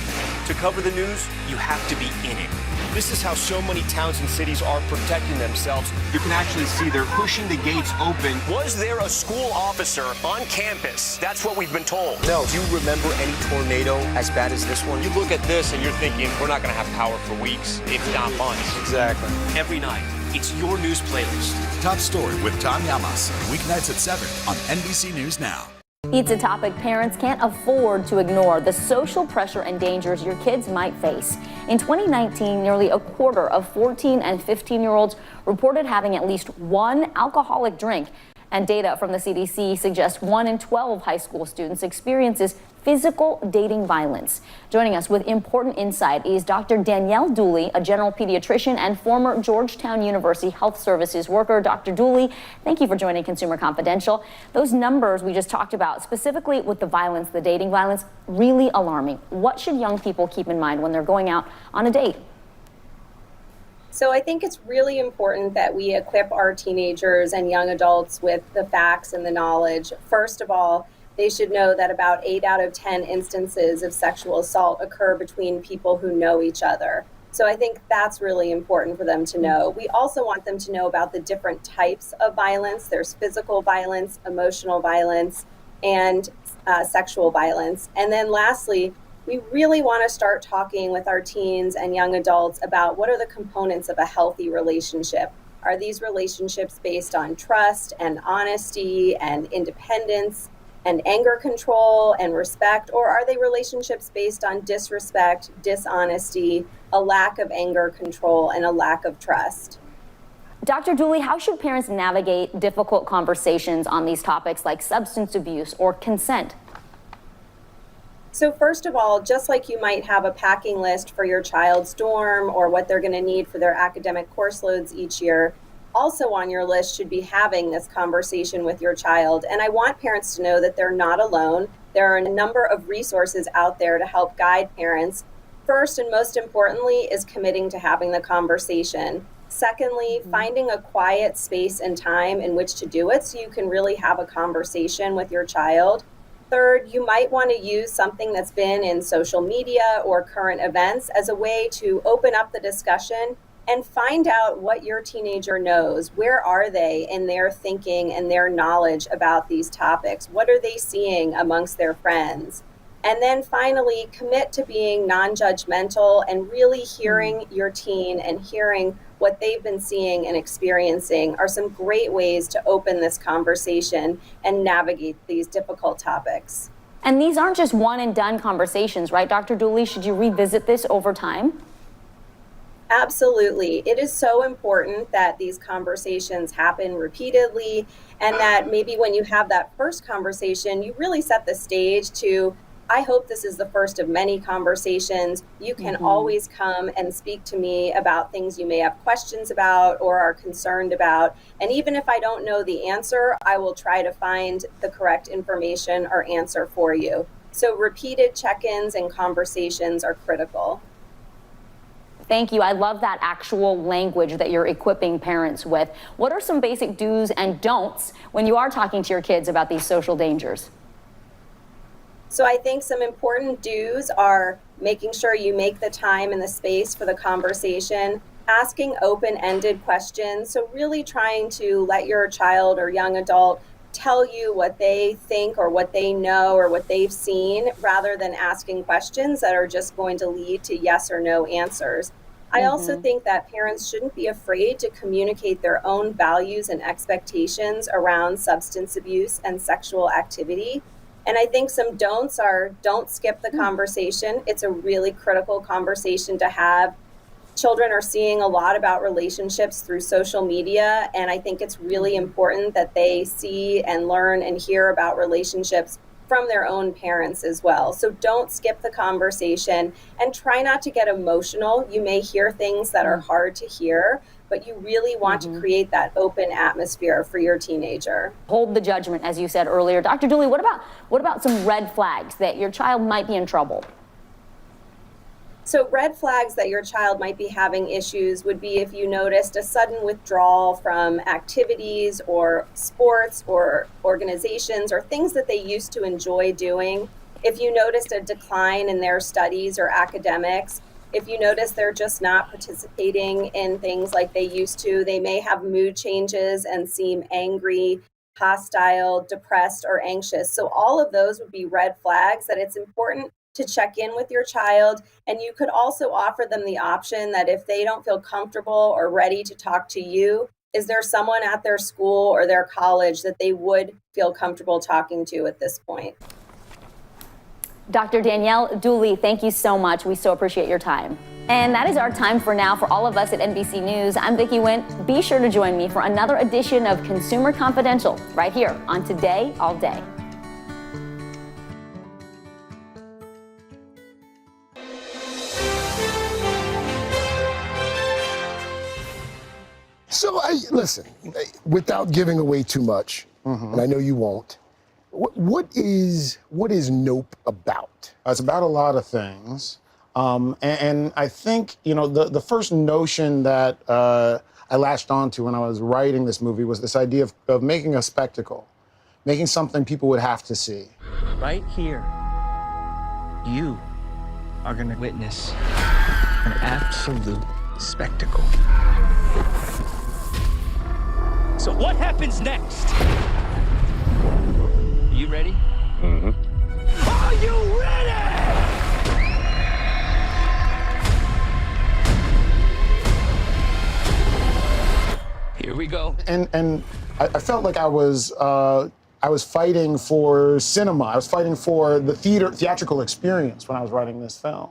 To cover the news, you have to be in it. This is how so many towns and cities are protecting themselves. You can actually see they're pushing the gates open. Was there a school officer on campus? That's what we've been told. No. Do you remember any tornado as bad as this one? You look at this and you're thinking, we're not going to have power for weeks, if not months. Exactly. Every night, it's your news playlist. Top Story with Tom Llamas, weeknights at 7 on NBC News Now. It's a topic parents can't afford to ignore: the social pressure and dangers your kids might face. In 2019, nearly a quarter of 14 and 15-year-olds reported having at least one alcoholic drink. And data from the CDC suggests 1 in 12 high school students experiences physical dating violence. Joining us with important insight is Dr. Danielle Dooley, a general pediatrician and former Georgetown University Health Services worker. Dr. Dooley, thank you for joining Consumer Confidential. Those numbers we just talked about, specifically with the violence, the dating violence, really alarming. What should young people keep in mind when they're going out on a date? So I think it's really important that we equip our teenagers and young adults with the facts and the knowledge. First of all, they should know that about 8 out of 10 instances of sexual assault occur between people who know each other. So I think that's really important for them to know. We also want them to know about the different types of violence. There's physical violence, emotional violence, and sexual violence. And then lastly, we really want to start talking with our teens and young adults about what are the components of a healthy relationship. Are these relationships based on trust and honesty and independence and anger control and respect, or are they relationships based on disrespect, dishonesty, a lack of anger control, and a lack of trust? Dr. Dooley, how should parents navigate difficult conversations on these topics like substance abuse or consent? So first of all, just like you might have a packing list for your child's dorm or what they're going to need for their academic course loads each year, also on your list should be having this conversation with your child. And I want parents to know that they're not alone. There are a number of resources out there to help guide parents. First and most importantly is committing to having the conversation. Secondly, finding a quiet space and time in which to do it so you can really have a conversation with your child. Third, you might want to use something that's been in social media or current events as a way to open up the discussion and find out what your teenager knows. Where are they in their thinking and their knowledge about these topics? What are they seeing amongst their friends? And then finally, commit to being non-judgmental and really hearing your teen and hearing what they've been seeing and experiencing are some great ways to open this conversation and navigate these difficult topics. And these aren't just one and done conversations, right, Dr. Dooley? Should you revisit this over time? Absolutely. It is so important that these conversations happen repeatedly, and that maybe when you have that first conversation, you really set the stage to, I hope this is the first of many conversations. You can always come and speak to me about things you may have questions about or are concerned about. And even if I don't know the answer, I will try to find the correct information or answer for you. So repeated check-ins and conversations are critical. Thank you. I love that actual language that you're equipping parents with. What are some basic do's and don'ts when you are talking to your kids about these social dangers? So I think some important do's are making sure you make the time and the space for the conversation, asking open-ended questions. So really trying to let your child or young adult tell you what they think or what they know or what they've seen, rather than asking questions that are just going to lead to yes or no answers. I also think that parents shouldn't be afraid to communicate their own values and expectations around substance abuse and sexual activity. And I think some don'ts are, don't skip the conversation. It's a really critical conversation to have. Children are seeing a lot about relationships through social media, and I think it's really important that they see and learn and hear about relationships from their own parents as well. So don't skip the conversation and try not to get emotional. You may hear things that are hard to hear, but you really want to create that open atmosphere for your teenager. Hold the judgment, as you said earlier. Dr. Dooley, what about some red flags that your child might be in trouble? So red flags that your child might be having issues would be if you noticed a sudden withdrawal from activities or sports or organizations or things that they used to enjoy doing. If you noticed a decline in their studies or academics, if you notice they're just not participating in things like they used to, they may have mood changes and seem angry, hostile, depressed, or anxious. So all of those would be red flags that it's important to check in with your child. And you could also offer them the option that if they don't feel comfortable or ready to talk to you, is there someone at their school or their college that they would feel comfortable talking to at this point? Dr. Danielle Dooley, thank you so much. We so appreciate your time. And that is our time for now. For all of us at NBC News, I'm Vicki Wynn. Be sure to join me for another edition of Consumer Confidential right here on Today All Day. So, listen, without giving away too much, and I know you won't, what is Nope about? It's about a lot of things. And I think, the first notion that I latched onto when I was writing this movie was this idea of making a spectacle, making something people would have to see. Right here, you are going to witness an absolute spectacle. So what happens next? Are you ready? Mm-hmm. Are you ready? Here we go. And I felt like I was fighting for cinema. I was fighting for the theatrical experience when I was writing this film.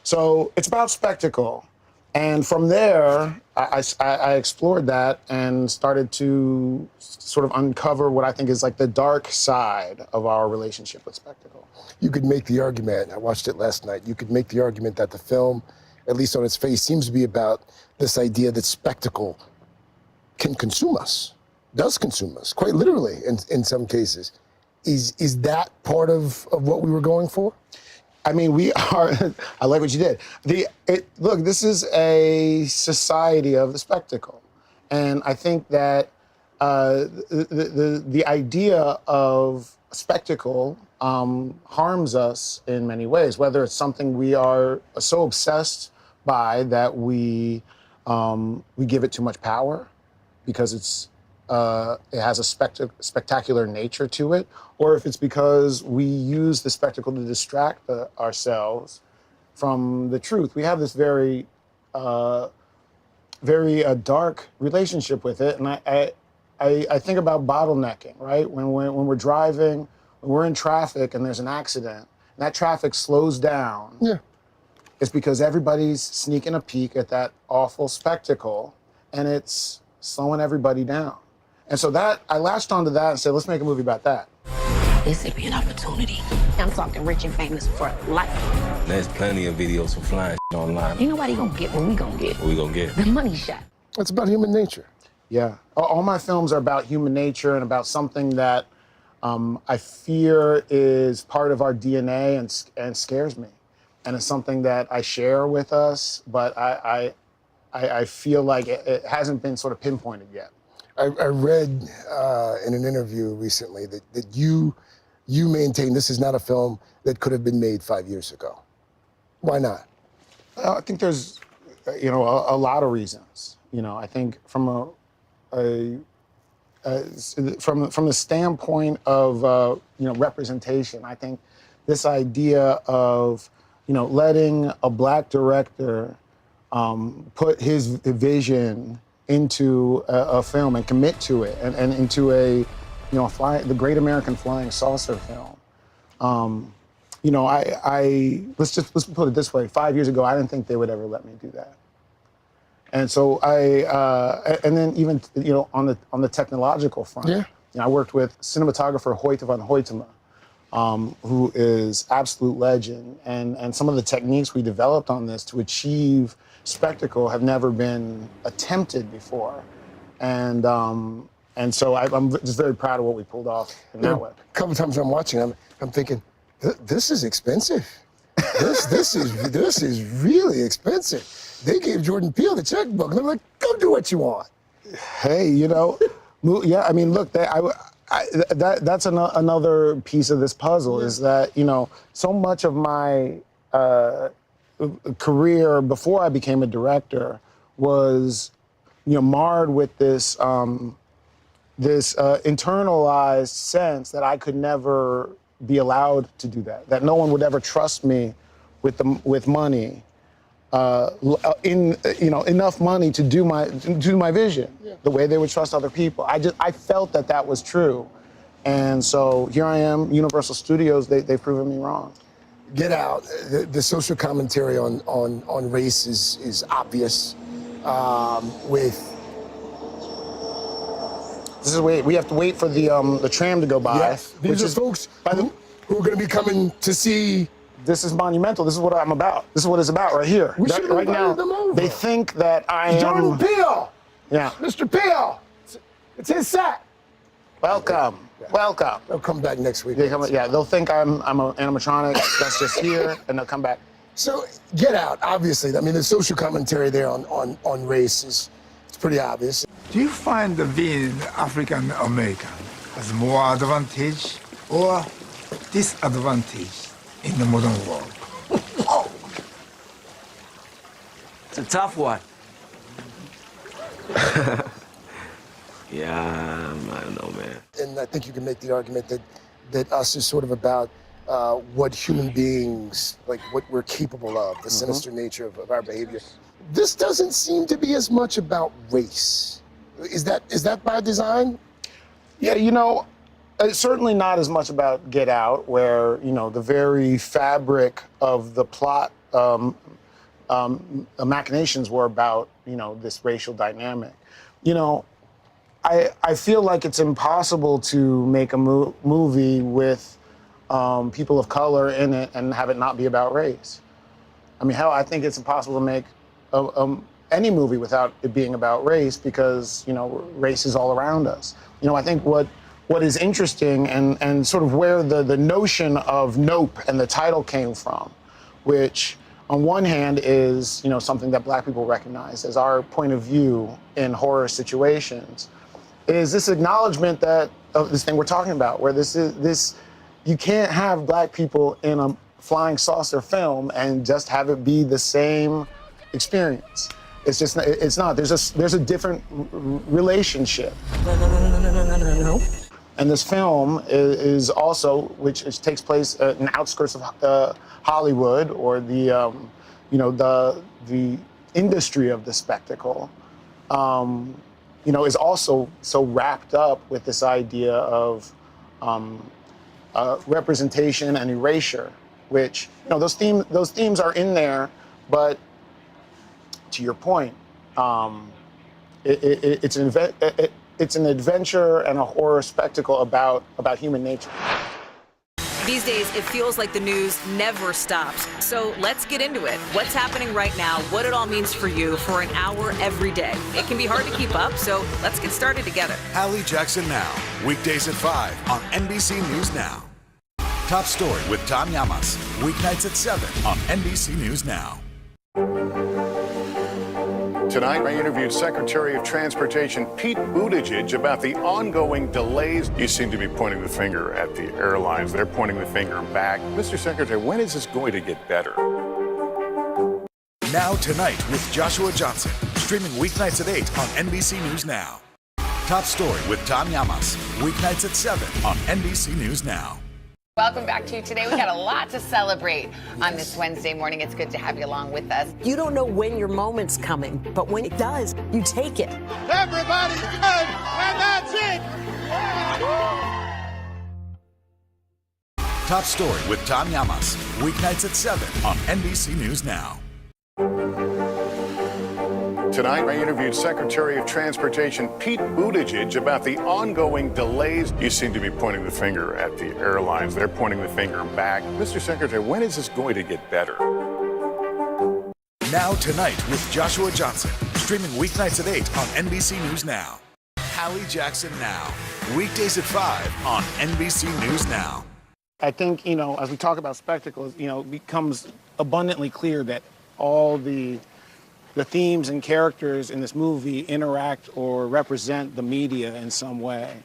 So it's about spectacle. And from there, I explored that and started to sort of uncover what I think is like the dark side of our relationship with spectacle. You could make the argument, I watched it last night, you could make the argument that the film, at least on its face, seems to be about this idea that spectacle can consume us, does consume us, quite literally in some cases. Is that part of what we were going for? I mean, we are, I like what you did. Look, this is a society of the spectacle. And I think that the idea of spectacle harms us in many ways, whether it's something we are so obsessed by that we give it too much power because it has a spectacular nature to it, or if it's because we use the spectacle to distract ourselves from the truth. We have this very dark relationship with it, and I think about bottlenecking, right? When we're driving, when we're in traffic and there's an accident, and that traffic slows down, it's because everybody's sneaking a peek at that awful spectacle, and it's slowing everybody down. And so that, I latched onto that and said, let's make a movie about that. This would be an opportunity. I'm talking rich and famous for life. There's plenty of videos of flying online. Ain't nobody gonna get what we gonna get. What we gonna get? The money shot. It's about human nature. Yeah. All my films are about human nature and about something that I fear is part of our DNA and scares me. And it's something that I share with us, but I feel like it hasn't been sort of pinpointed yet. I read in an interview recently that you maintain this is not a film that could have been made 5 years ago. Why not? I think there's, a lot of reasons. I think from from the standpoint of representation, I think this idea of letting a Black director put his vision into a film and commit to it, and into the Great American Flying Saucer film. Let's put it this way: 5 years ago, I didn't think they would ever let me do that. And so and then even on the technological front, I worked with cinematographer Hoyte van Hoytema, who is absolute legend. And some of the techniques we developed on this to achieve spectacle have never been attempted before. And so I'm just very proud of what we pulled off in that way. A couple times I'm watching, I'm thinking, this is expensive. This is really expensive. They gave Jordan Peele the checkbook, and I'm like, go do what you want. Hey, yeah. I mean, look, that's another piece of this puzzle is that so much of my career before I became a director was marred with this internalized sense that I could never be allowed to do that no one would ever trust me with money, enough money to do my vision, the way they would trust other people. I felt that was true, and so here I am, Universal Studios. They've proven me wrong. Get Out. The social commentary on race is obvious. We have to wait for the tram to go by. Yes, these are folks who are going to be coming to see. This is monumental. This is what I'm about. This is what it's about right here. Right now, them over. They think that I am. Jordan Peele. Yeah. Mr. Peele. It's his set. Welcome. Welcome. They'll come back next week. They'll think I'm an animatronic that's just here, and they'll come back. So Get Out, obviously. I mean, the social commentary there on race it's pretty obvious. Do you find being African American has more advantage or disadvantage in the modern world? It's a tough one. Yeah, I don't know, man. And I think you can make the argument that us is sort of about what human beings, like what we're capable of, the sinister nature of our behavior. This doesn't seem to be as much about race. Is that by design? Yeah, it's certainly not as much about Get Out, where the very fabric of the plot machinations were about this racial dynamic. I feel like it's impossible to make a movie with people of color in it and have it not be about race. I mean, hell, I think it's impossible to make any movie without it being about race because race is all around us. I think what is interesting and sort of where the notion of Nope and the title came from, which on one hand is something that Black people recognize as our point of view in horror situations, is this acknowledgement of this thing we're talking about, where you can't have Black people in a flying saucer film and just have it be the same experience. It's not. There's a different relationship. No. And this film is also, which takes place in the outskirts of Hollywood, or the industry of the spectacle, is also so wrapped up with this idea of representation and erasure, which those themes are in there, but to your point, it's an adventure and a horror spectacle about human nature. These days, it feels like the news never stops. So let's get into it. What's happening right now, what it all means for you for an hour every day. It can be hard to keep up, so let's get started together. Hallie Jackson Now, weekdays at 5 on NBC News Now. Top Story with Tom Llamas, weeknights at 7 on NBC News Now. Tonight, I interviewed Secretary of Transportation Pete Buttigieg about the ongoing delays. You seem to be pointing the finger at the airlines. They're pointing the finger back. Mr. Secretary, when is this going to get better? Now Tonight with Joshua Johnson, streaming weeknights at 8 on NBC News Now. Top Story with Tom Llamas, weeknights at 7 on NBC News Now. Welcome back to Today. We got a lot to celebrate on this Wednesday morning. It's good to have you along with us. You don't know when your moment's coming, but when it does, you take it. Everybody's good, and that's it. Top Story with Tom Llamas, weeknights at 7 on NBC News Now. Tonight, I interviewed Secretary of Transportation Pete Buttigieg about the ongoing delays. You seem to be pointing the finger at the airlines. They're pointing the finger back. Mr. Secretary, when is this going to get better? Now Tonight with Joshua Johnson. Streaming weeknights at 8 on NBC News Now. Hallie Jackson Now. Weekdays at 5 on NBC News Now. I think, as we talk about spectacles, it becomes abundantly clear that all the themes and characters in this movie interact or represent the media in some way,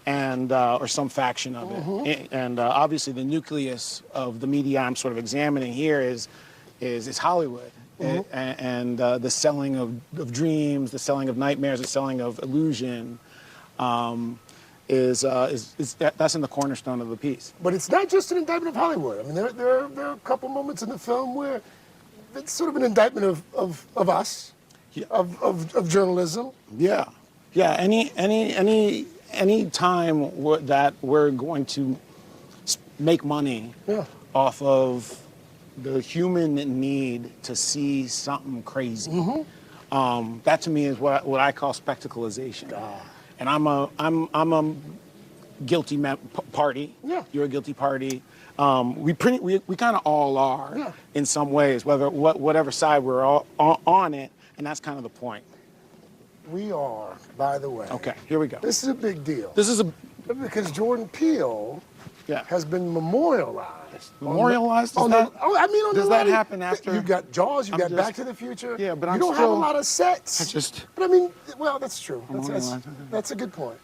and or some faction of it. And obviously the nucleus of the media I'm sort of examining here is Hollywood. And the selling of dreams, the selling of nightmares, the selling of illusion that's in the cornerstone of the piece. But it's not just an indictment of Hollywood. I mean, there are a couple moments in the film where it's sort of an indictment of us, of journalism. Yeah. Any time that we're going to make money off of the human need to see something crazy, that to me is what I call spectacleization. And I'm a guilty party. Yeah. You're a guilty party. We kind of all are in some ways, whatever side we're all on it, and that's kind of the point. We are, by the way. Okay, here we go. This is a big deal. Because Jordan Peele has been memorialized. Memorialized? Does that happen after? You've got Jaws, you've got Back to the Future. Yeah, but you don't have a lot of sets. But I mean, well, that's true. That's a good point.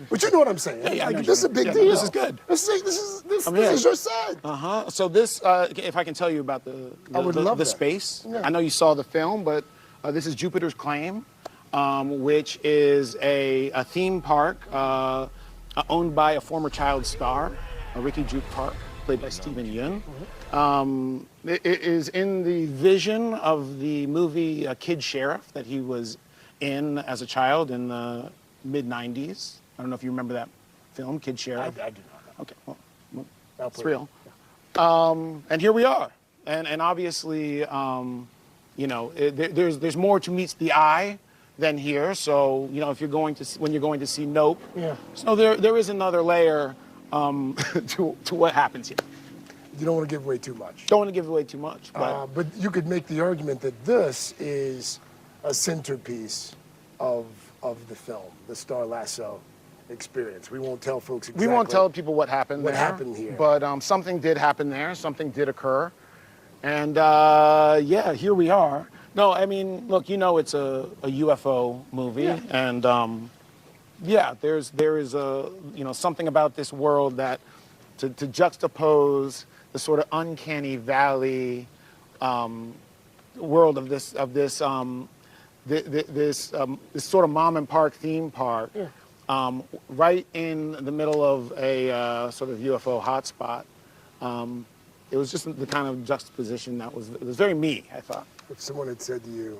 But you know what I'm saying. Yeah, this is a big deal. This is good. This is your set. So this, if I can tell you about the space. Yeah. I know you saw the film, but this is Jupiter's Claim, which is a theme park owned by a former child star, Ricky Juke Park, played by Stephen Yeun. It is in the vision of the movie Kid Sheriff that he was in as a child in the mid-90s. I don't know if you remember that film, Kid Sheriff. I do not. Okay, well it's real. And here we are. And obviously, there's more to meets the eye than here. So, if you're when you're going to see Nope. Yeah. So there is another layer to what happens here. You don't want to give away too much. Don't want to give away too much. But you could make the argument that this is a centerpiece of the film, the Star Lasso experience. We won't tell folks exactly. We won't tell people what happened What there. happened here. But something did happen there. Something did occur. And here we are. No, I mean, look, it's a UFO movie. Yeah. And there is something about this world that to juxtapose the sort of uncanny valley world of this sort of mom and park theme park, right in the middle of a sort of UFO hotspot. It was just the kind of juxtaposition it was very me, I thought. If someone had said to you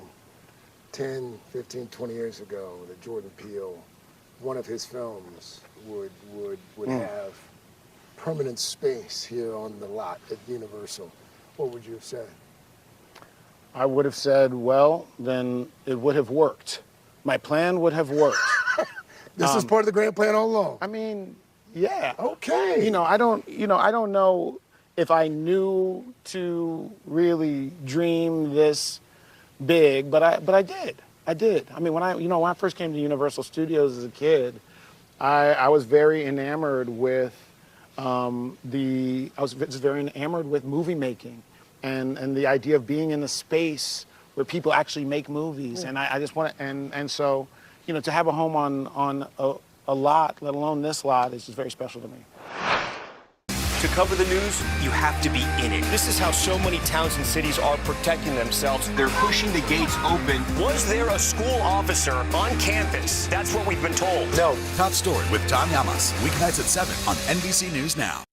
10, 15, 20 years ago that Jordan Peele, one of his films would have permanent space here on the lot at Universal, what would you have said? I would have said, well, then it would have worked. My plan would have worked. This is part of the grand plan all along. I mean, yeah. Okay. I don't know if I knew to really dream this big, but I did. I did. I mean, when I first came to Universal Studios as a kid, I was very enamored with movie making and the idea of being in a space where people actually make movies. Yeah. And I just want to, and so, to have a home on a lot, let alone this lot, is just very special to me. To cover the news, you have to be in it. This is how so many towns and cities are protecting themselves. They're pushing the gates open. Was there a school officer on campus? That's what we've been told. No. Top Story with Tom Llamas. Weeknights at 7 on NBC News Now.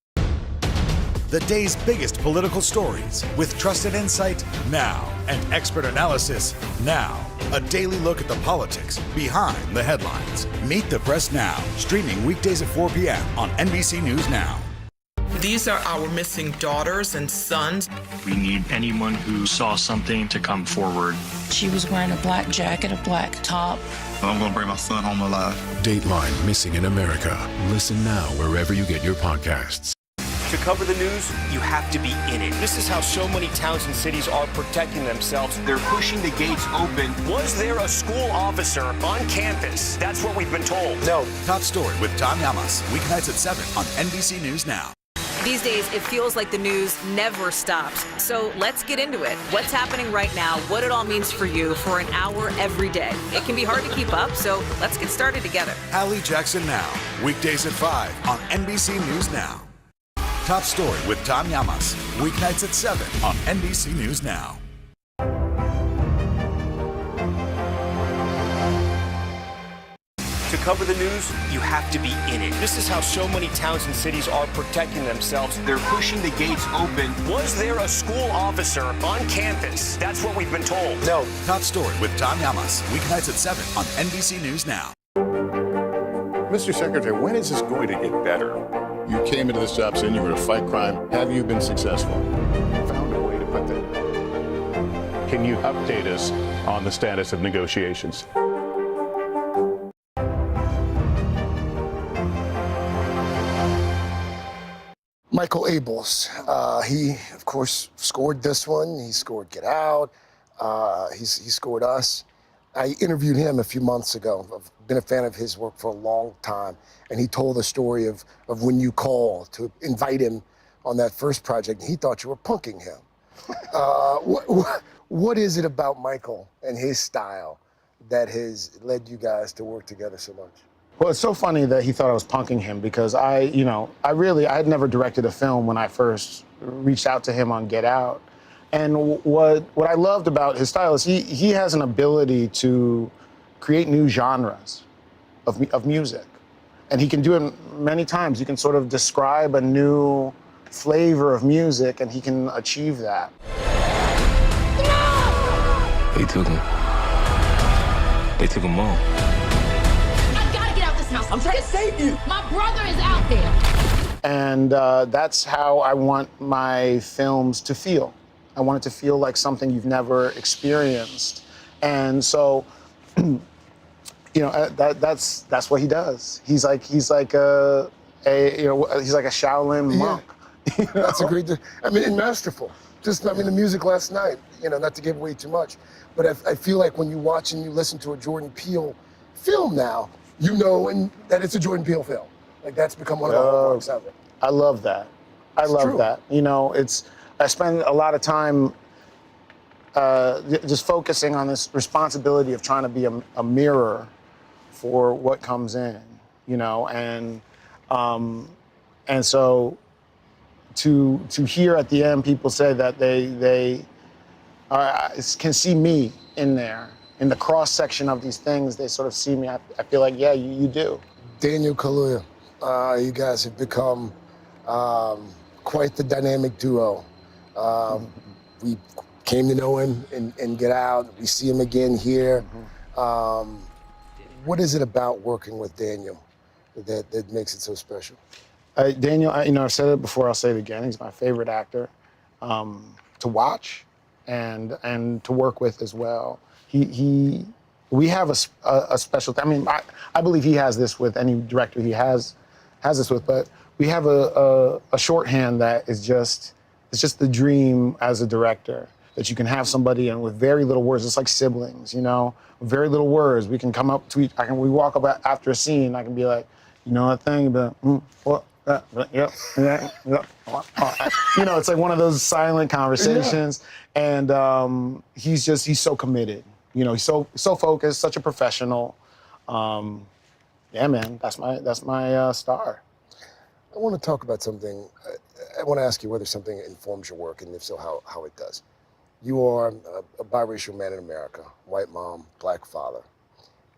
The day's biggest political stories with trusted insight now and expert analysis now. A daily look at the politics behind the headlines. Meet the Press Now. Streaming weekdays at 4 p.m. on NBC News Now. These are our missing daughters and sons. We need anyone who saw something to come forward. She was wearing a black jacket, a black top. I'm gonna bring my son home alive. Dateline Missing in America. Listen now wherever you get your podcasts. To cover the news, you have to be in it. This is how so many towns and cities are protecting themselves. They're pushing the gates open. Was there a school officer on campus? That's what we've been told. No. Top Story with Tom Llamas. Weeknights at 7 on NBC News Now. These days, it feels like the news never stops. So let's get into it. What's happening right now, what it all means for you for an hour every day. It can be hard to keep up, so let's get started together. Hallie Jackson Now. Weekdays at 5 on NBC News Now. Top Story with Tom Llamas. Weeknights at 7 on NBC News Now. To cover the news, you have to be in it. This is how so many towns and cities are protecting themselves. They're pushing the gates open. Was there a school officer on campus? That's what we've been told. No. Top Story with Tom Llamas. Weeknights at 7 on NBC News Now. Mr. Secretary, when is this going to get better? You came into this job saying you were to fight crime. Have you been successful? Found a way to put that. Can you update us on the status of negotiations? Michael Abels. He, of course, scored this one. He scored Get Out. He scored Us. I interviewed him a few months ago. I've been a fan of his work for a long time. And he told the story of when you called to invite him on that first project. And he thought you were punking him. What is it about Michael and his style that has led you guys to work together so much? Well, it's so funny that he thought I was punking him because I had never directed a film when I first reached out to him on Get Out. And what I loved about his style is he has an ability to create new genres of music. And he can do it many times. You can sort of describe a new flavor of music and he can achieve that. They took him all. I'm trying to save you. My brother is out there. And that's how I want my films to feel. I want it to feel like something you've never experienced. And so, that's what he does. He's like a Shaolin monk. You know? That's a great, and masterful. The music last night, not to give away too much, but I feel like when you watch and you listen to a Jordan Peele film now, that it's a Jordan Peele film. Like that's become one of the hallmarks of it. I love that. I love that. I spend a lot of time just focusing on this responsibility of trying to be a mirror for what comes in, and so to hear at the end people say that they can see me in there. In the cross section of these things, they sort of see me. I feel like, yeah, you do. Daniel Kaluuya, you guys have become quite the dynamic duo. We came to know him and Get Out. We see him again here. What is it about working with Daniel that makes it so special? Daniel, I've said it before. I'll say it again. He's my favorite actor to watch and to work with as well. We have a special. I believe he has this with any director he has this with, but we have a shorthand that is just the dream as a director, that you can have somebody and with very little words. It's like siblings, with very little words. We can come up to we walk up after a scene. I can be like, that thing, but what? Yep. It's like one of those silent conversations, and he's so committed. He's so focused, such a professional. Yeah, man, that's my star. I want to talk about something. I want to ask you whether something informs your work, and if so, how it does. You are a biracial man in America, white mom, black father.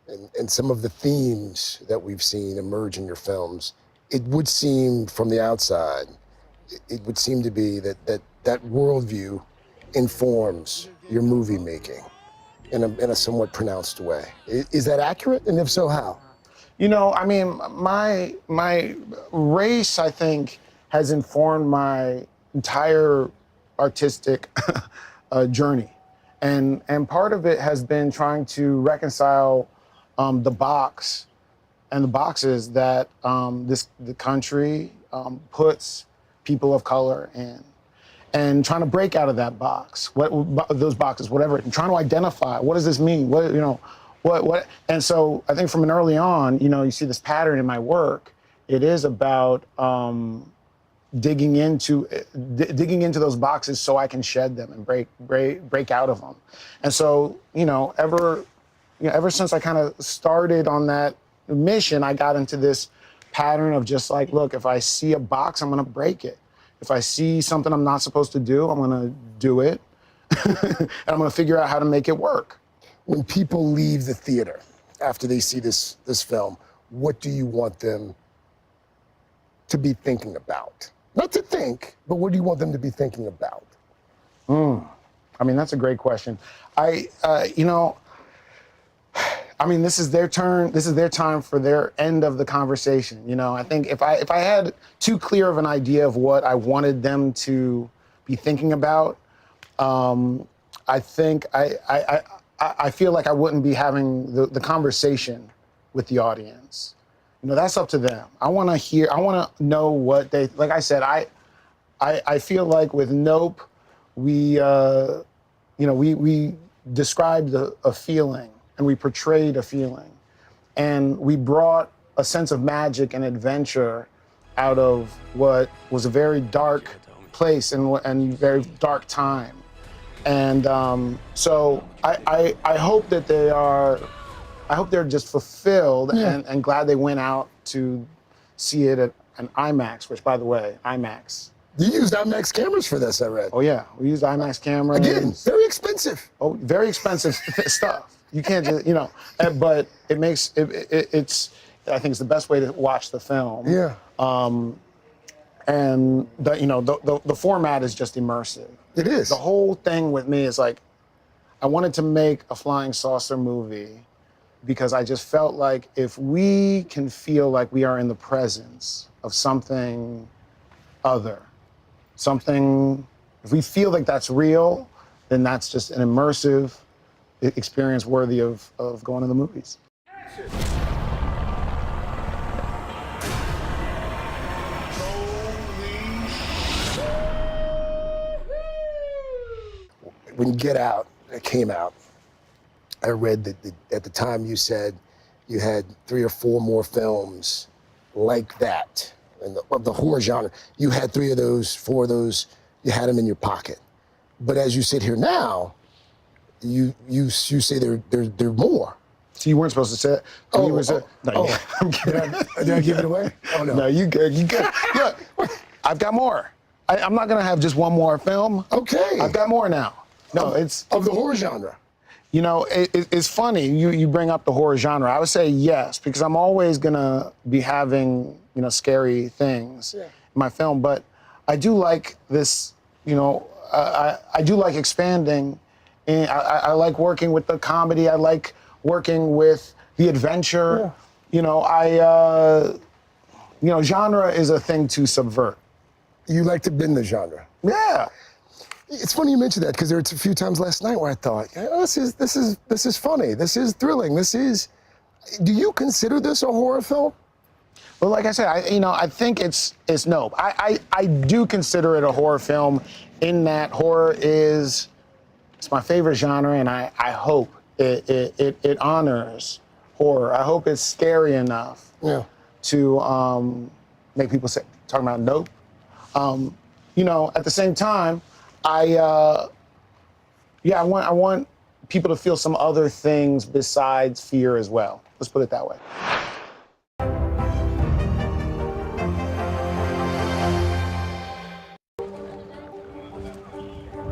And some of the themes that we've seen emerge in your films, it would seem from the outside, it would seem to be that worldview informs your movie making in a somewhat pronounced way. Is that accurate? And if so, how? My race, I think, has informed my entire artistic journey. And part of it has been trying to reconcile the box and the boxes that the country puts people of color in, and trying to break out of that box, those boxes, whatever, and trying to identify, what does this mean? What? And so I think from an early on, you see this pattern in my work. It is about digging into those boxes so I can shed them and break out of them. And so, ever since I kind of started on that mission, I got into this pattern of just like, look, if I see a box, I'm gonna break it. If I see something I'm not supposed to do, I'm gonna do it. And I'm gonna figure out how to make it work. When people leave the theater after they see this film, what do you want them to be thinking about? Not to think, but what do you want them to be thinking about? I mean, that's a great question. This is their turn. This is their time for their end of the conversation. I think if I had too clear of an idea of what I wanted them to be thinking about, I think I feel like I wouldn't be having the conversation with the audience. That's up to them. I want to know what they, like I said, I feel like with Nope, we described a feeling and we portrayed a feeling. And we brought a sense of magic and adventure out of what was a very dark place and very dark time. And so I hope that they're just fulfilled and glad they went out to see it at an IMAX, which, by the way, IMAX. You used IMAX cameras for this, I read. Oh yeah, we used IMAX cameras. Again, very expensive. Oh, very expensive stuff. You can't just, but it makes it's. I think it's the best way to watch the film. Yeah. And the format is just immersive. It is. The whole thing with me is like, I wanted to make a flying saucer movie because I just felt like if we can feel like we are in the presence of something other, if we feel like that's real, then that's just an immersive experience worthy of going to the movies. When Get Out came out, I read that at the time you said you had 3 or 4 more films like that of the horror genre. You had 3 of those, 4 of those, you had them in your pocket. But as you sit here now, you say there are more. So you weren't supposed to say it? I'm kidding. Did I give it away? Oh, no. No, you good. Look, I've got more. I'm not gonna have just one more film. Okay. I've got more now. No, it's of the horror genre. It's funny you bring up the horror genre. I would say yes, because I'm always gonna be having scary things in my film. But I do like this. I do like expanding. And I like working with the comedy. I like working with the adventure. Yeah. Genre is a thing to subvert. You like to bend the genre. Yeah. It's funny you mentioned that because there were a few times last night where I thought, this is funny. This is thrilling. Do you consider this a horror film? Well, like I said, I think it's Nope. I do consider it a horror film in that horror it's my favorite genre, and I hope it honors horror. I hope it's scary enough to make people talk about Nope. At the same time, I want people to feel some other things besides fear as well. Let's put it that way.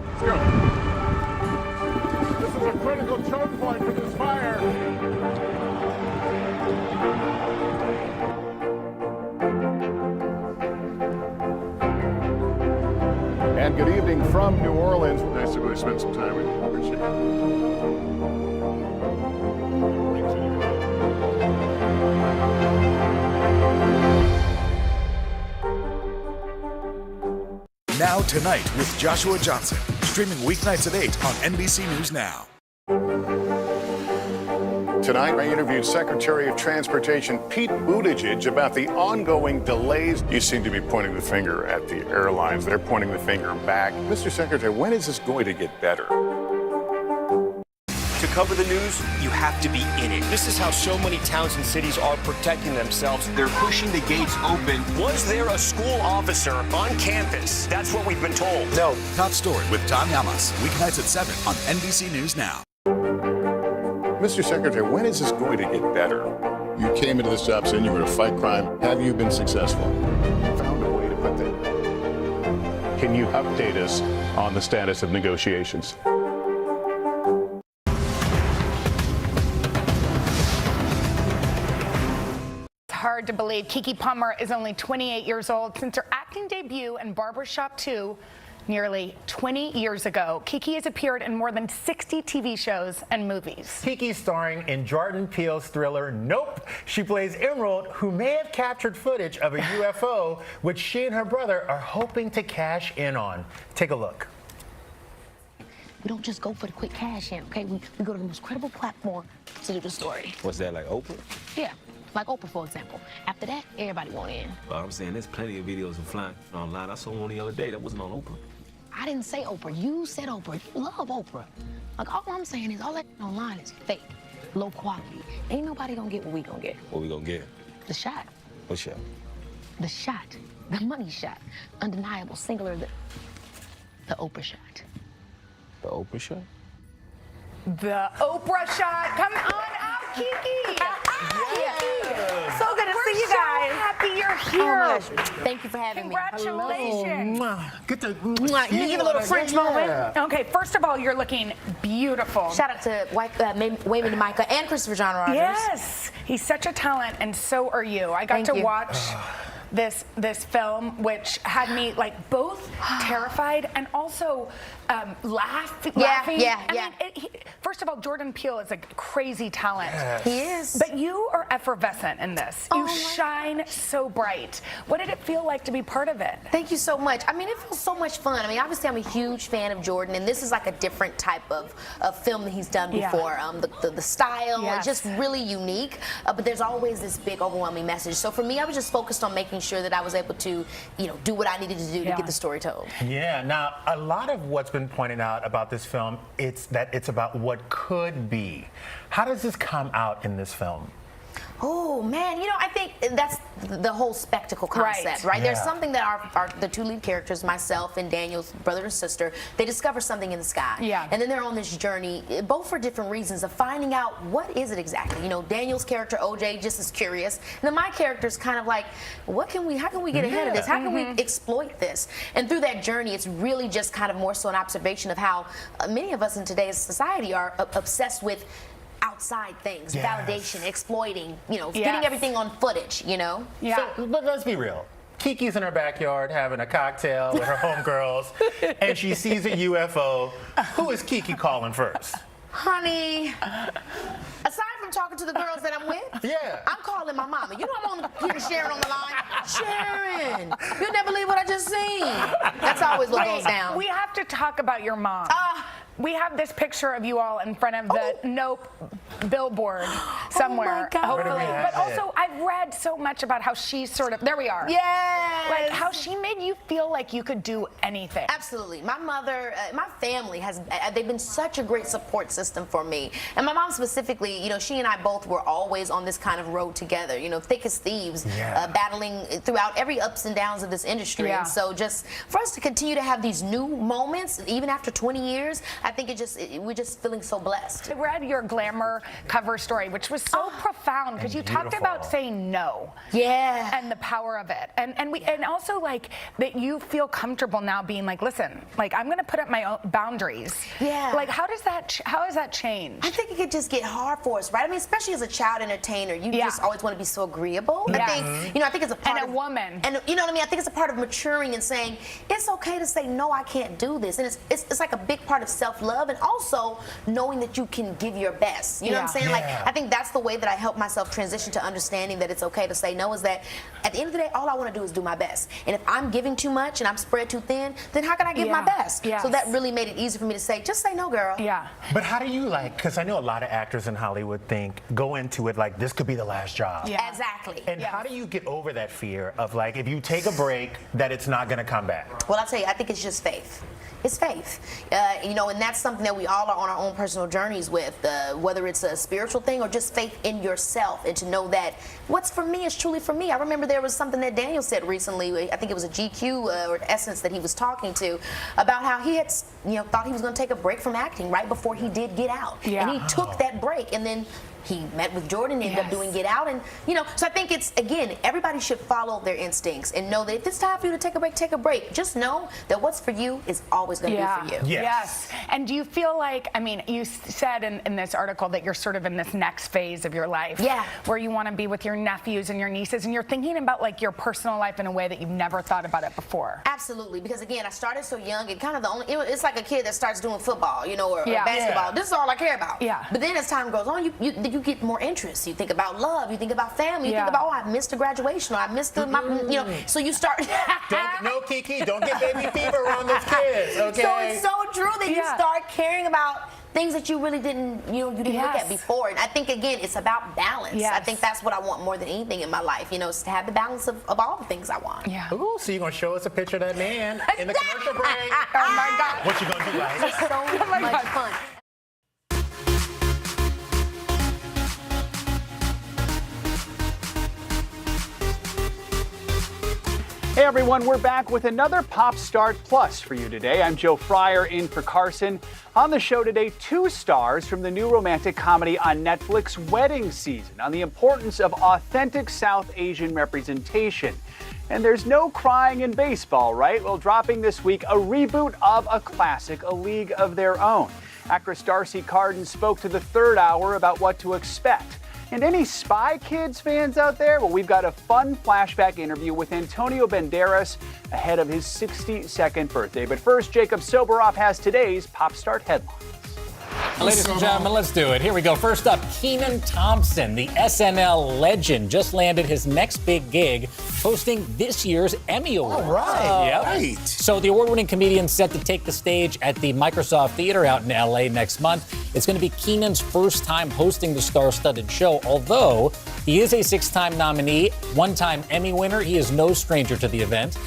Let's go. This is a critical choke point for this fire. And good evening from New Orleans. Nice to really spend some time with you. Appreciate Tonight with Joshua Johnson, streaming weeknights at 8 on NBC News Now. Tonight, I interviewed Secretary of Transportation Pete Buttigieg about the ongoing delays. You seem to be pointing the finger at the airlines. They're pointing the finger back. Mr. Secretary, when is this going to get better? To cover the news, you have to be in it. This is how so many towns and cities are protecting themselves. They're pushing the gates open. Was there a school officer on campus? That's what we've been told. No. Top Story with Tom Llamas, weeknights at 7 on NBC News Now. Mr. Secretary, when is this going to get better? You came into this job saying you were to fight crime. Have you been successful? Found a way to put that. Can you update us on the status of negotiations? Hard to believe Keke Palmer is only 28 years old. Since her acting debut in Barbershop 2 nearly 20 years ago, Keke has appeared in more than 60 TV shows and movies. Keke's starring in Jordan Peele's thriller Nope. She plays Emerald, who may have captured footage of a UFO, which she and her brother are hoping to cash in on. Take a look. We don't just go for the quick cash in, okay? We go to the most credible platform to do the story. What's that, like Oprah? Yeah. Like Oprah, for example. After that, everybody want in. Well, I'm saying there's plenty of videos of flying online. I saw one the other day that wasn't on Oprah. I didn't say Oprah. You said Oprah. You love Oprah. Like, all I'm saying is all that online is fake, low quality. Ain't nobody gonna get what we gonna get. What we gonna get? The shot. What shot? The shot. The money shot. Undeniable, singular, the Oprah shot. The Oprah shot? The Oprah shot. Come on out, Keke. Yes. So good to see you guys. So happy you're here. Oh my gosh. Thank you for having me. Congratulations. Get the Can you give a little French moment? Okay, first of all, you're looking beautiful. Shout out to Wayman DeMica and Christopher John Rogers. Yes, he's such a talent, and so are you. I got to watch this film, which had me like both terrified and also laughing. Yeah. First of all, Jordan Peele is a crazy talent. Yes. He is. But you are effervescent in this. You shine so bright. What did it feel like to be part of it? Thank you so much. I mean, it feels so much fun. I mean, obviously, I'm a huge fan of Jordan, and this is like a different type of film that he's done before. The style is just really unique, but there's always this big, overwhelming message. So for me, I was just focused on making sure that I was able to, do what I needed to do to get the story told. Yeah. Now, a lot of what's been pointed out about this film, it's about what could be. How does this come out in this film? Oh man, I think that's the whole spectacle concept, right? There's something that the two lead characters, myself and Daniel's brother and sister, they discover something in the sky. Yeah. And then they're on this journey, both for different reasons, of finding out what is it exactly. Daniel's character OJ just is curious, and then my character's kind of like, how can we get ahead of this? How can we exploit this? And through that journey, it's really just kind of more so an observation of how many of us in today's society are obsessed with outside things, validation, exploiting, getting everything on footage, Yeah. So, but let's be real. Keke's in her backyard having a cocktail with her homegirls, and she sees a UFO. Who is Keke calling first? Honey, aside from talking to the girls that I'm with, I'm calling my mama. I'm on here Sharon on the line. Sharon, you'll never believe what I just seen. That's always what goes down. We have to talk about your mom. We have this picture of you all in front of the Nope billboard somewhere, hopefully. But also, I've read so much about how she's there we are. Yes. Like how she made you feel like you could do anything. Absolutely. My mother, my family they've been such a great support system for me. And my mom specifically, she and I both were always on this kind of road together, thick as thieves, battling throughout every ups and downs of this industry. And so just for us to continue to have these new moments, even after 20 years, I think we're just feeling so blessed. I read your Glamour cover story, which was so profound because you talked about saying no. Yeah. And the power of it. And also like that you feel comfortable now being like, listen, like I'm gonna put up my own boundaries. Yeah. Like how has that changed? I think it could just get hard for us, right? I mean, especially as a child entertainer, you just always want to be so agreeable. I think, I think it's a part of a woman. And you know what I mean? I think it's a part of maturing and saying, it's okay to say no, I can't do this. And it's like a big part of self-love, and also knowing that you can give your best. You know what I'm saying? Like, I think that's the way that I help myself transition to understanding that it's okay to say no, is that at the end of the day, all I want to do is do my best. And if I'm giving too much and I'm spread too thin, then how can I give my best? So that really made it easy for me to say, just say no, girl. But how do you, like, because I know a lot of actors in Hollywood go into it like this could be the last job. Exactly. And how do you get over that fear of, like, if you take a break, that it's not going to come back? Well, I'll tell you, I think it's just faith. It's faith. You know, and that's something that we all are on our own personal journeys with, whether it's a spiritual thing or just faith in yourself, and to know that what's for me is truly for me. I remember there was something that Daniel said recently, I think it was a GQ or Essence that he was talking to, about how he had, thought he was going to take a break from acting right before he did Get Out. And he took that break, and then he met with Jordan, ended up doing Get Out, and so I think it's, again, everybody should follow their instincts and know that if it's time for you to take a break, take a break. Just know that what's for you is always going to be for you. Yes. And do you feel like, I mean, you said in this article that you're sort of in this next phase of your life, where you want to be with your nephews and your nieces, and you're thinking about like your personal life in a way that you've never thought about it before. Absolutely, because again, I started so young, and kind of it's like a kid that starts doing football, or basketball. This is all I care about. But then as time goes on, you get more interests. You think about love, you think about family, you think about, oh, I missed a graduation, or I missed so you start. No, Keke, don't get baby fever around those kids, okay? So it's so true that you start caring about things that you really didn't, you didn't look at before. And I think, again, it's about balance. I think that's what I want more than anything in my life, is to have the balance of all the things I want. Ooh, so you're going to show us a picture of that man in the commercial break? Oh, my God. What you going to do, like? It's so much fun. Hey everyone, we're back with another Pop Start Plus for you today. I'm Joe Fryer in for Carson. On the show today, 2 stars from the new romantic comedy on Netflix, Wedding Season, on the importance of authentic South Asian representation. And there's no crying in baseball, right? Well, dropping this week, a reboot of a classic, A League of Their Own. Actress Darcy Carden spoke to the Third Hour about what to expect. And any Spy Kids fans out there? Well, we've got a fun flashback interview with Antonio Banderas ahead of his 62nd birthday. But first, Jacob Soboroff has today's Pop Start headlines. Ladies and gentlemen, let's do it. Here we go. First up, Kenan Thompson, the SNL legend, just landed his next big gig, hosting this year's Emmy Awards. All right. Yep. Right. So the award-winning comedian set to take the stage at the Microsoft Theater out in LA next month. It's going to be Kenan's first time hosting the star-studded show, although he is a 6-time nominee, 1-time Emmy winner. He is no stranger to the event.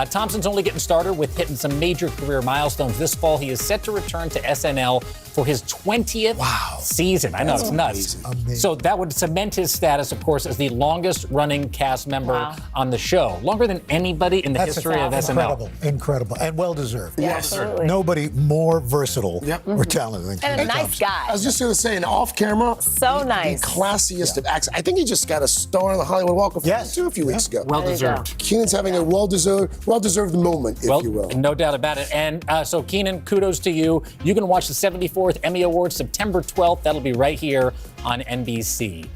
Thompson's only getting started with hitting some major career milestones. This fall, he is set to return to SNL for his 20th season. I know, it's nuts. Amazing. So that would cement his status, of course, as the longest-running cast member on the show. Longer than anybody in the history of SNL. Incredible. And well-deserved. Yes. Absolutely. Nobody more versatile or talented than And a Kenan nice Thompson. guy. I was just going to say, and off camera, So nice. the classiest of acts. I think he just got a star on the Hollywood Walk of Fame too a few weeks ago. Well-deserved. Kenan's having a well-deserved moment, if you will. No doubt about it. And so, Kenan, kudos to you. You can watch the 74th Emmy Awards September 12th. That'll be right here on NBC.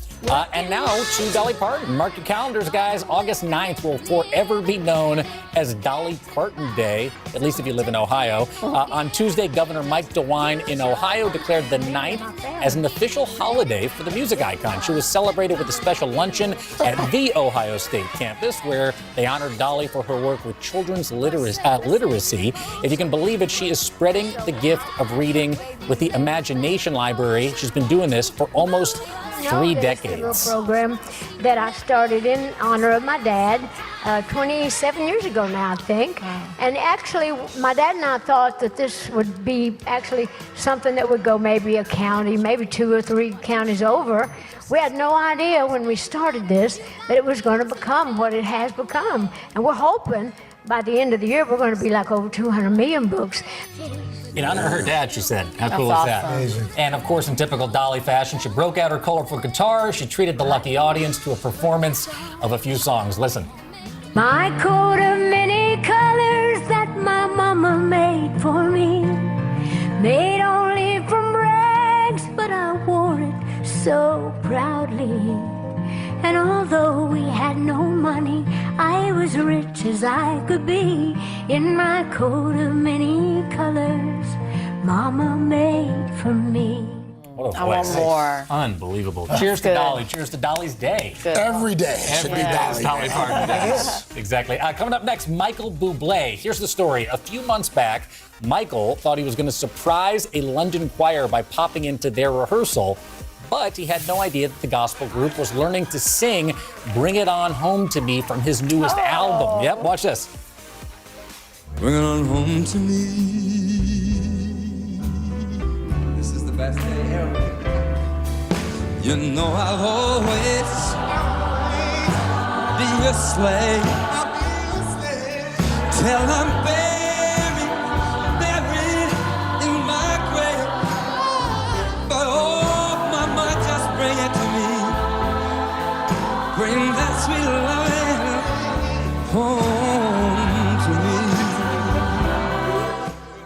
And now to Dolly Parton. Mark your calendars, guys. August 9th will forever be known as Dolly Parton Day, at least if you live in Ohio. On Tuesday, Governor Mike DeWine in Ohio declared the 9th as an official holiday for the music icon. She was celebrated with a special luncheon at the Ohio State campus, where they honored Dolly for her work with children's literacy. If you can believe it, she is spreading the gift of reading with the Imagination Library. She's been doing this for almost 3 decades. A program that I started in honor of my dad 27 years ago now, I think. And actually, my dad and I thought that this would be actually something that would go maybe a county, maybe 2 or 3 counties over. We had no idea when we started this that it was going to become what it has become. And we're hoping by the end of the year, we're going to be like over 200 million books. In honor of her dad, she said. How That's cool is that? awesome. Amazing. And of course, in typical Dolly fashion, she broke out her colorful guitar. She treated the lucky audience to a performance of a few songs. Listen. My coat of many colors that my mama made for me, made only from rags, but I wore it so proudly. And although we had no money, I was rich as I could be in my coat of many colors. Mama made for me. What a I want voice. more. Unbelievable. That's Cheers good. to Dolly. Cheers to Dolly's day. Every day should be Dolly. Dolly Parton Day. Exactly. Coming up next, Michael Bublé. Here's the story. A few months back, Michael thought he was going to surprise a London choir by popping into their rehearsal, but he had no idea that the gospel group was learning to sing Bring It On Home to Me from his newest album. Yep, watch this. Bring it on home to me. This is the best day ever. You know I'll always be your slave till I'm buried in my grave. But oh, mama, just bring it to me. Bring that sweet loving home to me.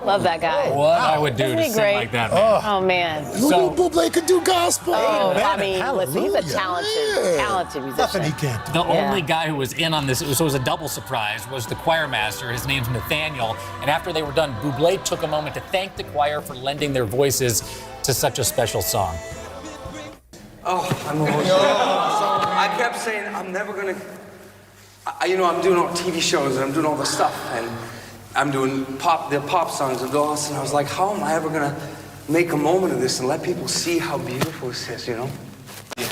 Love that guy. What I would do Isn't to he sing great? like that, man. Oh, man. Who knew Bublé could do gospel? Oh, Amen. I mean, listen, he's a Hallelujah. talented musician. Nothing he can't do. The only guy who was in on this, so it was a double surprise, was the choir master. His name's Nathaniel. And after they were done, Bublé took a moment to thank the choir for lending their voices to such a special song. Oh, I'm emotional. I kept saying, I'm never gonna, I'm doing all TV shows and I'm doing all this stuff and I'm doing the pop songs and all this, and I was like, how am I ever gonna make a moment of this and let people see how beautiful this is,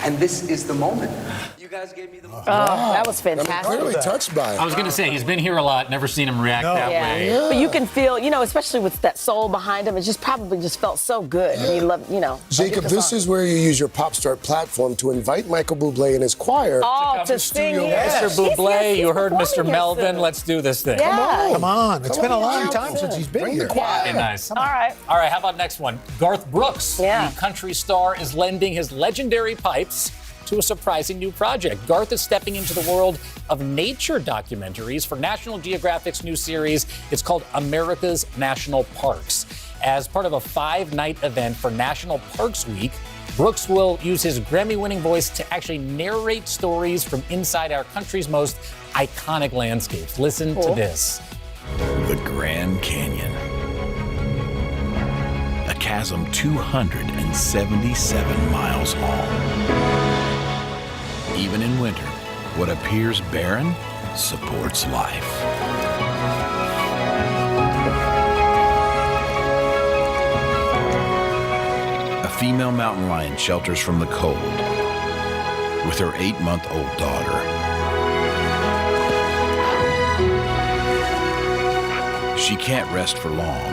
And this is the moment. You guys gave me the moment. That was fantastic. I'm clearly touched by it. I was going to say, he's been here a lot, never seen him react that way. Yeah. But you can feel, especially with that soul behind him, it just probably just felt so good. And you love, Jacob, this is where you use your Pop Start platform to invite Michael Bublé and his choir to sing. Mr. Bublé, you heard Mr. Melvin. Let's do this thing. Yeah. Come on. It's been a long time since he's been here. Okay, nice. All right. All right, how about next one? Garth Brooks, Yeah. the country star, is lending his legendary pipes to a surprising new project. Garth is stepping into the world of nature documentaries for National Geographic's new series. It's called America's National Parks. As part of a 5-night event for National Parks Week, Brooks will use his Grammy-winning voice to actually narrate stories from inside our country's most iconic landscapes. Listen to this. The Grand Canyon. A chasm 277 miles long. Even in winter, what appears barren supports life. A female mountain lion shelters from the cold with her 8-month-old daughter. She can't rest for long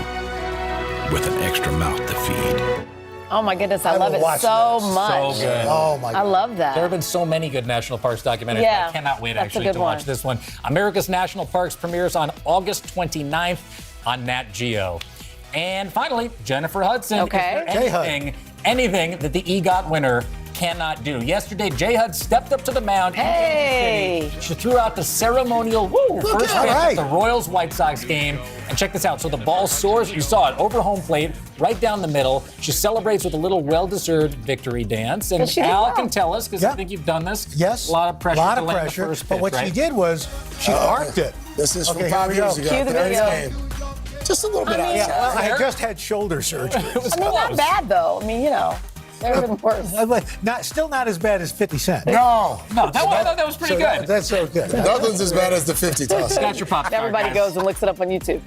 with an extra mouth to feed. Oh my goodness, I love it so much. So good. Oh my God. I love that. There have been so many good national parks documentaries. Yeah, I cannot wait that's a actually good to watch one. this one. America's National Parks premieres on August 29th on Nat Geo. And finally, Jennifer Hudson. Okay. Is there anything that the EGOT winner cannot do? Yesterday, J-Hud stepped up to the mound. Hey! She threw out the ceremonial first pitch at the Royals-White Sox game. And check this out. So the ball soars. You saw it over home plate, right down the middle. She celebrates with a little well-deserved victory dance. And Al can tell us, because I think you've done this. Yes. A lot of pressure to land the first pitch, But what she did was she arced it. This is from Okay, 5 here we years go. ago. Cue the There video. it is. Just a little bit outside. Yeah, well, I had just had shoulder surgery. Not bad though. I mean, there have been worse. Still not as bad as 50 Cent. No. That was pretty good. That's okay. Nothing's as bad as the 50 toss. Got your pop. Everybody goes and looks it up on YouTube.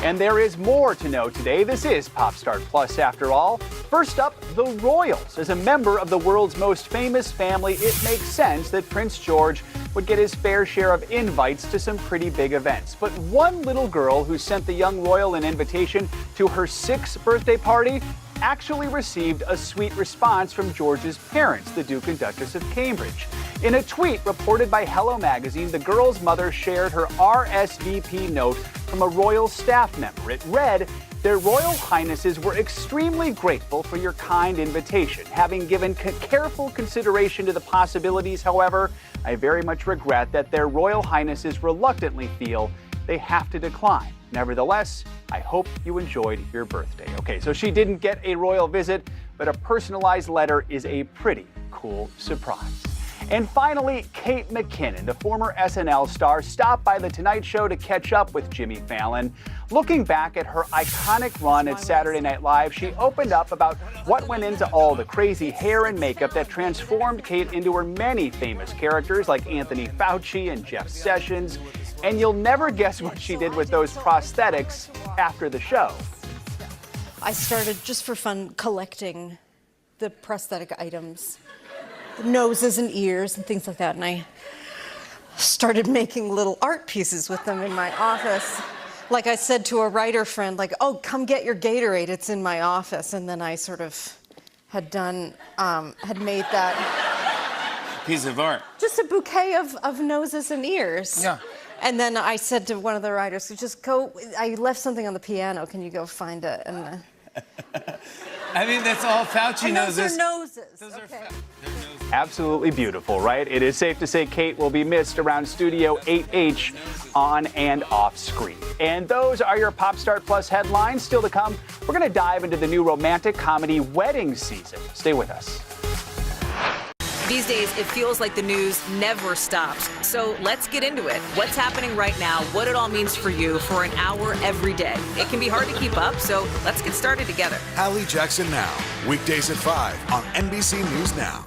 And there is more to know today. This is Pop Start Plus after all. First up, the Royals. As a member of the world's most famous family, it makes sense that Prince George would get his fair share of invites to some pretty big events. But one little girl who sent the young royal an invitation to her 6th birthday party actually received a sweet response from George's parents, the Duke and Duchess of Cambridge. In a tweet reported by Hello Magazine, the girl's mother shared her RSVP note from a royal staff member. It read, "Their Royal Highnesses were extremely grateful for your kind invitation. Having given careful consideration to the possibilities, however, I very much regret that their Royal Highnesses reluctantly feel they have to decline. Nevertheless, I hope you enjoyed your birthday." Okay, so she didn't get a royal visit, but a personalized letter is a pretty cool surprise. And finally, Kate McKinnon, the former SNL star, stopped by The Tonight Show to catch up with Jimmy Fallon. Looking back at her iconic run at Saturday Night Live, she opened up about what went into all the crazy hair and makeup that transformed Kate into her many famous characters like Anthony Fauci and Jeff Sessions. And you'll never guess what she did with those prosthetics after the show. I started just for fun collecting the prosthetic items, the noses and ears and things like that. And I started making little art pieces with them in my office. Like I said to a writer friend, like, oh, come get your Gatorade, it's in my office. And then I sort of had made that. Piece of art. Just a bouquet of noses and ears. Yeah. And then I said to one of the writers, just go, I left something on the piano, can you go find it? And I mean, that's all Fauci noses. Those are noses. Those are Absolutely beautiful, right? It is safe to say Kate will be missed around Studio 8H on and off screen. And those are your Pop Start Plus headlines. Still to come, we're going to dive into the new romantic comedy wedding season. Stay with us. These days, it feels like the news never stops. So let's get into it. What's happening right now, what it all means for you for an hour every day. It can be hard to keep up, so let's get started together. Hallie Jackson Now, weekdays at 5 on NBC News Now.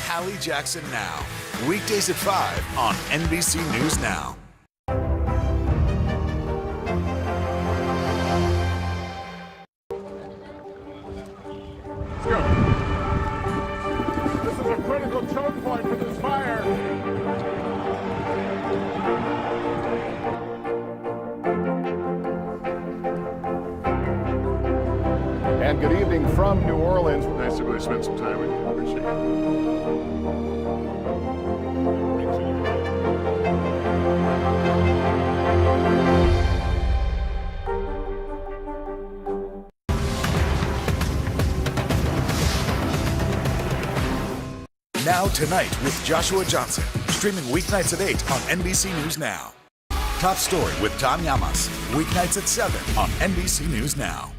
Hallie Jackson Now, weekdays at 5 on NBC News Now. This is a critical choke point for this fire. And good evening from New Orleans. Nice to really spend some time with you. Appreciate it. Now Tonight with Joshua Johnson, streaming weeknights at 8 on NBC News Now. Top Story with Tom Llamas, weeknights at 7 on NBC News Now.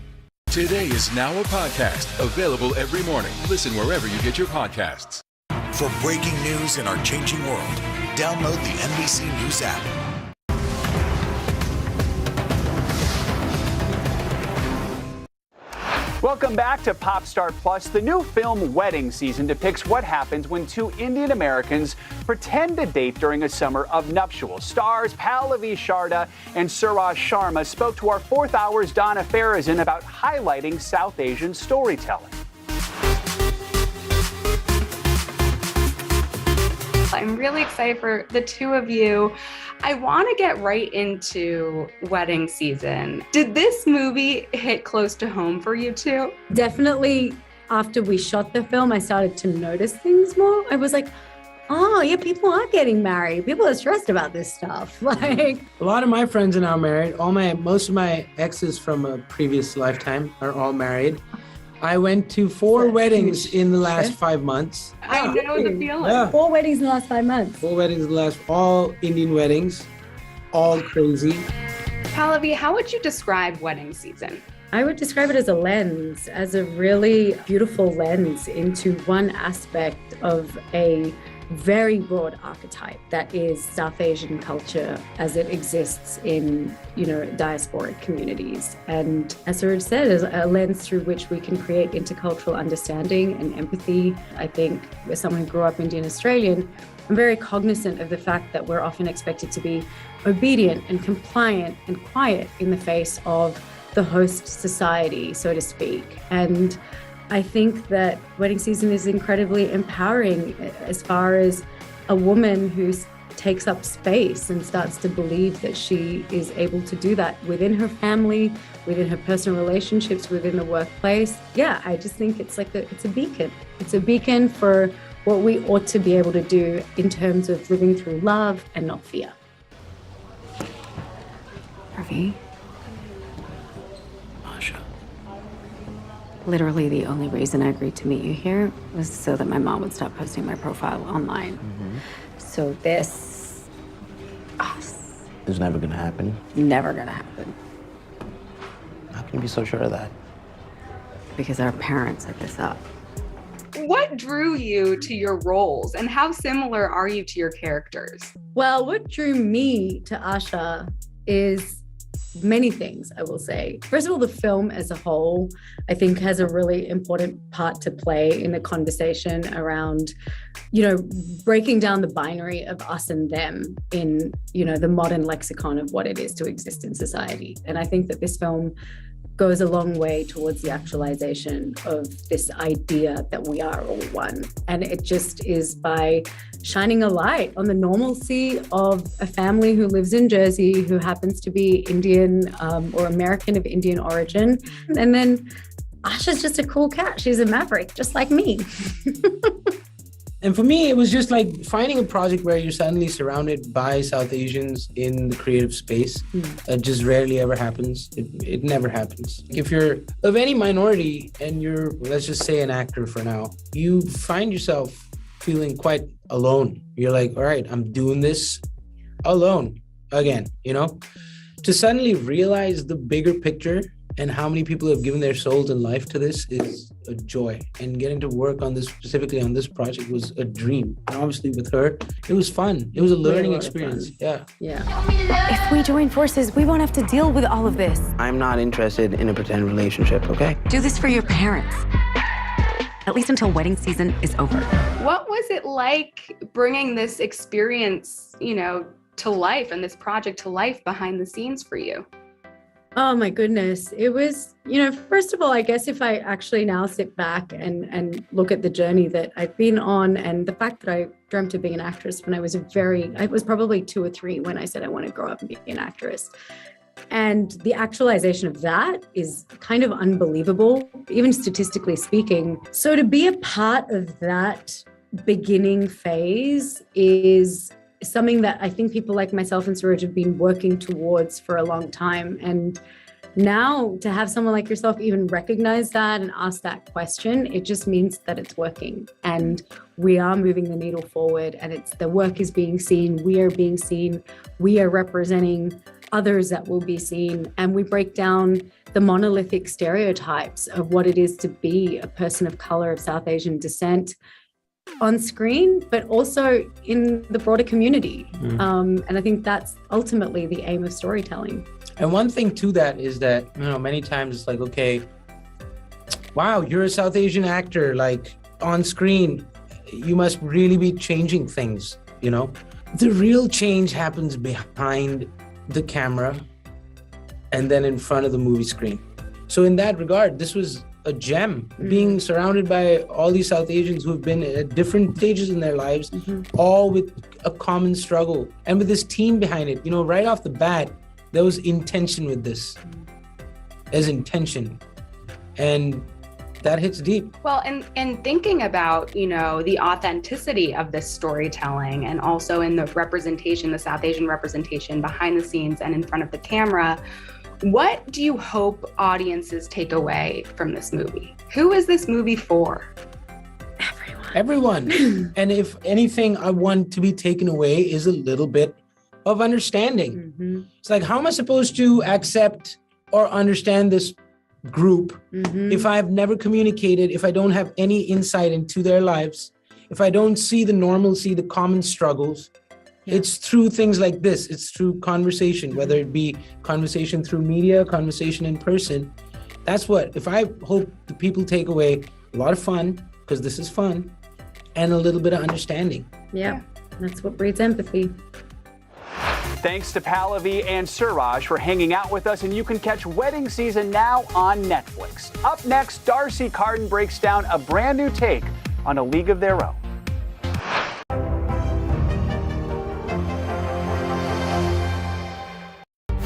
Today is now a podcast available every morning. Listen wherever you get your podcasts. For breaking news in our changing world, download the NBC News app. Welcome back to Pop Start Plus. The new film Wedding Season depicts what happens when two Indian Americans pretend to date during a summer of nuptials. Stars Pallavi Sharda and Suraj Sharma spoke to our Fourth Hour's Donna Farazan about highlighting South Asian storytelling. I'm really excited for the two of you. I want to get right into wedding season. Did this movie hit close to home for you two? Definitely after we shot the film, I started to notice things more. I was like, oh yeah, people are getting married. People are stressed about this stuff. Like, a lot of my friends are now married. Most of my exes from a previous lifetime are all married. I went to 4 weddings in the last 5 months. I know the feeling. Yeah. 4 weddings in the last 5 months. 4 weddings in the last, all Indian weddings, all crazy. Pallavi, how would you describe wedding season? I would describe it as a lens, as a really beautiful lens into one aspect of a very broad archetype that is South Asian culture as it exists in, diasporic communities. And as Suraj said, is a lens through which we can create intercultural understanding and empathy. I think as someone who grew up Indian Australian, I'm very cognizant of the fact that we're often expected to be obedient and compliant and quiet in the face of the host society, so to speak. And I think that wedding season is incredibly empowering as far as a woman who takes up space and starts to believe that she is able to do that within her family, within her personal relationships, within the workplace. Yeah, I just think it's a beacon. It's a beacon for what we ought to be able to do in terms of living through love and not fear. Harvey. Literally the only reason I agreed to meet you here was so that my mom would stop posting my profile online. Mm-hmm. So this, us, It's never gonna happen. never gonna happen. How can you be so sure of that? because our parents set this up. What drew you to your roles, and how similar are you to your characters? Well, what drew me to Asha is many things, I will say. First of all, the film as a whole, I think, has a really important part to play in the conversation around, breaking down the binary of us and them in, the modern lexicon of what it is to exist in society. And I think that this film goes a long way towards the actualization of this idea that we are all one. And it just is by shining a light on the normalcy of a family who lives in Jersey, who happens to be Indian or American of Indian origin. And then Asha's just a cool cat. She's a maverick, just like me. And for me, it was just like finding a project where you're suddenly surrounded by South Asians in the creative space. That just rarely ever happens. It never happens. If you're of any minority and you're, let's just say, an actor for now, you find yourself feeling quite alone. You're like, all right, I'm doing this alone again, To suddenly realize the bigger picture and how many people have given their souls and life to this is a joy. And getting to work on this, specifically on this project, was a dream. And obviously with her, it was fun. It was a learning experience. Yeah. If we join forces, we won't have to deal with all of this. I'm not interested in a pretend relationship, okay? Do this for your parents. At least until wedding season is over. What was it like bringing this experience, to life, and this project to life behind the scenes for you? Oh my goodness. It was, first of all, I guess if I actually now sit back and look at the journey that I've been on, and the fact that I dreamt of being an actress when I was probably 2 or 3 when I said I want to grow up and be an actress. And the actualization of that is kind of unbelievable, even statistically speaking. So to be a part of that beginning phase is something that I think people like myself and Suraj have been working towards for a long time. And now to have someone like yourself even recognize that and ask that question, it just means that it's working and we are moving the needle forward, and the work is being seen, we are being seen, we are representing others that will be seen, and we break down the monolithic stereotypes of what it is to be a person of color of South Asian descent on screen, but also in the broader community. And I think that's ultimately the aim of storytelling. And one thing to that is that, many times it's like, okay, wow, you're a South Asian actor, like on screen, you must really be changing things, The real change happens behind the camera and then in front of the movie screen. So in that regard, this was a gem, being surrounded by all these South Asians who have been at different stages in their lives, all with a common struggle. And with this team behind it, right off the bat, there was intention with this. There's intention. And that hits deep. Well, and thinking about, the authenticity of this storytelling, and also in the representation, the South Asian representation behind the scenes and in front of the camera, what do you hope audiences take away from this movie? Who is this movie for? Everyone. And if anything I want to be taken away is a little bit of understanding. It's like, how am I supposed to accept or understand this group if I've never communicated, if I don't have any insight into their lives, if I don't see the normalcy, the common struggles? It's through things like this. It's through conversation, whether it be conversation through media, conversation in person. That's what, if I hope the people take away a lot of fun, because this is fun, and a little bit of understanding. Yeah, that's what breeds empathy. Thanks to Pallavi and Suraj for hanging out with us, and you can catch Wedding Season now on Netflix. Up next, Darcy Carden breaks down a brand new take on A League of Their Own.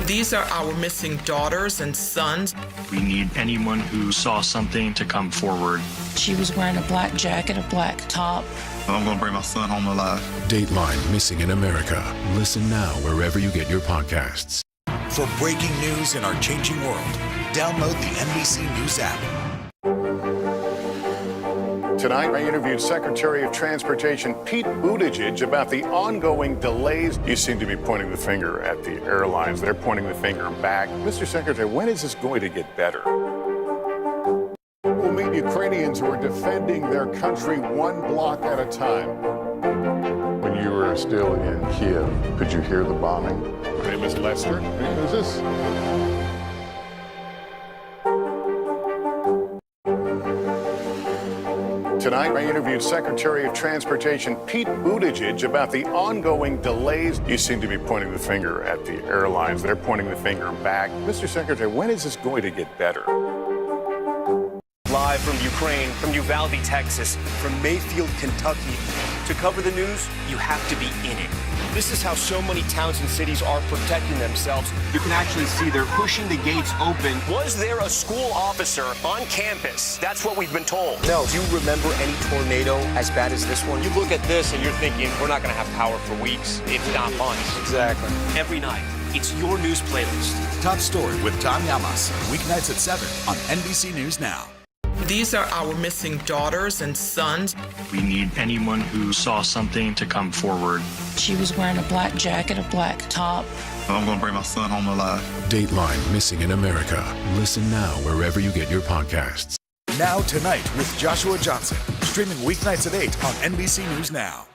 These are our missing daughters and sons. We need anyone who saw something to come forward. She was wearing a black jacket, a black top. I'm going to bring my son home alive. Dateline Missing in America. Listen now wherever you get your podcasts. For breaking news in our changing world, download the NBC News app. Tonight, I interviewed Secretary of Transportation Pete Buttigieg about the ongoing delays. You seem to be pointing the finger at the airlines. They're pointing the finger back. Mr. Secretary, when is this going to get better? Chinatowns who are defending their country one block at a time. When you were still in Kiev, could you hear the bombing? Her name is Lester. Who's this? Tonight, I interviewed Secretary of Transportation Pete Buttigieg about the ongoing delays. You seem to be pointing the finger at the airlines. They're pointing the finger back. Mr. Secretary, when is this going to get better? Live from Ukraine, from Uvalde, Texas, from Mayfield, Kentucky. To cover the news, you have to be in it. This is how so many towns and cities are protecting themselves. You can actually see they're pushing the gates open. Was there a school officer on campus? That's what we've been told. No. Do you remember any tornado as bad as this one? You look at this and you're thinking, we're not going to have power for weeks, if not months. Exactly. Every night, it's your news playlist. Top Story with Tom Llamas, weeknights at 7 on NBC News Now. These are our missing daughters and sons. We need anyone who saw something to come forward. She was wearing a black jacket, a black top. I'm going to bring my son home alive. Dateline Missing in America. Listen now wherever you get your podcasts. Now Tonight with Joshua Johnson, streaming weeknights at 8 on NBC News Now.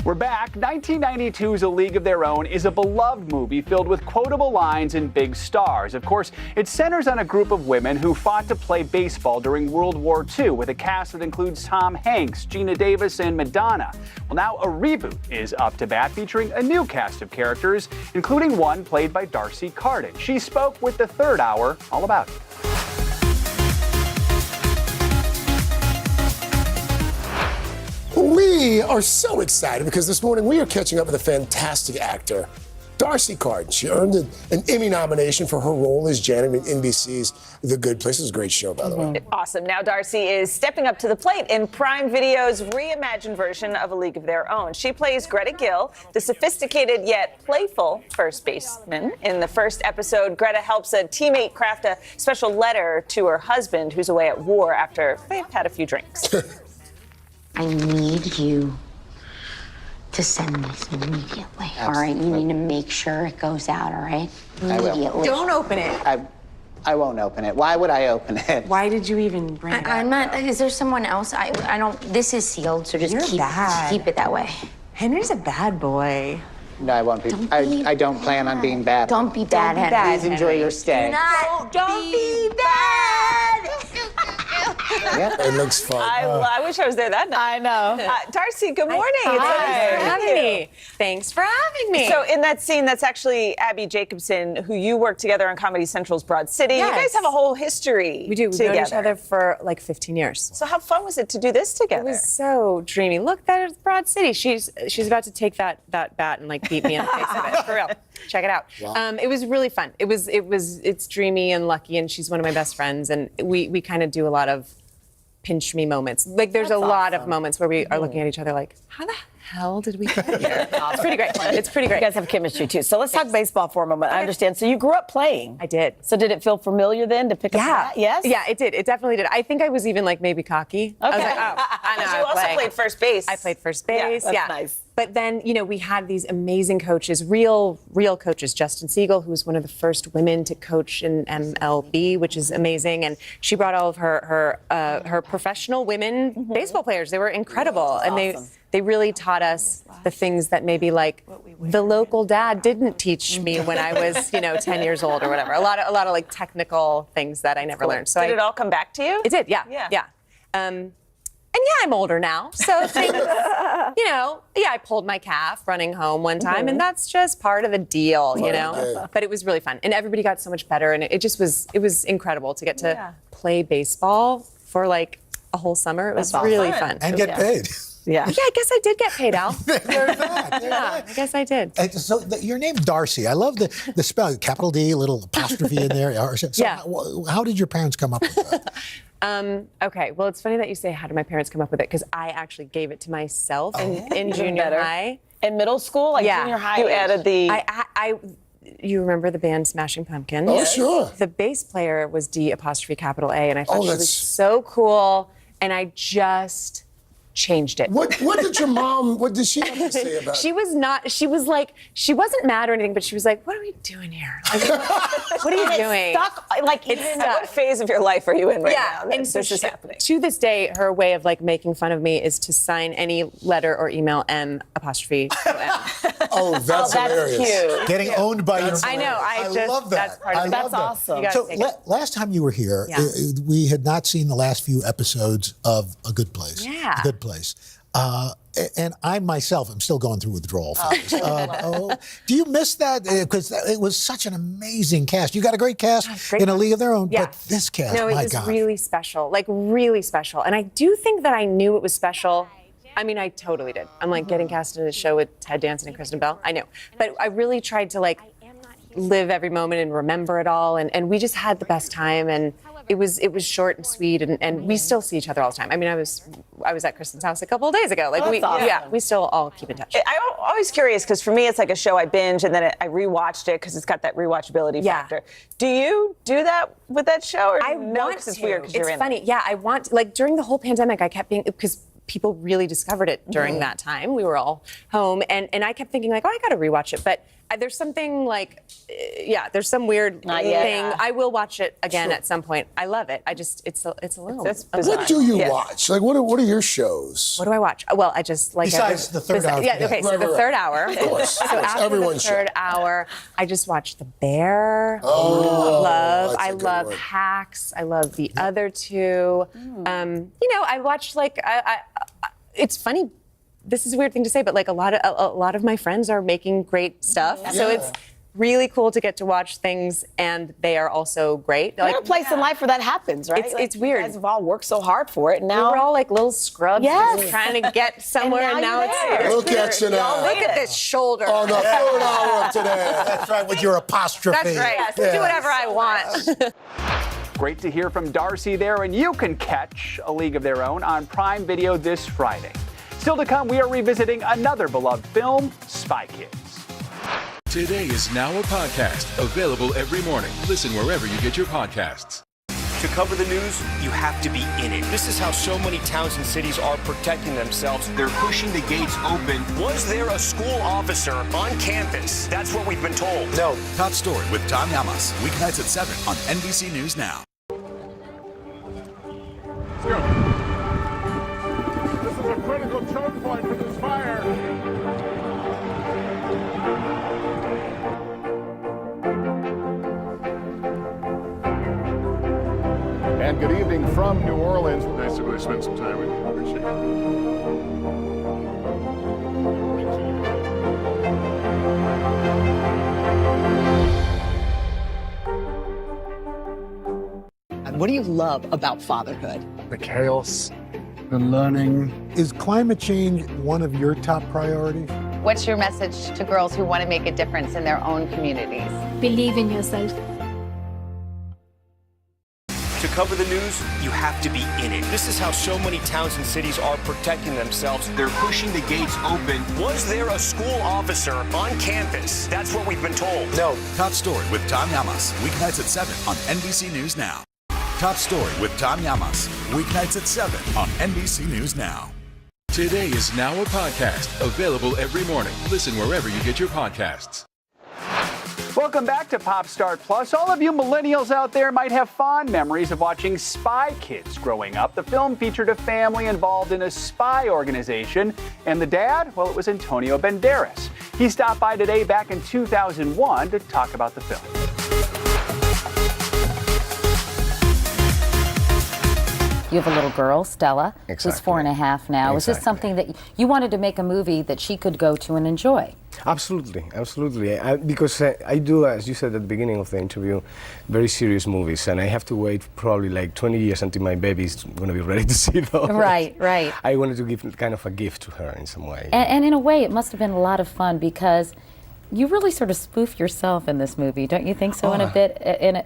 We're back. 1992's A League of Their Own is a beloved movie filled with quotable lines and big stars. Of course, it centers on a group of women who fought to play baseball during World War II with a cast that includes Tom Hanks, Gina Davis, and Madonna. Well, now a reboot is up to bat featuring a new cast of characters, including one played by Darcy Carden. She spoke with the Third Hour all about it. We are so excited because this morning we are catching up with a fantastic actor, Darcy Carden. She earned an Emmy nomination for her role as Janet in NBC's The Good Place. It was a great show, by the way. Awesome. Now Darcy is stepping up to the plate in Prime Video's reimagined version of A League of Their Own. She plays Greta Gill, the sophisticated yet playful first baseman. In the first episode, Greta helps a teammate craft a special letter to her husband who's away at war after they've had a few drinks. I need you to send this immediately. All right, you need to make sure it goes out, all right? Immediately. Don't open it. I won't open it. Why would I open it? Why did you even bring it up? I'm not, is there someone else? I don't, this is sealed, so just keep it that way. Henry's a bad boy. No, I won't be. I don't plan on being bad. Don't be bad, Henry. Please enjoy your stay. Don't be bad! Yeah, it looks fun. I wish I was there that night. I know. Darcy, good morning. Hi. It's nice to meet you. Thanks for having me. So in that scene, that's actually Abby Jacobson, who you work together on Comedy Central's Broad City. Yes. You guys have a whole history. We do. We've known each other for like 15 years. So how fun was it to do this together? It was so dreamy. Look, that is Broad City. She's about to take that bat and like beat me in the face of it. For real. Check it out. Wow. It was really fun. It's dreamy and lucky, and she's one of my best friends, and we kind of do a lot of pinch me moments. Like there's a lot of moments where we are looking at each other like, how the hell did we get here? It's pretty great. It's pretty great. You guys have chemistry too. So let's talk baseball for a moment. I understand. So you grew up playing. I did. So did it feel familiar then to pick up that? Yes? Yeah, it did. It definitely did. I think I was even like maybe cocky. I was like, oh, I know. You also played first base. I played first base. That's nice. But then, we had these amazing coaches, real coaches. Justin Siegel, who was one of the first women to coach in MLB, which is amazing. And she brought all of her professional women baseball players. They were incredible. And they really taught us the things that maybe like the local dad didn't teach me when I was, 10 years old or whatever. A lot of like technical things that I never learned. So did it all come back to you? It did, yeah. And yeah, I'm older now, so things, I pulled my calf running home one time, and that's just part of the deal, But it was really fun, and everybody got so much better, and it was incredible to get to play baseball for like a whole summer. It was really fun. And get paid. Yeah, I guess I did get paid, Al. There's that. I guess I did. So your name's Darcy. I love the spelling, capital D, little apostrophe in there. So how did your parents come up with that? Okay, well, it's funny that you say, how did my parents come up with it? Because I actually gave it to myself in junior high. In middle school? Like junior high? You added the... You remember the band Smashing Pumpkins? Oh, sure. The bass player was D''A, and I thought she was so cool, and I just changed it. What did your mom, what did she have to say about it? She wasn't mad or anything, but she was like, what are we doing here? Like, what are you doing? Stuck, like, what phase of your life are you in right now? And so this is happening. To this day, her way of like making fun of me is to sign any letter or email M'. Oh, that's hilarious. Cute. Getting owned by your I know. I love that. That's part of it. That's awesome. So last time you were here, we had not seen the last few episodes of A Good Place. Yeah. A Good Place. And I myself am still going through withdrawal phase. Do you miss that? Because it was such an amazing cast. You got a great cast in A League of Their Own, but this cast, no, it my was God. really special, like really special. And I do think that I knew it was special. I mean, I totally did. I'm like getting cast in a show with Ted Danson and Kristen Bell. I know, but I really tried to like live every moment and remember it all. And we just had the best time. And it was short and sweet. And we still see each other all the time. I mean, I was at Kristen's house a couple of days ago. Like we still all keep in touch. I'm always curious because for me, it's like a show I binge and then I rewatched it because it's got that rewatchability factor. Do you do that with that show? Or I know want 'cause to. it's weird because you're in funny. it? Yeah, I want like during the whole pandemic, I kept being because people really discovered it during that time. We were all home, and I kept thinking like, oh, I got to rewatch it. But there's something like, there's some weird thing. I will watch it again at some point. I love it. it's a little. It's bizarre. What do you watch? Like, what are your shows? What do I watch? Well, I just like besides the third hour. Yeah, okay. So the third hour. Of course. So after Everyone's the third hour, I just watched The Bear. I love Hacks. I love the other two. I watched like it's funny. This is a weird thing to say, but like a lot of my friends are making great stuff. So it's really cool to get to watch things, and they are also great. You're in a place in life where that happens, right? It's weird. You guys have all worked so hard for it, and now we're all like little scrubs trying to get somewhere, and now it's here. Look at you now. Look at this shoulder. On the third hour today. That's right, with your apostrophe. That's right. Yes. Do whatever I want. Great to hear from Darcy there, and you can catch A League of Their Own on Prime Video this Friday. Still to come, we are revisiting another beloved film, Spy Kids. Today is now a podcast available every morning. Listen wherever you get your podcasts. To cover the news, you have to be in it. This is how so many towns and cities are protecting themselves. They're pushing the gates open. Was there a school officer on campus? That's what we've been told. No. Top Story with Tom Llamas, weeknights at 7 on NBC News Now. Let's go. This is a critical choke point for this fire. And good evening from New Orleans. Nice to really spend some time with you. Appreciate it. What do you love about fatherhood? The chaos, the learning. Is climate change one of your top priorities? What's your message to girls who want to make a difference in their own communities? Believe in yourself. To cover the news, you have to be in it. This is how so many towns and cities are protecting themselves. They're pushing the gates open. Was there a school officer on campus? That's what we've been told. No. Top Story with Tom Llamas, weeknights at 7 on NBC News Now. Top Story with Tom Llamas, weeknights at 7 on NBC News Now. Today is now a podcast available every morning. Listen wherever you get your podcasts. Welcome back to Pop Start Plus. All of you millennials out there might have fond memories of watching Spy Kids growing up. The film featured a family involved in a spy organization, and the dad, well, it was Antonio Banderas. He stopped by today back in 2001 to talk about the film. You have a little girl, Stella, Exactly. who's 4.5 now. Is this something that you wanted to make a movie that she could go to and enjoy? Absolutely, absolutely. Because I do, as you said at the beginning of the interview, very serious movies, and I have to wait probably like 20 years until my baby's going to be ready to see those. Right, right. I wanted to give kind of a gift to her in some way. And in a way, it must have been a lot of fun because you really sort of spoof yourself in this movie, don't you think so? In a bit,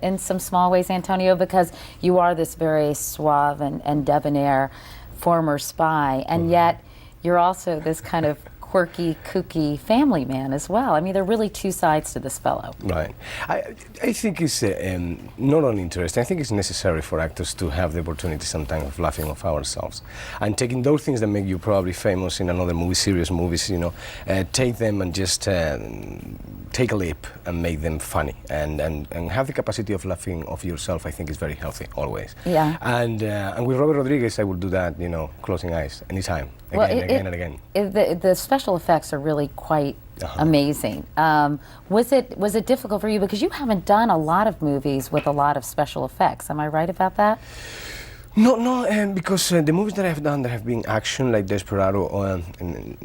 in some small ways, Antonio, because you are this very suave and debonair former spy, and yet you're also this kind of quirky, kooky family man as well. I mean, there are really two sides to this fellow. Right. I think it's not only interesting, I think it's necessary for actors to have the opportunity sometimes of laughing off ourselves. And taking those things that make you probably famous in another movie, serious movies, you know, take them and just take a leap and make them funny. And have the capacity of laughing off yourself, I think is very healthy, always. Yeah. And with Robert Rodriguez, I will do that, you know, closing eyes, anytime, again and again. The special effects are really quite amazing. Was it difficult for you, because you haven't done a lot of movies with a lot of special effects? Am I right about that? No, because the movies that I've done that have been action, like Desperado and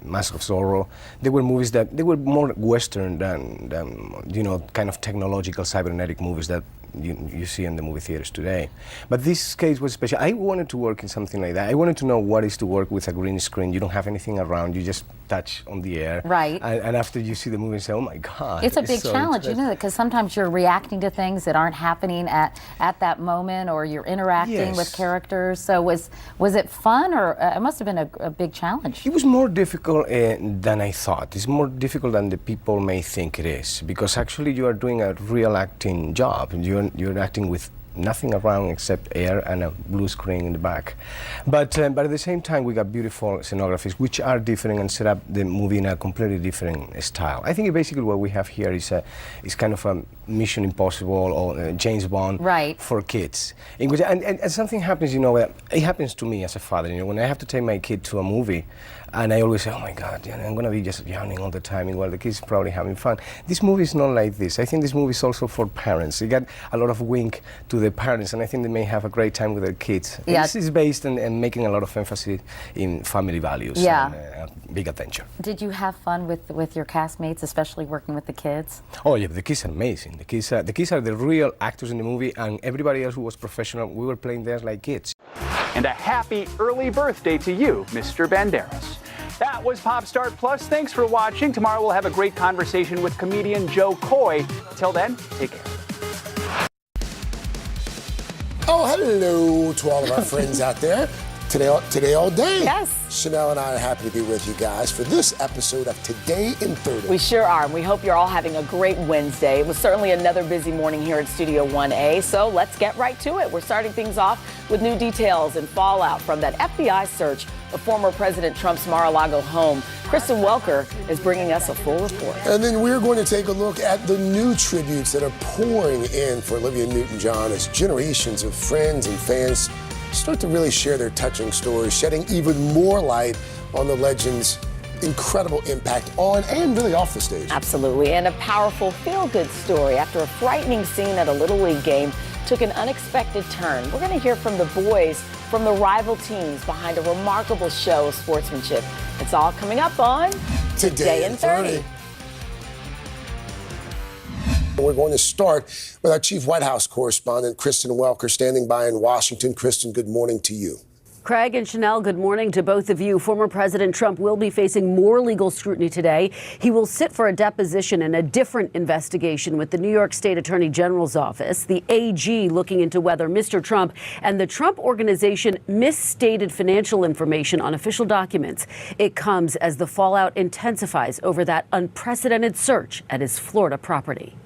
Mask of Zorro, they were movies that they were more Western than you know, kind of technological cybernetic movies that you see in the movie theaters today. But this case was special. I wanted to work in something like that. I wanted to know what is to work with a green screen. You don't have anything around. You just touch on the air. Right. And after you see the movie, you say, oh my God. It's a big challenge, isn't it? Because sometimes you're reacting to things that aren't happening at that moment, or you're interacting with characters. So was it fun, or it must have been a big challenge? It was more difficult than I thought. It's more difficult than the people may think it is, because actually you are doing a real acting job. You're acting with nothing around except air and a blue screen in the back. But at the same time, we got beautiful scenographies, which are different and set up the movie in a completely different style. I think basically what we have here is kind of a Mission Impossible or James Bond for kids. In which, and something happens, you know, it happens to me as a father, you know, when I have to take my kid to a movie, and I always say, oh my God, I'm going to be just yawning all the time while the kids probably having fun. This movie is not like this. I think this movie is also for parents. You got a lot of wink to the parents, and I think they may have a great time with their kids. Yeah. This is based on making a lot of emphasis in family values and big adventure. Did you have fun with your castmates, especially working with the kids? Oh yeah, the kids are amazing. The kids are the real actors in the movie, and everybody else who was professional, we were playing theirs like kids. And a happy early birthday to you, Mr. Banderas. That was Pop Start Plus. Thanks for watching. Tomorrow we'll have a great conversation with comedian Joe Coy. Till then, take care. Oh, hello to all of our friends out there. Today all day. Yes. Chanel and I are happy to be with you guys for this episode of Today in 30. We sure are, and we hope you're all having a great Wednesday. It was certainly another busy morning here at Studio 1A, so let's get right to it. We're starting things off with new details and fallout from that FBI search of former President Trump's Mar-a-Lago home. Kristen Welker is bringing us a full report. And then we're going to take a look at the new tributes that are pouring in for Olivia Newton-John as generations of friends and fans start to really share their touching stories, shedding even more light on the legend's incredible impact on and really off the stage. Absolutely, and a powerful feel-good story after a frightening scene at a Little League game took an unexpected turn. We're going to hear from the boys from the rival teams behind a remarkable show of sportsmanship. It's all coming up on Today in 30. We're going to start with our chief White House correspondent, Kristen Welker, standing by in Washington. Kristen, good morning to you. Craig and Chanel, good morning to both of you. Former President Trump will be facing more legal scrutiny today. He will sit for a deposition in a different investigation with the New York State Attorney General's office. The AG looking into whether Mr. Trump and the Trump Organization misstated financial information on official documents. It comes as the fallout intensifies over that unprecedented search at his Florida property.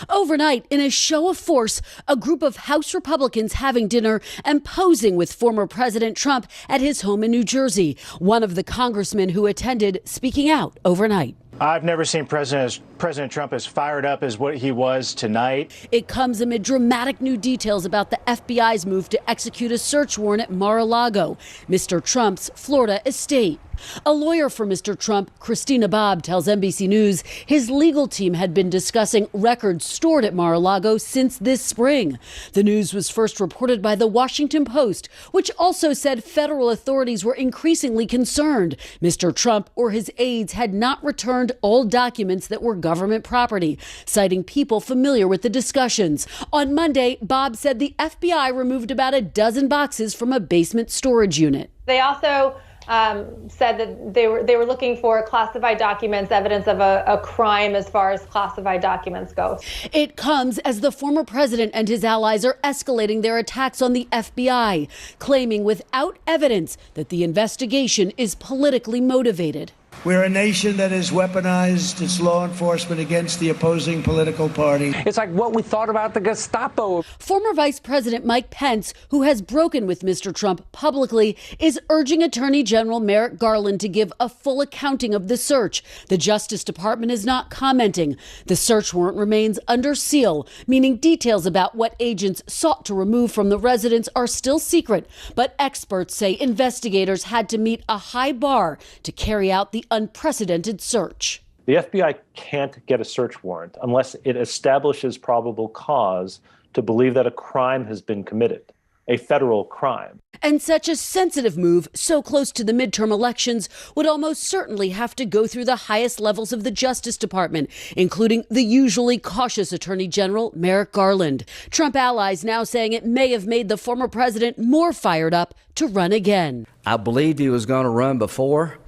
Overnight, in a show of force, a group of House Republicans having dinner and posing with former President Trump at his home in New Jersey. One of the congressmen who attended speaking out overnight. I've never seen President Trump as fired up as what he was tonight. It comes amid dramatic new details about the FBI's move to execute a search warrant at Mar-a-Lago, Mr. Trump's Florida estate. A lawyer for Mr. Trump, Christina Bobb, tells NBC News his legal team had been discussing records stored at Mar-a-Lago since this spring. The news was first reported by the Washington Post, which also said federal authorities were increasingly concerned Mr. Trump or his aides had not returned all documents that were government property, citing people familiar with the discussions. On Monday, Bobb said the FBI removed about a dozen boxes from a basement storage unit. They also said that they were looking for classified documents, evidence of a crime as far as classified documents go. It comes as the former president and his allies are escalating their attacks on the FBI, claiming without evidence that the investigation is politically motivated. We're a nation that has weaponized its law enforcement against the opposing political party. It's like what we thought about the Gestapo. Former Vice President Mike Pence, who has broken with Mr. Trump publicly, is urging Attorney General Merrick Garland to give a full accounting of the search. The Justice Department is not commenting. The search warrant remains under seal, meaning details about what agents sought to remove from the residence are still secret. But experts say investigators had to meet a high bar to carry out the unprecedented search. The FBI can't get a search warrant unless it establishes probable cause to believe that a crime has been committed, a federal crime. And such a sensitive move, so close to the midterm elections, would almost certainly have to go through the highest levels of the Justice Department, including the usually cautious Attorney General Merrick Garland. Trump allies now saying it may have made the former president more fired up to run again. I believed he was going to run before.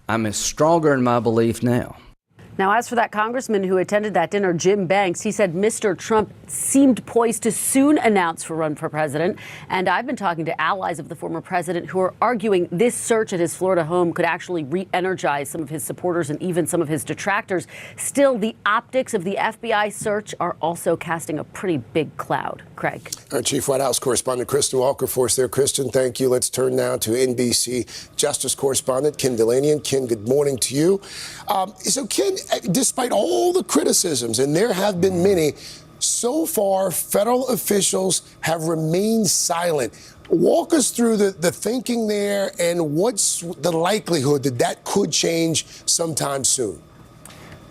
I'm stronger in my belief now. Now, as for that congressman who attended that dinner, Jim Banks, he said Mr. Trump seemed poised to soon announce for run for president. And I've been talking to allies of the former president who are arguing this search at his Florida home could actually re-energize some of his supporters and even some of his detractors. Still, the optics of the FBI search are also casting a pretty big cloud. Craig. Our Chief White House correspondent Kristen Walker for us there. Kristen, thank you. Let's turn now to NBC Justice correspondent Ken Delaney. Ken, good morning to you. So, Ken, despite all the criticisms, and there have been many, so far federal officials have remained silent. Walk us through the thinking there and what's the likelihood that that could change sometime soon.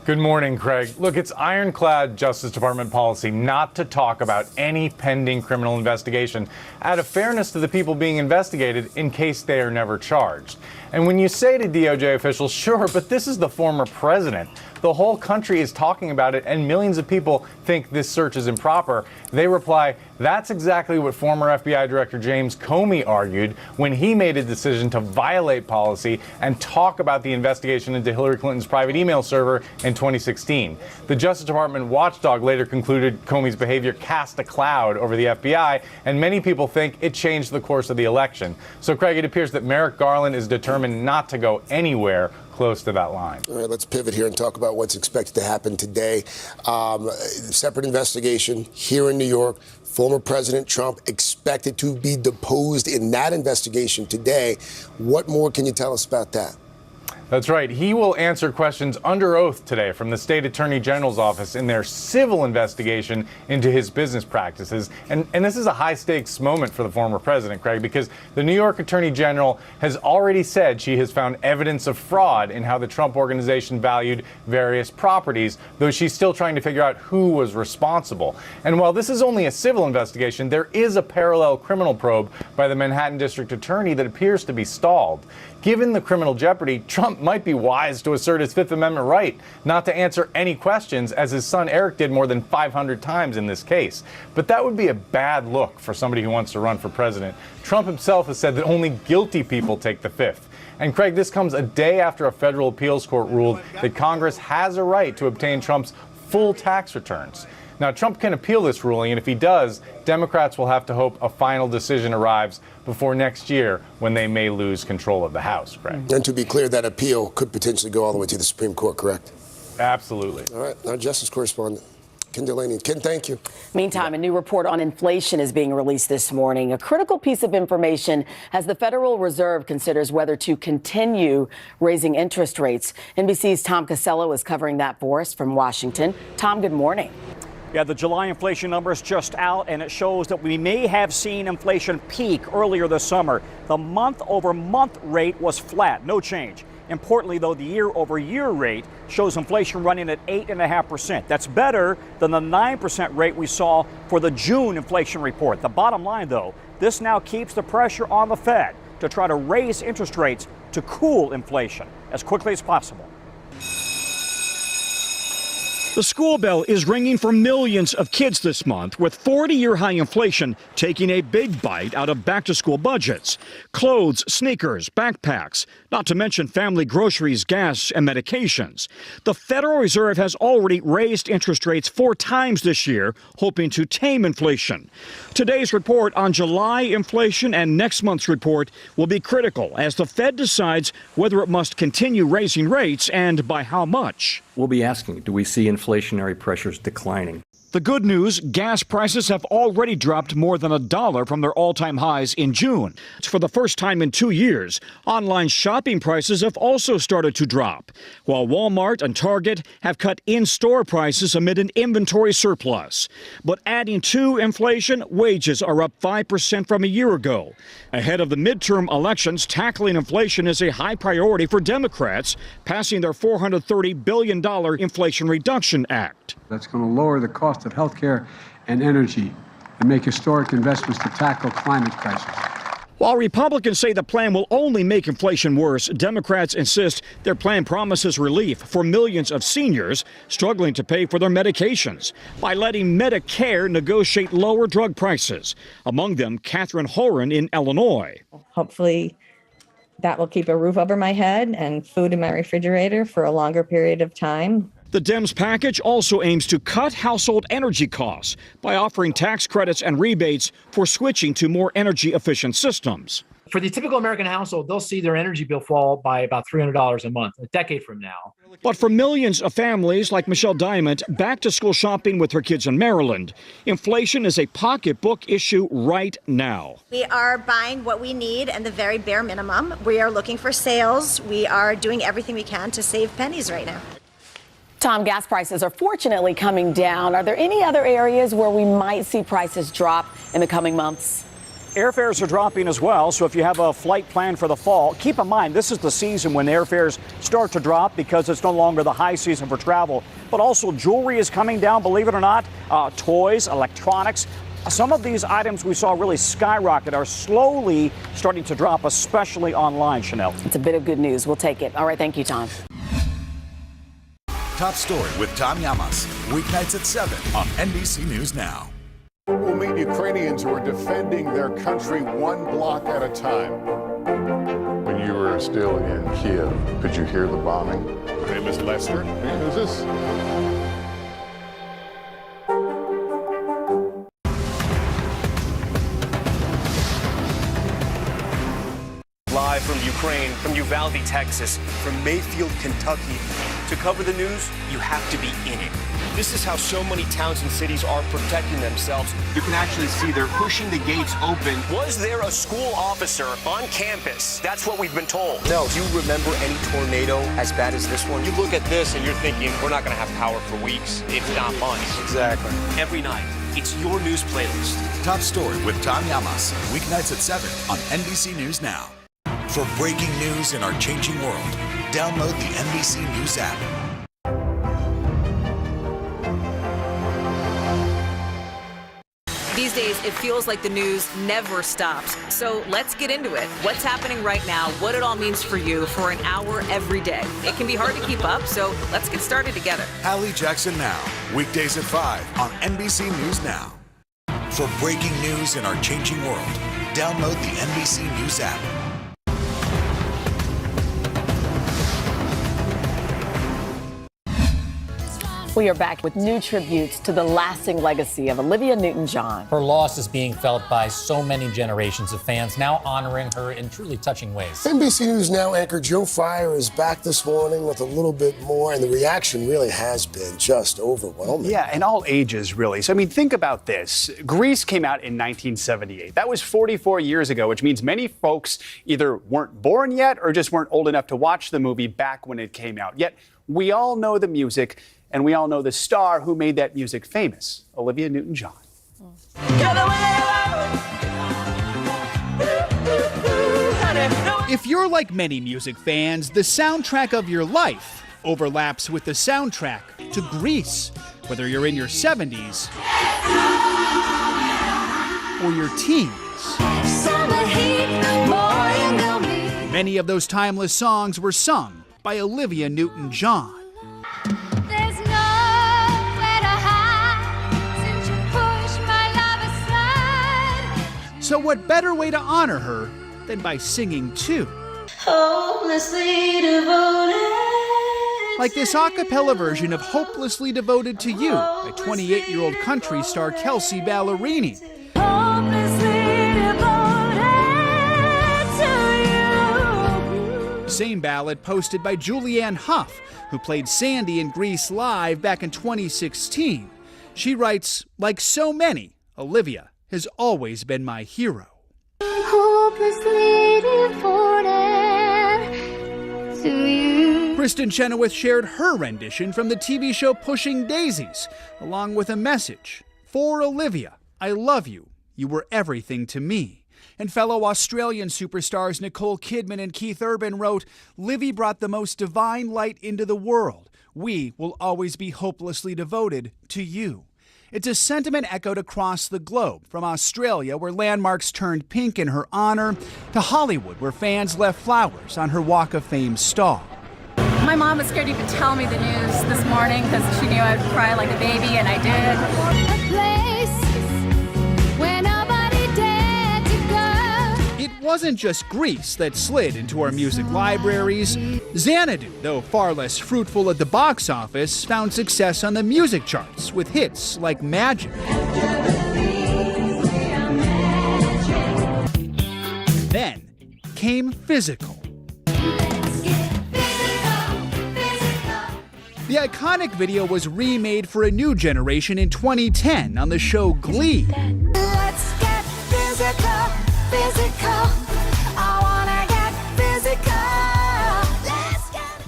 Good morning, Craig. Look, it's ironclad Justice Department policy not to talk about any pending criminal investigation out of fairness to the people being investigated in case they are never charged. And when you say to DOJ officials, sure, but this is the former president, the whole country is talking about it and millions of people think this search is improper, they reply, that's exactly what former FBI Director James Comey argued when he made a decision to violate policy and talk about the investigation into Hillary Clinton's private email server in 2016. The Justice Department watchdog later concluded Comey's behavior cast a cloud over the FBI, and many people think it changed the course of the election. So, Craig, it appears that Merrick Garland is determined not to go anywhere close to that line. All right, let's pivot here and talk about what's expected to happen today. Separate investigation here in New York. Former President Trump expected to be deposed in that investigation today. What more can you tell us about that? That's right. He will answer questions under oath today from the state attorney general's office in their civil investigation into his business practices. And this is a high stakes moment for the former president, Craig, because the New York attorney general has already said she has found evidence of fraud in how the Trump organization valued various properties, though she's still trying to figure out who was responsible. And while this is only a civil investigation, there is a parallel criminal probe by the Manhattan district attorney that appears to be stalled. Given the criminal jeopardy, Trump might be wise to assert his Fifth Amendment right not to answer any questions, as his son Eric did more than 500 times in this case. But that would be a bad look for somebody who wants to run for president. Trump himself has said that only guilty people take the Fifth. And Craig, this comes a day after a federal appeals court ruled that Congress has a right to obtain Trump's full tax returns. Now, Trump can appeal this ruling, and if he does, Democrats will have to hope a final decision arrives before next year, when they may lose control of the House, Craig. And to be clear, that appeal could potentially go all the way to the Supreme Court, correct? Absolutely. All right, our Justice correspondent, Ken Delaney. Ken, thank you. Meantime, a new report on inflation is being released this morning. A critical piece of information as the Federal Reserve considers whether to continue raising interest rates. NBC's Tom Casello is covering that for us from Washington. Tom, good morning. Yeah, the July inflation numbers just out, and it shows that we may have seen inflation peak earlier this summer. The month-over-month rate was flat, no change. Importantly, though, the year-over-year rate shows inflation running at 8.5%. That's better than the 9% rate we saw for the June inflation report. The bottom line, though, this now keeps the pressure on the Fed to try to raise interest rates to cool inflation as quickly as possible. The school bell is ringing for millions of kids this month, with 40-year high inflation taking a big bite out of back-to-school budgets. Clothes, sneakers, backpacks, not to mention family groceries, gas, and medications. The Federal Reserve has already raised interest rates 4 times this year, hoping to tame inflation. Today's report on July inflation and next month's report will be critical as the Fed decides whether it must continue raising rates and by how much. We'll be asking, do we see inflationary pressures declining? The good news, gas prices have already dropped more than $1 from their all-time highs in June. For the first time in 2 years, online shopping prices have also started to drop, while Walmart and Target have cut in-store prices amid an inventory surplus. But adding to inflation, wages are up 5% from a year ago. Ahead of the midterm elections, tackling inflation is a high priority for Democrats, passing their $430 billion Inflation Reduction Act. That's going to lower the cost of health care and energy and make historic investments to tackle climate crisis. While Republicans say the plan will only make inflation worse, Democrats insist their plan promises relief for millions of seniors struggling to pay for their medications by letting Medicare negotiate lower drug prices. Among them, Catherine Horan in Illinois. Hopefully that will keep a roof over my head and food in my refrigerator for a longer period of time. The Dems package also aims to cut household energy costs by offering tax credits and rebates for switching to more energy-efficient systems. For the typical American household, they'll see their energy bill fall by about $300 a month, a decade from now. But for millions of families like Michelle Diamond, back to school shopping with her kids in Maryland, inflation is a pocketbook issue right now. We are buying what we need and the very bare minimum. We are looking for sales. We are doing everything we can to save pennies right now. Tom, gas prices are fortunately coming down. Are there any other areas where we might see prices drop in the coming months? Airfares are dropping as well, so if you have a flight planned for the fall, keep in mind this is the season when airfares start to drop because it's no longer the high season for travel. But also jewelry is coming down, believe it or not, toys, electronics. Some of these items we saw really skyrocket are slowly starting to drop, especially online, Chanel. It's a bit of good news. We'll take it. All right, thank you, Tom. Top Story with Tom Llamas, weeknights at 7 on NBC News Now. We'll meet Ukrainians who are defending their country one block at a time. When you were still in Kiev, could you hear the bombing? My name is Lester. Who's this? Live from Ukraine, from Uvalde, Texas, from Mayfield, Kentucky. To cover the news, you have to be in it. This is how so many towns and cities are protecting themselves. You can actually see they're pushing the gates open. Was there a school officer on campus? That's what we've been told. No. Do you remember any tornado as bad as this one? You look at this and you're thinking, we're not going to have power for weeks, if not months. Exactly. Every night, it's your news playlist. Top Story with Tom Llamas, weeknights at 7 on NBC News Now. For breaking news in our changing world, download the NBC News app. These days, it feels like the news never stops. So let's get into it. What's happening right now, what it all means for you for an hour every day. It can be hard to keep up, so let's get started together. Hallie Jackson Now, weekdays at 5 on NBC News Now. For breaking news in our changing world, download the NBC News app. We are back with new tributes to the lasting legacy of Olivia Newton-John. Her loss is being felt by so many generations of fans, now honoring her in truly touching ways. NBC News Now anchor Joe Fryer is back this morning with a little bit more, and the reaction really has been just overwhelming. Yeah, in all ages, really. So, I mean, think about this. Grease came out in 1978. That was 44 years ago, which means many folks either weren't born yet or just weren't old enough to watch the movie back when it came out. Yet, we all know the music. And we all know the star who made that music famous, Olivia Newton-John. If you're like many music fans, the soundtrack of your life overlaps with the soundtrack to Grease, whether you're in your 70s or your teens. Many of those timeless songs were sung by Olivia Newton-John. So what better way to honor her than by singing too? Hopelessly devoted. Like this a cappella version of Hopelessly Devoted to You by 28-year-old country star Kelsea Ballerini. Same ballad posted by Julianne Hough, who played Sandy in Grease Live back in 2016. She writes, like so many, Olivia has always been my hero. Hopelessly devoted to you. Kristen Chenoweth shared her rendition from the TV show Pushing Daisies, along with a message. For Olivia, I love you. You were everything to me. And fellow Australian superstars Nicole Kidman and Keith Urban wrote, Livy brought the most divine light into the world. We will always be hopelessly devoted to you. It's a sentiment echoed across the globe, from Australia, where landmarks turned pink in her honor, to Hollywood, where fans left flowers on her Walk of Fame stall. My mom was scared to even tell me the news this morning because she knew I would cry like a baby, and I did. It wasn't just Grease that slid into our music libraries. Xanadu, though far less fruitful at the box office, found success on the music charts with hits like Magic. Then came Physical. The iconic video was remade for a new generation in 2010 on the show Glee. Let's get physical, physical. I wanna get physical.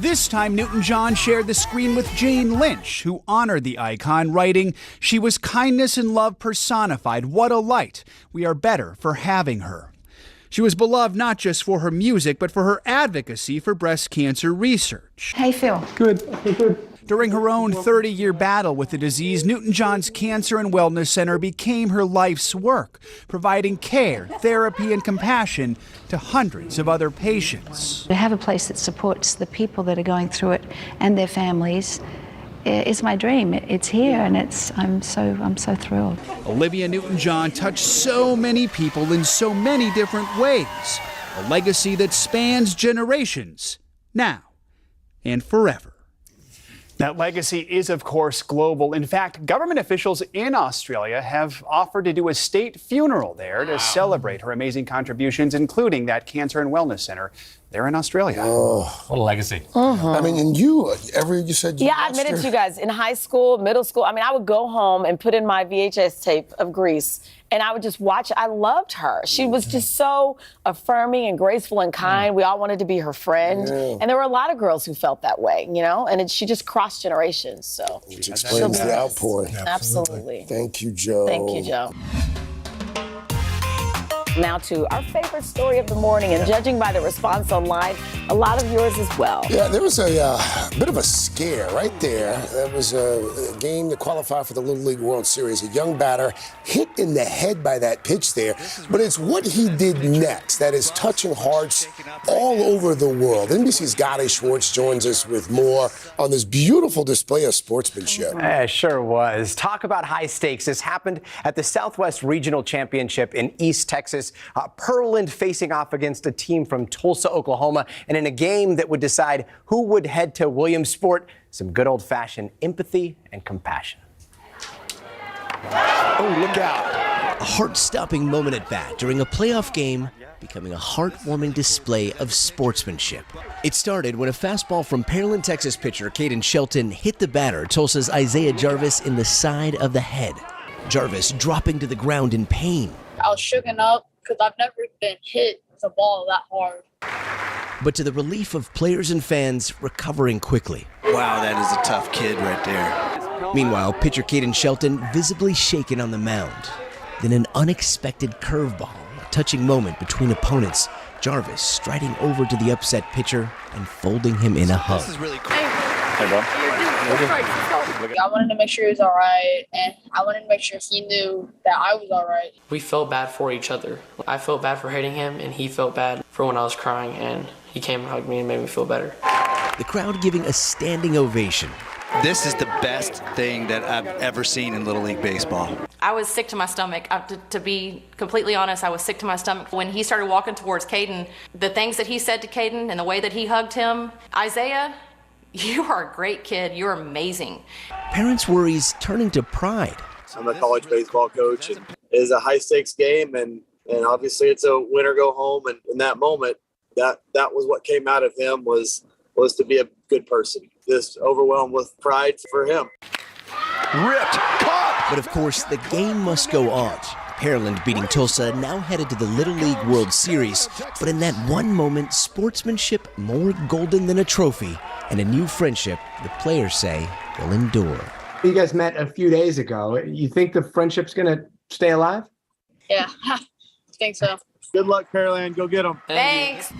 This time, Newton-John shared the screen with Jane Lynch, who honored the icon, writing, "She was kindness and love personified. What a light. We are better for having her." She was beloved not just for her music, but for her advocacy for breast cancer research. Hey, Phil. Good. During her own 30-year battle with the disease, Newton-John's Cancer and Wellness Center became her life's work, providing care, therapy, and compassion to hundreds of other patients. To have a place that supports the people that are going through it and their families is my dream. It's here, and I'm so thrilled. Olivia Newton-John touched so many people in so many different ways, a legacy that spans generations, now and forever. That legacy is, of course, global. In fact, government officials in Australia have offered to do a state funeral there to celebrate her amazing contributions, including that Cancer and Wellness Center there in Australia. What a legacy. I mean, and you said you Yeah, I admitted to you guys, in high school, middle school, I mean, I would go home and put in my VHS tape of Grease, and I would just watch it. I loved her. She was just so affirming and graceful and kind. We all wanted to be her friend. And there were a lot of girls who felt that way, you know, and she just crossed generations, so. Which explains the outpouring. Absolutely. Thank you, Joe. Thank you, Joe. Now to our favorite story of the morning, and judging by the response online, a lot of yours as well. Yeah, there was a bit of a scare right there. There was a game to qualify for the Little League World Series. A young batter hit in the head by that pitch there, but it's what he did next that is touching hearts all over the world. NBC's Gotti Schwartz joins us with more on this beautiful display of sportsmanship. It sure was. Talk about high stakes. This happened at the Southwest Regional Championship in East Texas. Pearland facing off against a team from Tulsa, Oklahoma, and in a game that would decide who would head to Williamsport, some good old-fashioned empathy and compassion. Oh, look out. A heart-stopping moment at bat during a playoff game, becoming a heartwarming display of sportsmanship. It started when a fastball from Pearland, Texas pitcher Caden Shelton hit the batter, Tulsa's Isaiah Jarvis, in the side of the head. Jarvis dropping to the ground in pain. I was shooken up because I've never been hit with a ball that hard. But to the relief of players and fans, recovering quickly. Wow, that is a tough kid right there. Meanwhile, pitcher Caden Shelton visibly shaken on the mound. Then an unexpected curveball, a touching moment between opponents. Jarvis striding over to the upset pitcher and folding him in a hug. This is really cool. Hey, bro. I wanted to make sure he was all right, and I wanted to make sure he knew that I was all right. We felt bad for each other. I felt bad for hating him, and he felt bad for when I was crying, and he came and hugged me and made me feel better. The crowd giving a standing ovation. This is the best thing that I've ever seen in Little League Baseball. I was sick to my stomach. To be completely honest, I was sick to my stomach. When he started walking towards Caden, the things that he said to Caden and the way that he hugged him, Isaiah, you are a great kid. You're amazing. Parents' worries turning to pride. I'm a college baseball coach, and it is a high-stakes game, and obviously it's a win or go home. And in that moment, that was what came out of him was to be a good person. Just overwhelmed with pride for him. Ripped, caught! But of course, the game must go on. Pearland beating Tulsa, now headed to the Little League World Series. But in that one moment, sportsmanship more golden than a trophy, and a new friendship the players say will endure. You guys met a few days ago. You think the friendship's gonna stay alive? Yeah, I think so. Good luck, Pearland. Go get them. Thanks.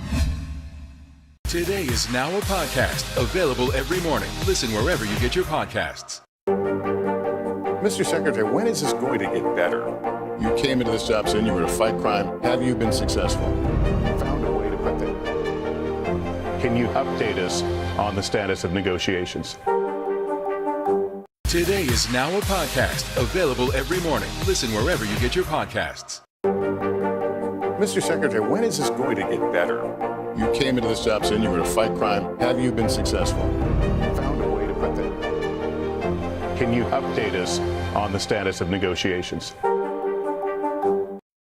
Today is now a podcast available every morning. Listen wherever you get your podcasts. Mr. Secretary, when is this going to get better? You came into this job saying you were to fight crime. Have you been successful? Found a way to put that. Can you update us on the status of negotiations? Today is now a podcast available every morning. Listen wherever you get your podcasts. Mr. Secretary, when is this going to get better? You came into this job saying you were to fight crime. Have you been successful? Found a way to put that. Can you update us on the status of negotiations?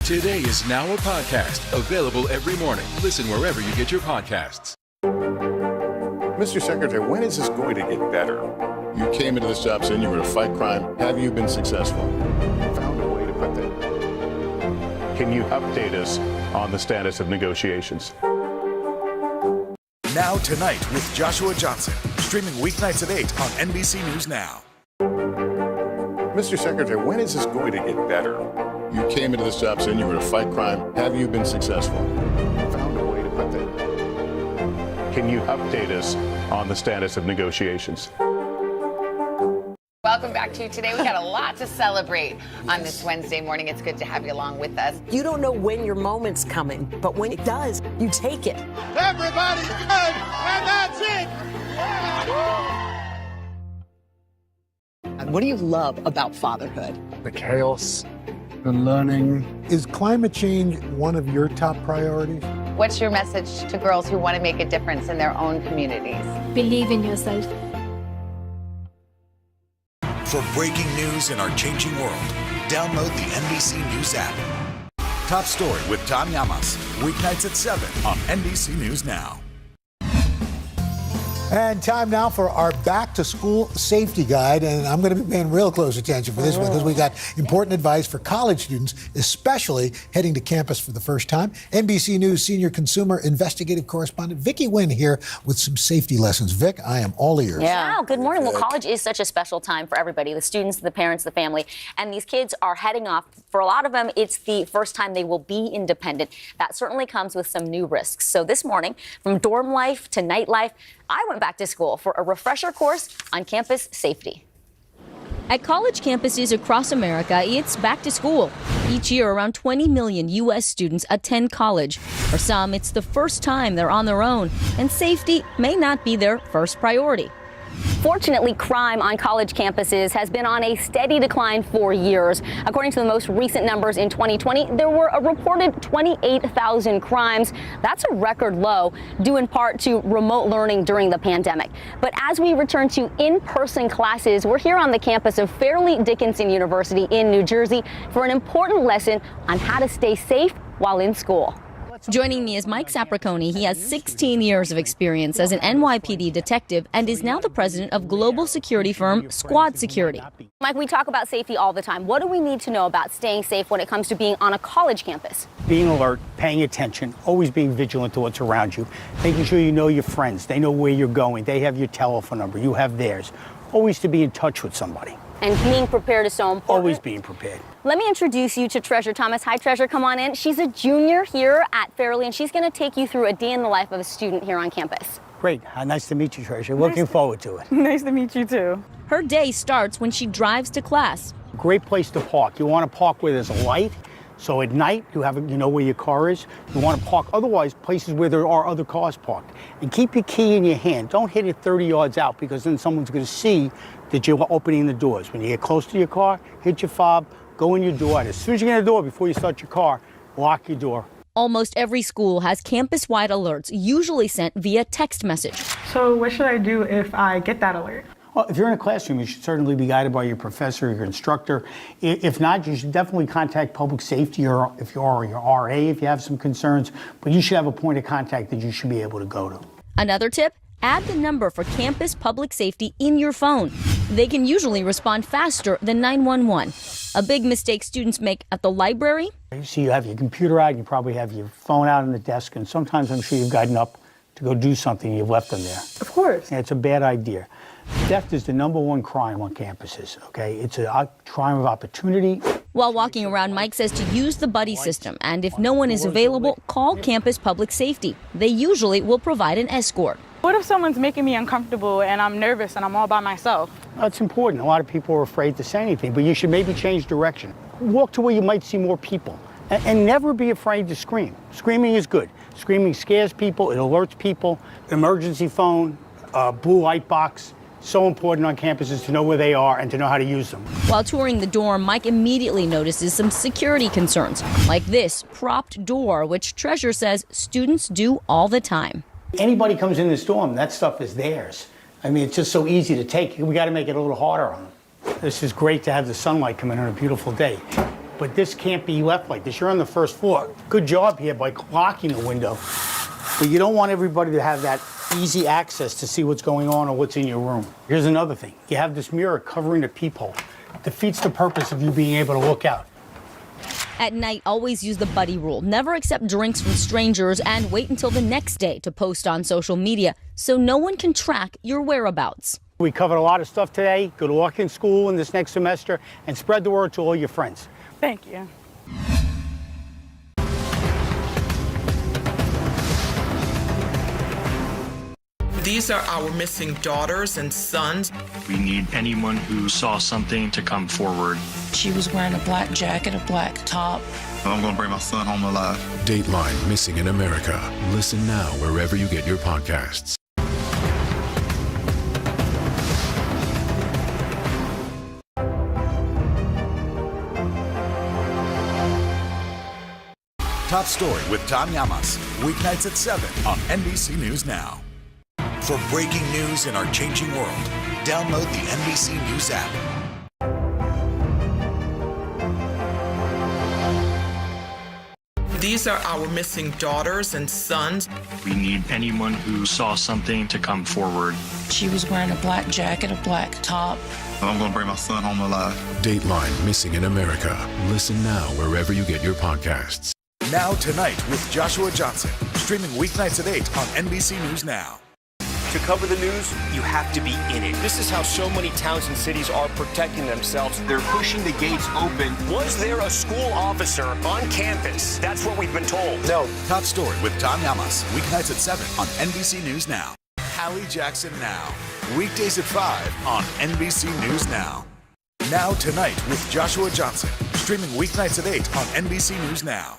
Today is now a podcast available every morning. Listen wherever you get your podcasts. Mr. Secretary, when is this going to get better? You came into this job saying you were to fight crime. Have you been successful? Found a way to put that. Can you update us on the status of negotiations? Now Tonight with Joshua Johnson. Streaming weeknights at 8 on NBC News Now. Mr. Secretary, when is this going to get better? You came into this job saying you were to fight crime. Have you been successful? Found a way to put that. Can you update us on the status of negotiations? Welcome back to Today. We got a lot to celebrate on this Wednesday morning. It's good to have you along with us. You don't know when your moment's coming, but when it does, you take it. Everybody's good, and that's it. And what do you love about fatherhood? The chaos, the learning. Is climate change one of your top priorities? What's your message to girls who want to make a difference in their own communities? Believe in yourself. For breaking news in our changing world, download the NBC News app. Top Story with Tom Llamas. Weeknights at 7 on NBC News Now. And time now for our back-to-school safety guide. And I'm going to be paying real close attention for this one because we got important advice for college students, especially heading to campus for the first time. NBC News senior consumer investigative correspondent Vicki Wynn here with some safety lessons. Vic, I am all ears. Yeah, good morning. Well, college is such a special time for everybody, the students, the parents, the family. And these kids are heading off. For a lot of them, it's the first time they will be independent. That certainly comes with some new risks. So this morning, from dorm life to nightlife, I went back to school for a refresher course on campus safety. At college campuses across America, it's back to school. Each year, around 20 million U.S. students attend college. For some, it's the first time they're on their own, and safety may not be their first priority. Fortunately, crime on college campuses has been on a steady decline for years. According to the most recent numbers in 2020, there were a reported 28,000 crimes. That's a record low, due in part to remote learning during the pandemic. But as we return to in-person classes, we're here on the campus of Fairleigh Dickinson University in New Jersey for an important lesson on how to stay safe while in school. Joining me is Mike Sapriconi. He has 16 years of experience as an NYPD detective and is now the president of global security firm Squad Security. Mike, we talk about safety all the time. What do we need to know about staying safe when it comes to being on a college campus? Being alert, paying attention, always being vigilant to what's around you, making sure you know your friends, they know where you're going, they have your telephone number, you have theirs. Always to be in touch with somebody. And being prepared is so important. Always being prepared. Let me introduce you to Treasure Thomas. Hi, Treasure, come on in. She's a junior here at Fairleigh, and she's going to take you through a day in the life of a student here on campus. Great. Nice to meet you, Treasure. Looking forward to it. Nice to meet you, too. Her day starts when she drives to class. Great place to park. You want to park where there's a light So at night, you know where your car is. You want to park otherwise places where there are other cars parked. And keep your key in your hand. Don't hit it 30 yards out because then someone's going to see that you're opening the doors. When you get close to your car, hit your fob, go in your door. And as soon as you get in the door, before you start your car, lock your door. Almost every school has campus-wide alerts, usually sent via text message. So what should I do if I get that alert? Well, if you're in a classroom, you should certainly be guided by your professor or your instructor. If not, you should definitely contact public safety or if you are your RA if you have some concerns. But you should have a point of contact that you should be able to go to. Another tip, add the number for campus public safety in your phone. They can usually respond faster than 911. A big mistake students make at the library. So you have your computer out, you probably have your phone out on the desk, and sometimes I'm sure you've gotten up to go do something and you've left them there. Of course. And it's a bad idea. Theft is the #1 crime on campuses, okay? It's a crime of opportunity. While walking around, Mike says to use the buddy system, and if no one is available, call campus public safety. They usually will provide an escort. What if someone's making me uncomfortable and I'm nervous and I'm all by myself? That's important. A lot of people are afraid to say anything, but you should maybe change direction. Walk to where you might see more people. And never be afraid to scream. Screaming is good. Screaming scares people, it alerts people. Emergency phone, blue light box. So important on campuses to know where they are and to know how to use them. While touring the dorm, Mike immediately notices some security concerns, like this propped door, which Treasure says students do all the time. Anybody comes in this dorm, that stuff is theirs. I mean, it's just so easy to take. We got to make it a little harder on them. This is great to have the sunlight come in on a beautiful day. But this can't be left like this. You're on the first floor. Good job here by locking the window. But you don't want everybody to have that easy access to see what's going on or what's in your room. Here's another thing. You have this mirror covering the peephole. Defeats the purpose of you being able to look out. At night, always use the buddy rule. Never accept drinks from strangers and wait until the next day to post on social media so no one can track your whereabouts. We covered a lot of stuff today. Good luck in school in this next semester and spread the word to all your friends. Thank you. These are our missing daughters and sons. We need anyone who saw something to come forward. She was wearing a black jacket, a black top. I'm going to bring my son home alive. Dateline Missing in America. Listen now wherever you get your podcasts. Top Story with Tom Llamas. Weeknights at 7 on NBC News Now. For breaking news in our changing world, download the NBC News app. These are our missing daughters and sons. We need anyone who saw something to come forward. She was wearing a black jacket, a black top. I'm going to bring my son home alive. Dateline Missing in America. Listen now wherever you get your podcasts. Now Tonight with Joshua Johnson. Streaming weeknights at 8 on NBC News Now. To cover the news, you have to be in it. This is how so many towns and cities are protecting themselves. They're pushing the gates open. Was there a school officer on campus? That's what we've been told. No. Top Story with Tom Llamas. Weeknights at 7 on NBC News Now. Hallie Jackson Now. Weekdays at 5 on NBC News Now. Now Tonight with Joshua Johnson. Streaming weeknights at 8 on NBC News Now.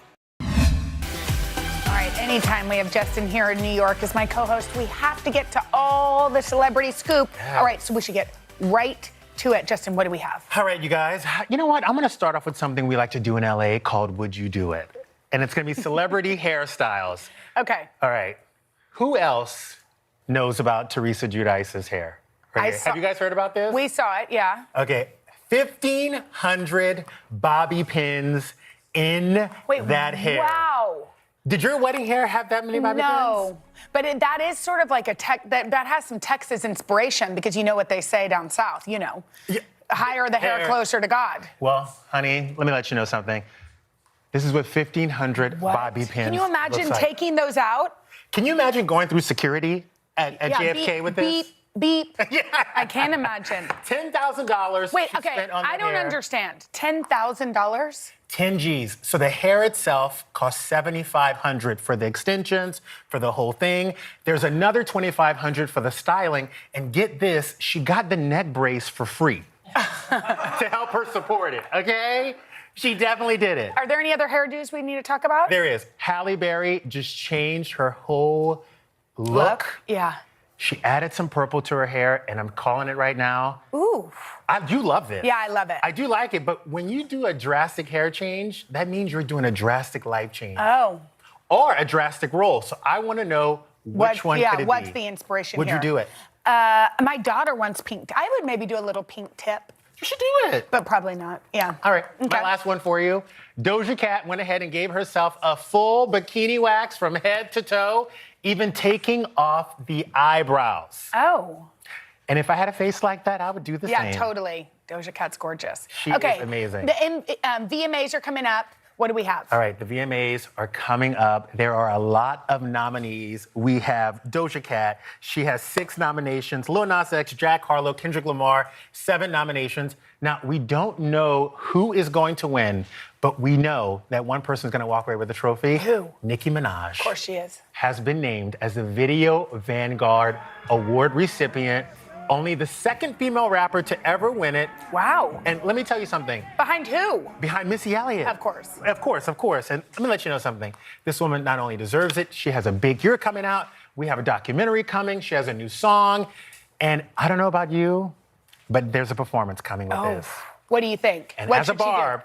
All right, anytime we have Justin here in New York as my co-host, we have to get to all the celebrity scoop. Yeah. All right, so we should get right to it. Justin, what do we have? All right, you guys. You know what? I'm going to start off with something we like to do in LA called Would You Do It? And it's going to be celebrity hairstyles. Okay. All right. Who else knows about Teresa Giudice's hair? Right? Have you guys heard about this? We saw it, yeah. Okay. 1,500 bobby pins in that hair. Wow. Did your wedding hair have that many bobby pins? No, but that is sort of like that has some Texas inspiration because you know what they say down south, you know. Yeah. Higher the hair, closer to God. Well, honey, let me let you know something. This is what 1,500 bobby pins Can you imagine like. Taking those out? Can you imagine going through security at JFK with this? Beep. Yeah. I can't imagine. $10,000. Wait, okay, I don't understand. $10,000? 10 G's. So the hair itself costs $7,500 for the extensions, for the whole thing. There's another $2,500 for the styling. And get this, she got the neck brace for free. to help her support it, okay? She definitely did it. Are there any other hairdos we need to talk about? There is. Halle Berry just changed her whole look. Yeah. She added some purple to her hair, and I'm calling it right now. Ooh. I do love this. Yeah, I love it. I do like it, but when you do a drastic hair change, that means you're doing a drastic life change. Oh. Or a drastic role. So I want to know which one could it be? Yeah, what's the inspiration Would here? you do it? My daughter wants pink. I would maybe do a little pink tip. You should do it. But probably not. Yeah. All right, Okay. my last one for you. Doja Cat went ahead and gave herself a full bikini wax from head to toe, even taking off the eyebrows. Oh. And if I had a face like that, I would do the same. Yeah, totally. Doja Cat's gorgeous. She is amazing. The VMAs are coming up. What do we have? All right, the VMAs are coming up. There are a lot of nominees. We have Doja Cat. She has 6 nominations. Lil Nas X, Jack Harlow, Kendrick Lamar, 7 nominations. Now, we don't know who is going to win, but we know that one person is going to walk away with the trophy. Who? Nicki Minaj. Of course she is. Has been named as the Video Vanguard Award recipient. Only the 2nd female rapper to ever win it. Wow. And let me tell you something. Behind who? Behind Missy Elliott. Of course. Of course, of course. And let me let you know something. This woman not only deserves it, she has a big year coming out. We have a documentary coming. She has a new song. And I don't know about you, but there's a performance coming with this. What do you think? And What as a should she do? Barb,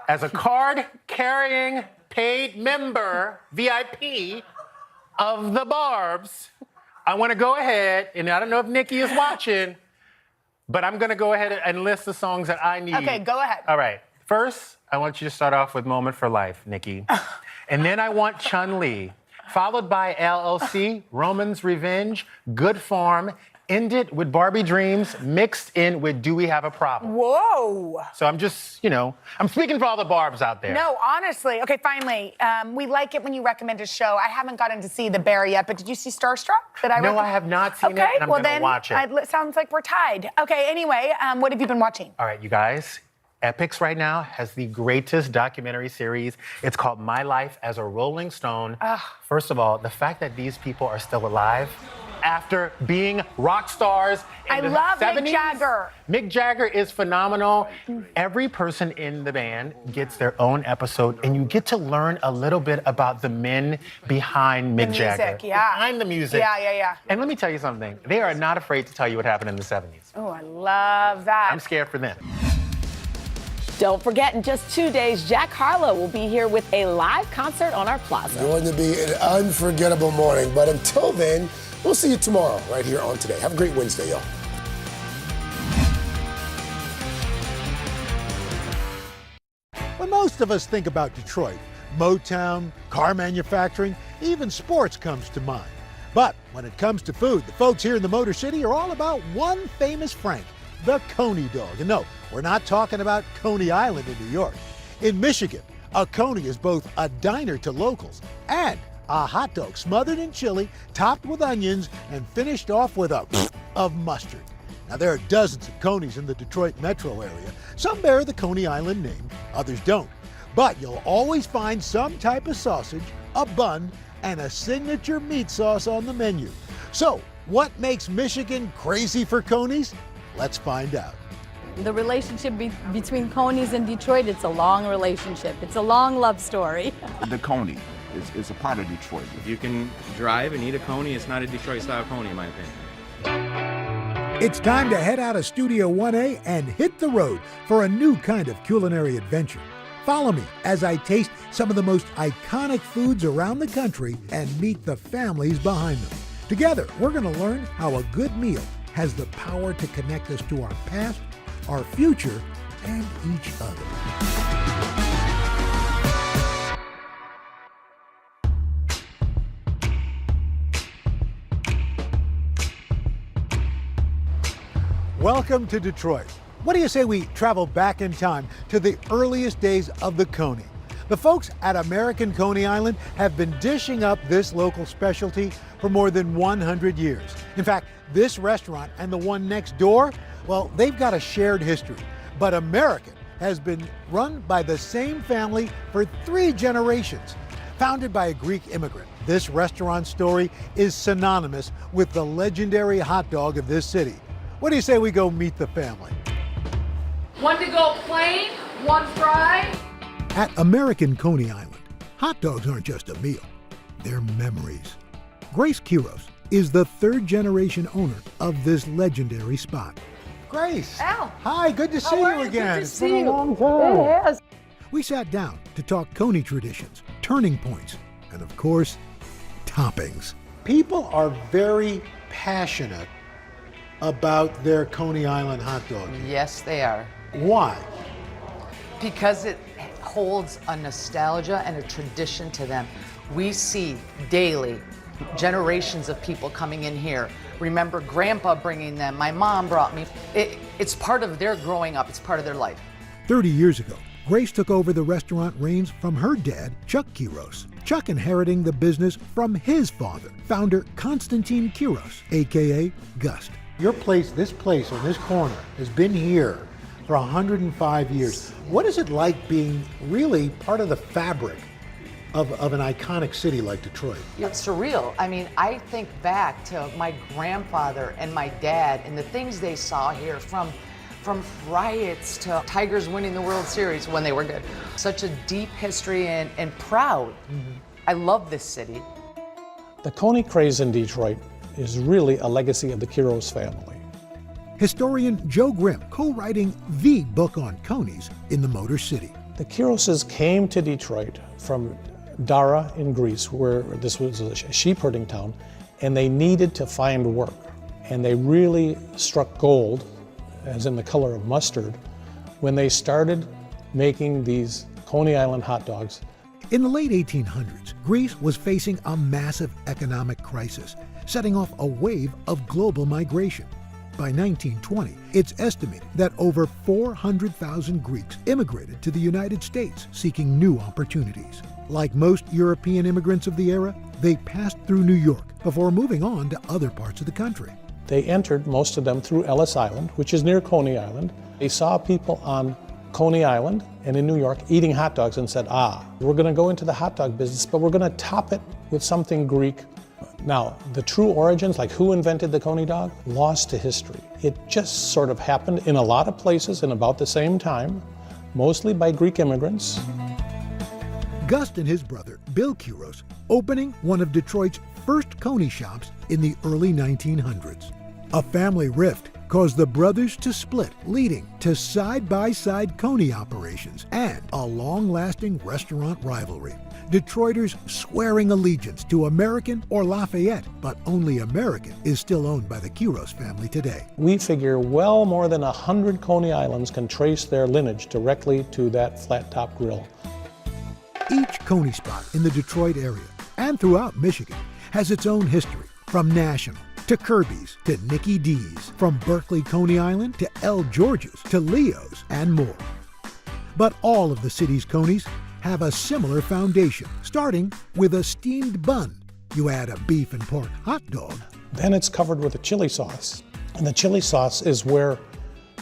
as a card-carrying paid member, VIP of the Barbs, I want to go ahead, and I don't know if Nikki is watching, but I'm going to go ahead and list the songs that I need. Okay, go ahead. All right. First, I want you to start off with Moment for Life, Nikki. And then I want Chun-Li, followed by LLC, Roman's Revenge, Good Form, ended with Barbie Dreams, mixed in with Do We Have a Problem? Whoa. So I'm just, I'm speaking for all the Barbs out there. No, honestly. Okay, finally. We like it when you recommend a show. I haven't gotten to see The Bear yet, but did you see Starstruck? No, I have not seen it, and I'm going to watch it. It sounds like we're tied. Okay, anyway, what have you been watching? All right, you guys. Epix right now has the greatest documentary series. It's called My Life as a Rolling Stone. First of all, the fact that these people are still alive after being rock stars in the 70s. I love Mick Jagger. Mick Jagger is phenomenal. Every person in the band gets their own episode, and you get to learn a little bit about the men behind Mick Jagger. Music, yeah. Behind the music. Yeah. And let me tell you something. They are not afraid to tell you what happened in the 70s. Oh, I love that. I'm scared for them. Don't forget, in just 2 days, Jack Harlow will be here with a live concert on our plaza. Going to be an unforgettable morning. But until then, we'll see you tomorrow right here on Today. Have a great Wednesday, y'all. When most of us think about Detroit, Motown, car manufacturing, even sports comes to mind. But when it comes to food, the folks here in the Motor City are all about one famous Frank, the Coney dog. And no, we're not talking about Coney Island in New York. In Michigan, a Coney is both a diner to locals and a hot dog smothered in chili, topped with onions, and finished off with a of mustard. Now, there are dozens of Coneys in the Detroit metro area. Some bear the Coney Island name, others don't. But you'll always find some type of sausage, a bun, and a signature meat sauce on the menu. So, what makes Michigan crazy for Coneys? Let's find out. The relationship between Coneys and Detroit, it's a long relationship. It's a long love story. The Coney is a part of Detroit. If you can drive and eat a Coney, it's not a Detroit-style Coney, in my opinion. It's time to head out of Studio 1A and hit the road for a new kind of culinary adventure. Follow me as I taste some of the most iconic foods around the country and meet the families behind them. Together, we're going to learn how a good meal has the power to connect us to our past, our future, and each other. Welcome to Detroit. What do you say we travel back in time to the earliest days of the Coney? The folks at American Coney Island have been dishing up this local specialty for more than 100 years. In fact, this restaurant and the one next door, well, they've got a shared history. But American has been run by the same family for 3 generations. Founded by a Greek immigrant, this restaurant story is synonymous with the legendary hot dog of this city. What do you say we go meet the family? One to go plain, one fry. At American Coney Island, hot dogs aren't just a meal, they're memories. Grace Quiros is the third-generation owner of this legendary spot. Grace. Al. Hi, good to see you again. Good to It's see been you. a long time. It has. We sat down to talk Coney traditions, turning points, and of course, toppings. People are very passionate about their Coney Island hot dog. Yes, they are. Why? Because it holds a nostalgia and a tradition to them. We see daily generations of people coming in here. Remember Grandpa bringing them, my mom brought me. It's part of their growing up, it's part of their life. 30 years ago, Grace took over the restaurant reins from her dad, Chuck Quiros. Chuck inheriting the business from his father, founder Konstantin Quiros, AKA Gust. Your place, this place on this corner, has been here for 105 years. What is it like being really part of the fabric of an iconic city like Detroit? It's surreal. I mean, I think back to my grandfather and my dad and the things they saw here from riots to Tigers winning the World Series when they were good. Such a deep history and proud. I love this city. The Coney craze in Detroit is really a legacy of the Quiros family. Historian Joe Grimm co-writing the book on Coneys in the Motor City. The Quiroses came to Detroit from Dara in Greece, where this was a sheep herding town, and they needed to find work. And they really struck gold, as in the color of mustard, when they started making these Coney Island hot dogs. In the late 1800s, Greece was facing a massive economic crisis, setting off a wave of global migration. By 1920, it's estimated that over 400,000 Greeks immigrated to the United States seeking new opportunities. Like most European immigrants of the era, they passed through New York before moving on to other parts of the country. They entered, most of them, through Ellis Island, which is near Coney Island. They saw people on Coney Island and in New York eating hot dogs and said, we're going to go into the hot dog business, but we're going to top it with something Greek. Now, the true origins, like who invented the Coney dog, lost to history. It just sort of happened in a lot of places in about the same time, mostly by Greek immigrants. Gust and his brother, Bill Quiros, opening one of Detroit's first Coney shops in the early 1900s. A family rift caused the brothers to split, leading to side-by-side Coney operations and a long-lasting restaurant rivalry. Detroiters swearing allegiance to American or Lafayette, but only American is still owned by the Quiros family today. We figure well more than 100 Coney Islands can trace their lineage directly to that flat-top grill. Each Coney spot in the Detroit area and throughout Michigan has its own history, from National to Kirby's to Nicky D's, from Berkeley Coney Island to El George's to Leo's and more. But all of the city's Coneys have a similar foundation, starting with a steamed bun. You add a beef and pork hot dog. Then it's covered with a chili sauce. And the chili sauce is where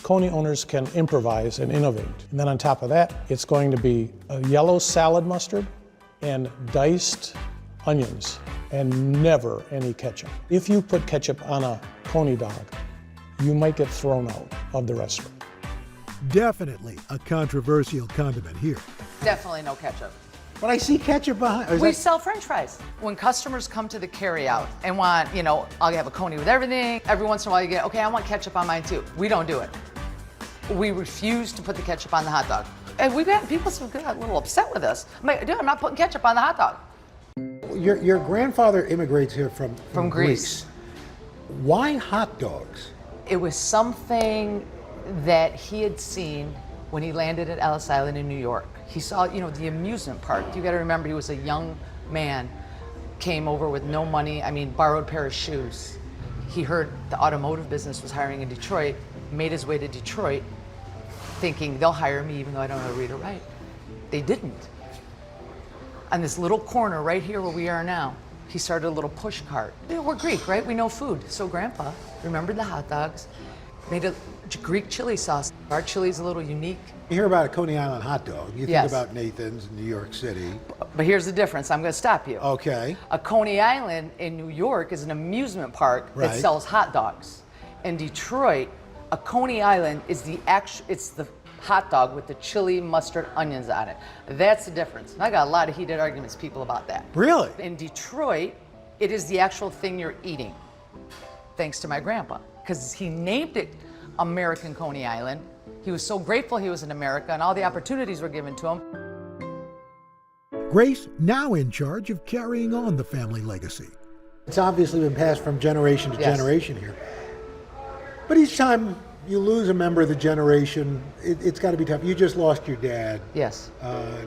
Coney owners can improvise and innovate. And then on top of that, it's going to be a yellow salad mustard and diced onions, and never any ketchup. If you put ketchup on a Coney dog, you might get thrown out of the restaurant. Definitely a controversial condiment here. Definitely no ketchup. But I see ketchup behind. We sell French fries. When customers come to the carryout and want, I'll have a Coney with everything. Every once in a while you get, okay, I want ketchup on mine too. We don't do it. We refuse to put the ketchup on the hot dog. And we've had people got a little upset with us. I'm like, dude, I'm not putting ketchup on the hot dog. Your grandfather immigrates here from Greece. Why hot dogs? It was something that he had seen when he landed at Ellis Island in New York. He saw, the amusement park. You got to remember, he was a young man, came over with no money. Borrowed a pair of shoes. He heard the automotive business was hiring in Detroit, made his way to Detroit, thinking they'll hire me even though I don't know how to read or write. They didn't. On this little corner right here where we are now, he started a little push cart. We're Greek, right? We know food. So Grandpa remembered the hot dogs, made a Greek chili sauce. Our chili's a little unique. You hear about a Coney Island hot dog, you think Yes. about Nathan's in New York City. But here's the difference. I'm going to stop you. Okay. A Coney Island in New York is an amusement park Right. that sells hot dogs. In Detroit, a Coney Island is it's the hot dog with the chili, mustard, onions on it. That's the difference. And I got a lot of heated arguments with people about that. Really? In Detroit, it is the actual thing you're eating, thanks to my grandpa, because he named it American Coney Island. He was so grateful he was in America and all the opportunities were given to him. Grace now in charge of carrying on the family legacy. It's obviously been passed from generation to generation here. But each time you lose a member of the generation, it's got to be tough. You just lost your dad. Yes.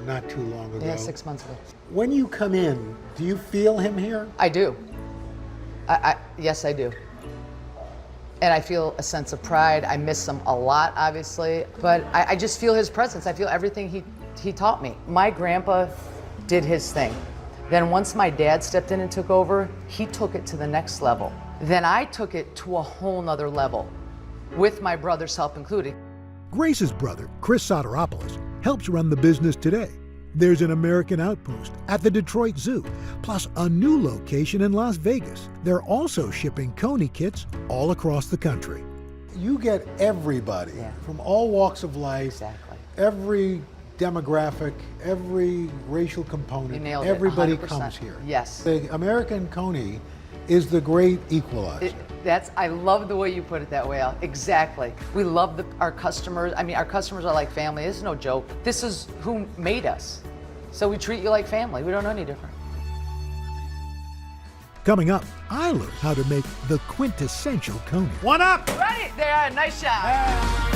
Not too long ago. Yeah, 6 months ago. When you come in, do you feel him here? I do. Yes, I do. And I feel a sense of pride. I miss him a lot, obviously, but I just feel his presence. I feel everything he taught me. My grandpa did his thing. Then once my dad stepped in and took over, he took it to the next level. Then I took it to a whole nother level, with my brother's help included. Grace's brother, Chris Soteropoulos, helps run the business today. There's an American outpost at the Detroit Zoo, plus a new location in Las Vegas. They're also shipping Coney kits all across the country. You get everybody from all walks of life, every demographic, every racial component, You nailed everybody it, 100%. comes here. Yes. The American Coney is the great equalizer. I love the way you put it that way, Al. Exactly. We love our customers. I mean, our customers are like family. This is no joke. This is who made us. So we treat you like family. We don't know any different. Coming up, I learned how to make the quintessential Coney. One up! Right there, nice shot.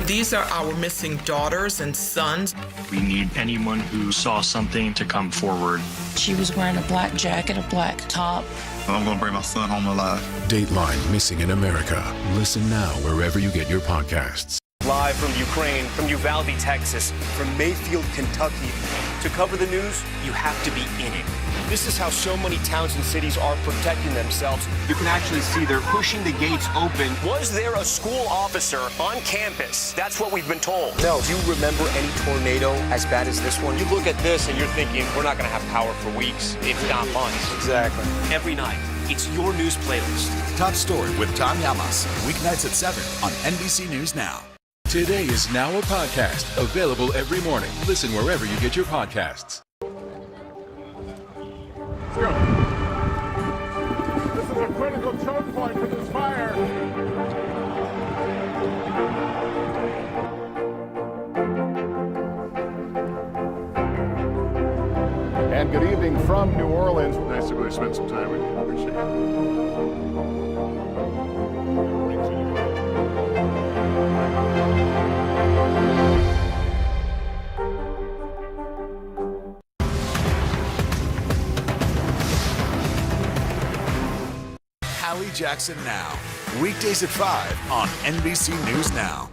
These are our missing daughters and sons. We need anyone who saw something to come forward. She was wearing a black jacket, a black top. I'm gonna bring my son home alive. Dateline Missing in America. Listen now wherever you get your podcasts. Live from Ukraine, from Uvalde, Texas, from Mayfield, Kentucky. To cover the news, you have to be in it. This is how so many towns and cities are protecting themselves. You can actually see they're pushing the gates open. Was there a school officer on campus? That's what we've been told. No. Do you remember any tornado as bad as this one? You look at this and you're thinking, we're not going to have power for weeks, if not months. Exactly. Every night, it's your news playlist. Top Story with Tom Llamas. Weeknights at 7 on NBC News Now. Today is now a podcast, available every morning. Listen wherever you get your podcasts. Let's go. This is a critical choke point for this fire. And good evening from New Orleans. Nice to really spend some time with you. Appreciate it. Hallie Jackson Now. Weekdays at 5 on NBC News Now.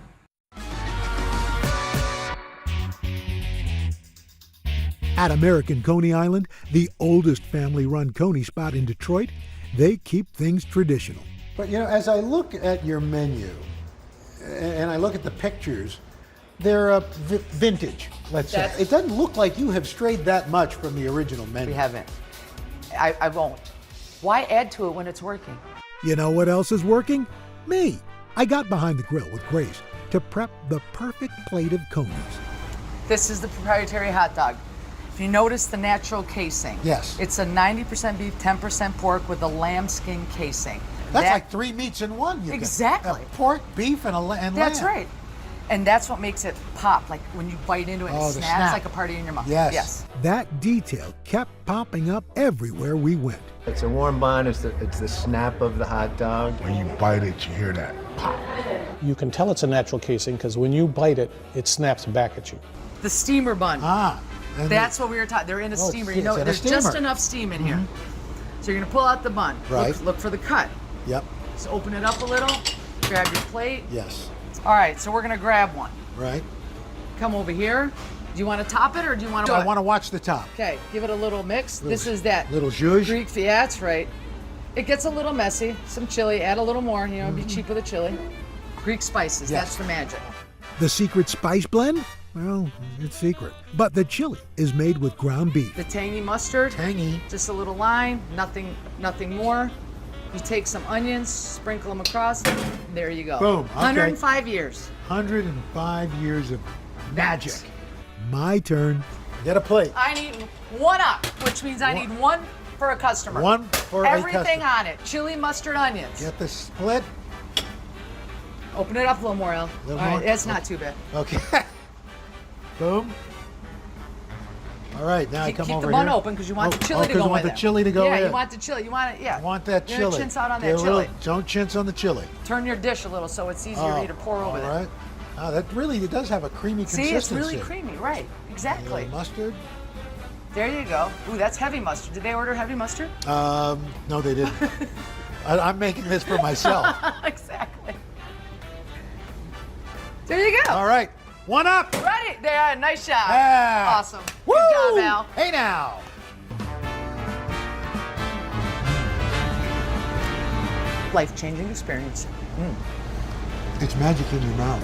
At American Coney Island, the oldest family-run Coney spot in Detroit, they keep things traditional. But you know, as I look at your menu, and I look at the pictures, they're vintage, let's say. It doesn't look like you have strayed that much from the original menu. We haven't. I won't. Why add to it when it's working? You know what else is working? Me. I got behind the grill with Grace to prep the perfect plate of Coneys. This is the proprietary hot dog. If you notice the natural casing. Yes. It's a 90% beef, 10% pork with a lambskin casing. That's like 3 meats in one. Exactly. Pork, beef, and lamb. That's right. And that's what makes it pop. Like when you bite into it, it snaps like a party in your mouth. Yes. That detail kept popping up everywhere we went. It's a warm bun. It's the snap of the hot dog. When you bite it, you hear that pop. You can tell it's a natural casing because when you bite it, it snaps back at you. The steamer bun. And that's what we were taught. They're in a steamer. You know, there's just enough steam in here. So you're gonna pull out the bun. Right. Look for the cut. Yep. Just open it up a little. Grab your plate. Yes. All right, so we're gonna grab one. Right. Come over here. Do you want to top it or do you want to? I want to watch the top. Okay, give it a little mix. This is that little zhuzh. Greek. Yeah, that's right. It gets a little messy. Some chili. Add a little more. You know, be cheap with the chili. Greek spices. Yes. That's the magic. The secret spice blend? Well, it's secret. But the chili is made with ground beef. The tangy mustard. Tangy. Just a little lime. Nothing more. You take some onions, sprinkle them across, there you go. Boom. Okay. 105 years. 105 years of magic. My turn. Get a plate. I need 1 up, which means I need 1 for a customer. 1 for a customer. Everything on it. Chili, mustard, onions. Get the split. Open it up a little more, El. All right, that's not too bad. Okay. Boom. All right, now I come keep over the bun here. open because you want the chili to go you want with the it. chili to go yeah, in. you want the chili. You want it, yeah. I want that You're chili. gonna chintz out on Get that a chili. little, don't chintz on the chili. Turn your dish a little so it's easier for you to pour over all it. right. Oh, that really, it does have a creamy See, consistency. it's really creamy, right? Exactly. Mustard. There you go. Ooh, that's heavy mustard. Did they order heavy mustard? No, they didn't. I'm making this for myself. Exactly. There you go. All right, 1 up. Ready? There, nice job. Yeah. Awesome. Woo! Good job, Al. Hey now. Life-changing experience. It's magic in your mouth.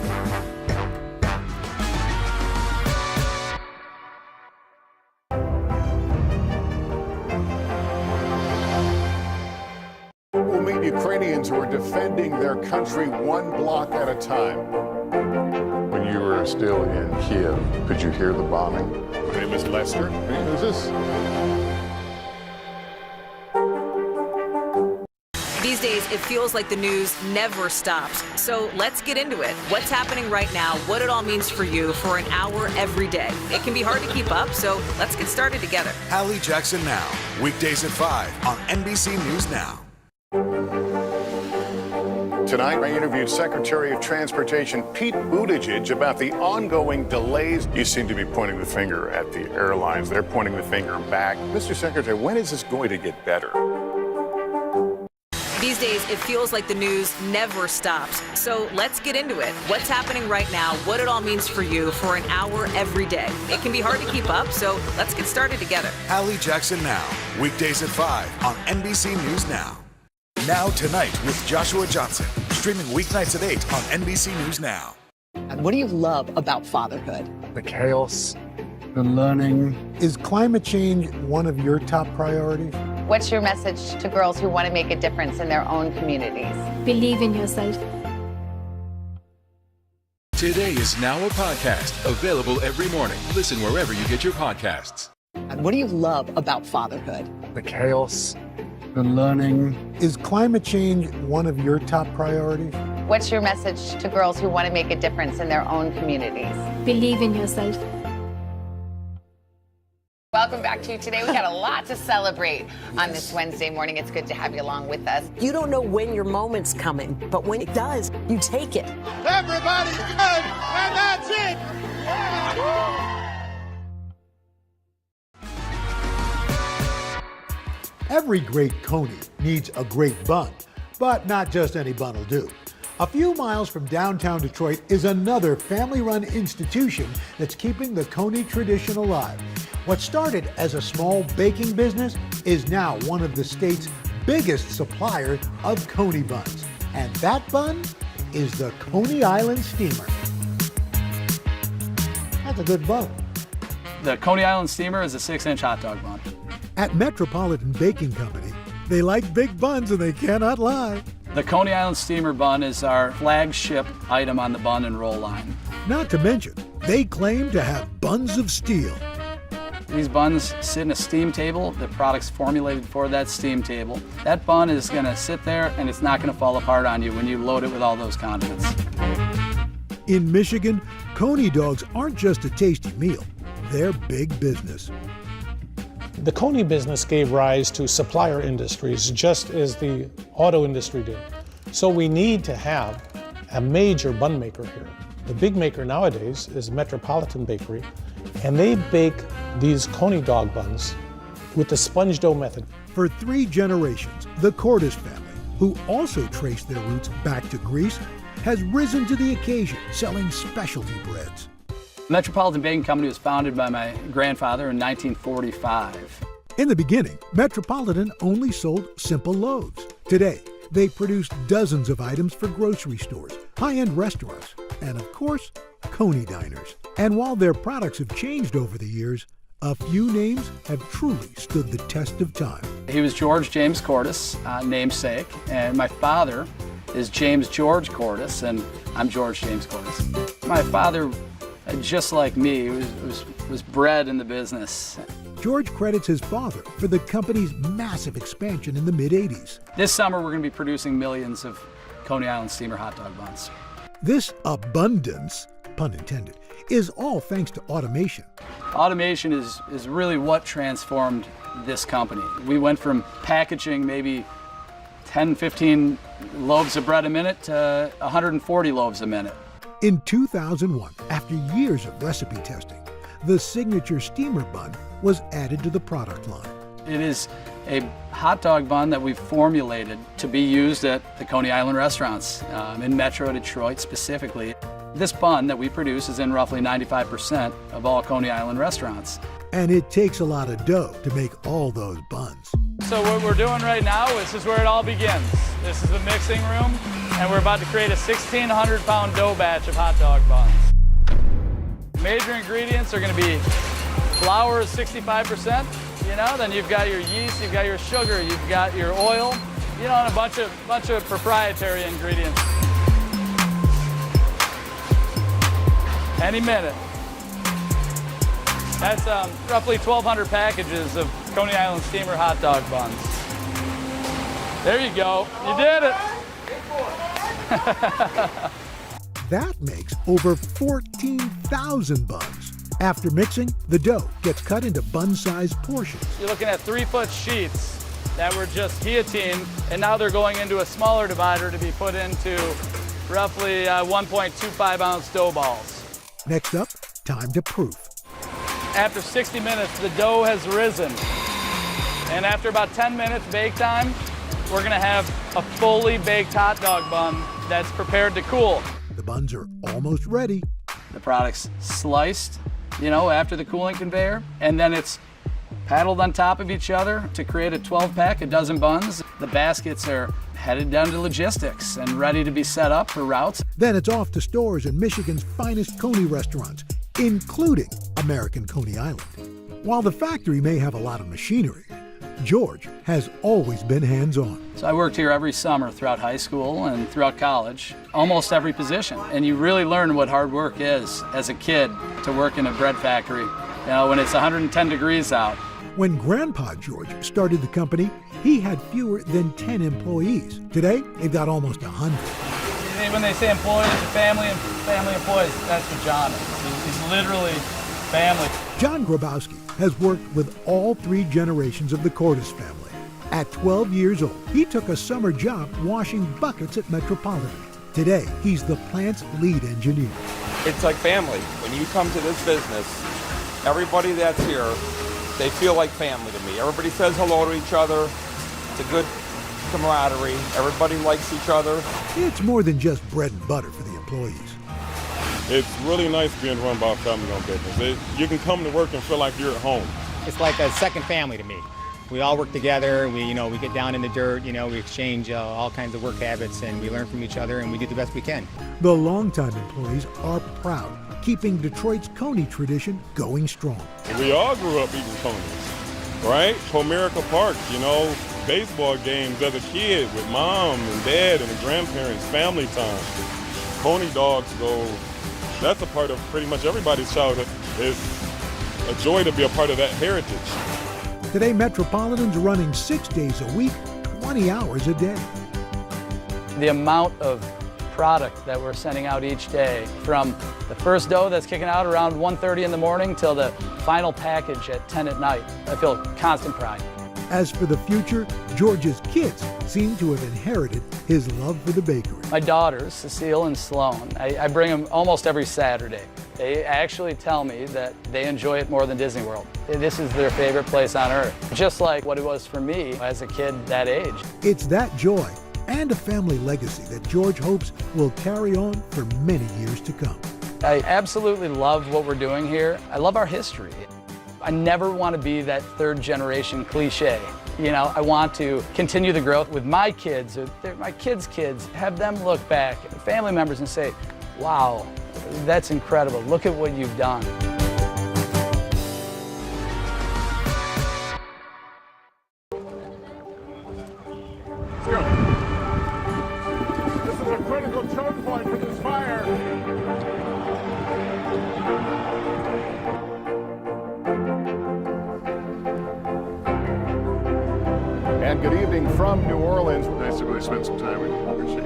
We'll meet Ukrainians who are defending their country one block at a time. When you were still in Kiev, could you hear the bombing? My name is Lester. Hey, who's this? These days, it feels like the news never stops. So let's get into it. What's happening right now, what it all means for you for an hour every day. It can be hard to keep up, so let's get started together. Hallie Jackson Now, weekdays at 5 on NBC News Now. Tonight, I interviewed Secretary of Transportation Pete Buttigieg about the ongoing delays. You seem to be pointing the finger at the airlines. They're pointing the finger back. Mr. Secretary, when is this going to get better? These days, it feels like the news never stops. So let's get into it. What's happening right now, what it all means for you for an hour every day. It can be hard to keep up, so let's get started together. Hallie Jackson Now, weekdays at 5 on NBC News Now. Now Tonight with Joshua Johnson, streaming weeknights at 8 on NBC News Now. And what do you love about fatherhood? The chaos, the learning. Is climate change one of your top priorities? What's your message to girls who want to make a difference in their own communities? Believe in yourself. Today is now a podcast available every morning. Listen wherever you get your podcasts. And what do you love about fatherhood? The chaos, the learning. Is climate change one of your top priorities? What's your message to girls who want to make a difference in their own communities? Believe in yourself. Welcome back to you today. We got a lot to celebrate on this Wednesday morning. It's good to have you along with us. You don't know when your moment's coming, but when it does, you take it. Everybody's good, and that's it. Every great Coney needs a great bun, but not just any bun will do. A few miles from downtown Detroit is another family-run institution that's keeping the Coney tradition alive. What started as a small baking business is now one of the state's biggest suppliers of Coney buns. And that bun is the Coney Island Steamer. That's a good bun. The Coney Island Steamer is a 6-inch hot dog bun. At Metropolitan Baking Company, they like big buns and they cannot lie. The Coney Island Steamer bun is our flagship item on the bun and roll line. Not to mention, they claim to have buns of steel. These buns sit in a steam table. The product's formulated for that steam table. That bun is gonna sit there and it's not gonna fall apart on you when you load it with all those condiments. In Michigan, Coney dogs aren't just a tasty meal, they're big business. The Coney business gave rise to supplier industries, just as the auto industry did. So we need to have a major bun maker here. The big maker nowadays is Metropolitan Bakery, and they bake these Coney dog buns with the sponge dough method. For 3 generations, the Cordes family, who also trace their roots back to Greece, has risen to the occasion, selling specialty breads. Metropolitan Baking Company was founded by my grandfather in 1945. In the beginning, Metropolitan only sold simple loaves. Today, they produce dozens of items for grocery stores, high-end restaurants, and of course, Coney diners. And while their products have changed over the years, A few names have truly stood the test of time. He was George James Cordes, namesake, and my father is James George Cordes, and I'm George James Cordes. My father, just like me, was bred in the business. George credits his father for the company's massive expansion in the mid-'80s. This summer, we're going to be producing millions of Coney Island steamer hot dog buns. This abundance, pun intended, is all thanks to automation. Automation is really what transformed this company. We went from packaging maybe 10, 15 loaves of bread a minute to 140 loaves a minute. In 2001, after years of recipe testing, the signature steamer bun was added to the product line. It is a hot dog bun that we've formulated to be used at the Coney Island restaurants, in Metro Detroit specifically. This bun that we produce is in roughly 95% of all Coney Island restaurants. And it takes a lot of dough to make all those buns. So what we're doing right now, this is where it all begins. This is the mixing room, and we're about to create a 1,600-pound dough batch of hot dog buns. Major ingredients are going to be flour is 65%, then you've got your yeast, you've got your sugar, you've got your oil, and a bunch of proprietary ingredients. Any minute. That's roughly 1,200 packages of Coney Island steamer hot dog buns. There you go. You did it. That makes over 14,000 buns. After mixing, the dough gets cut into bun-sized portions. You're looking at 3-foot sheets that were just guillotined, and now they're going into a smaller divider to be put into roughly 1.25-ounce dough balls. Next up, time to proof. After 60 minutes, the dough has risen. And after about 10 minutes bake time, we're gonna have a fully baked hot dog bun that's prepared to cool. The buns are almost ready. The product's sliced, after the cooling conveyor, and then it's paddled on top of each other to create a 12-pack, a dozen buns. The baskets are headed down to logistics and ready to be set up for routes. Then it's off to stores in Michigan's finest Coney restaurants, including American Coney Island. While the factory may have a lot of machinery, George has always been hands-on. So I worked here every summer throughout high school and throughout college, almost every position. And you really learn what hard work is as a kid to work in a bread factory, when it's 110 degrees out. When Grandpa George started the company, he had fewer than 10 employees. Today, they've got almost 100. When they say employees, family employees, that's what John is. He's literally family. John Grabowski has worked with all 3 generations of the Cordes family. At 12 years old, he took a summer job washing buckets at Metropolitan. Today, he's the plant's lead engineer. It's like family. When you come to this business, everybody that's here, they feel like family to me. Everybody says hello to each other. It's a good camaraderie. Everybody likes each other. It's more than just bread and butter for the employees. It's really nice being run by a family-owned business. You can come to work and feel like you're at home. It's like a second family to me. We all work together. We get down in the dirt. We exchange all kinds of work habits, and we learn from each other, and we do the best we can. The longtime employees are proud, keeping Detroit's Coney tradition going strong. We all grew up eating Coneys, right? Comerica Park, baseball games as a kid with mom and dad and the grandparents, family time. Coney dogs that's a part of pretty much everybody's childhood. It's a joy to be a part of that heritage. Today, Metropolitan's running 6 days a week, 20 hours a day. The amount of product that we're sending out each day, from the first dough that's kicking out around 1:30 in the morning till the final package at 10 at night, I feel constant pride. As for the future, George's kids seem to have inherited his love for the bakery. My daughters, Cecile and Sloan, I bring them almost every Saturday. They actually tell me that they enjoy it more than Disney World. This is their favorite place on earth, just like what it was for me as a kid that age. It's that joy and a family legacy that George hopes will carry on for many years to come. I absolutely love what we're doing here. I love our history. I never want to be that third generation cliche. I want to continue the growth with my kids, or my kids' kids, have them look back at family members and say, wow, that's incredible. Look at what you've done. And good evening from New Orleans. Nice to really spend some time with you. Appreciate it.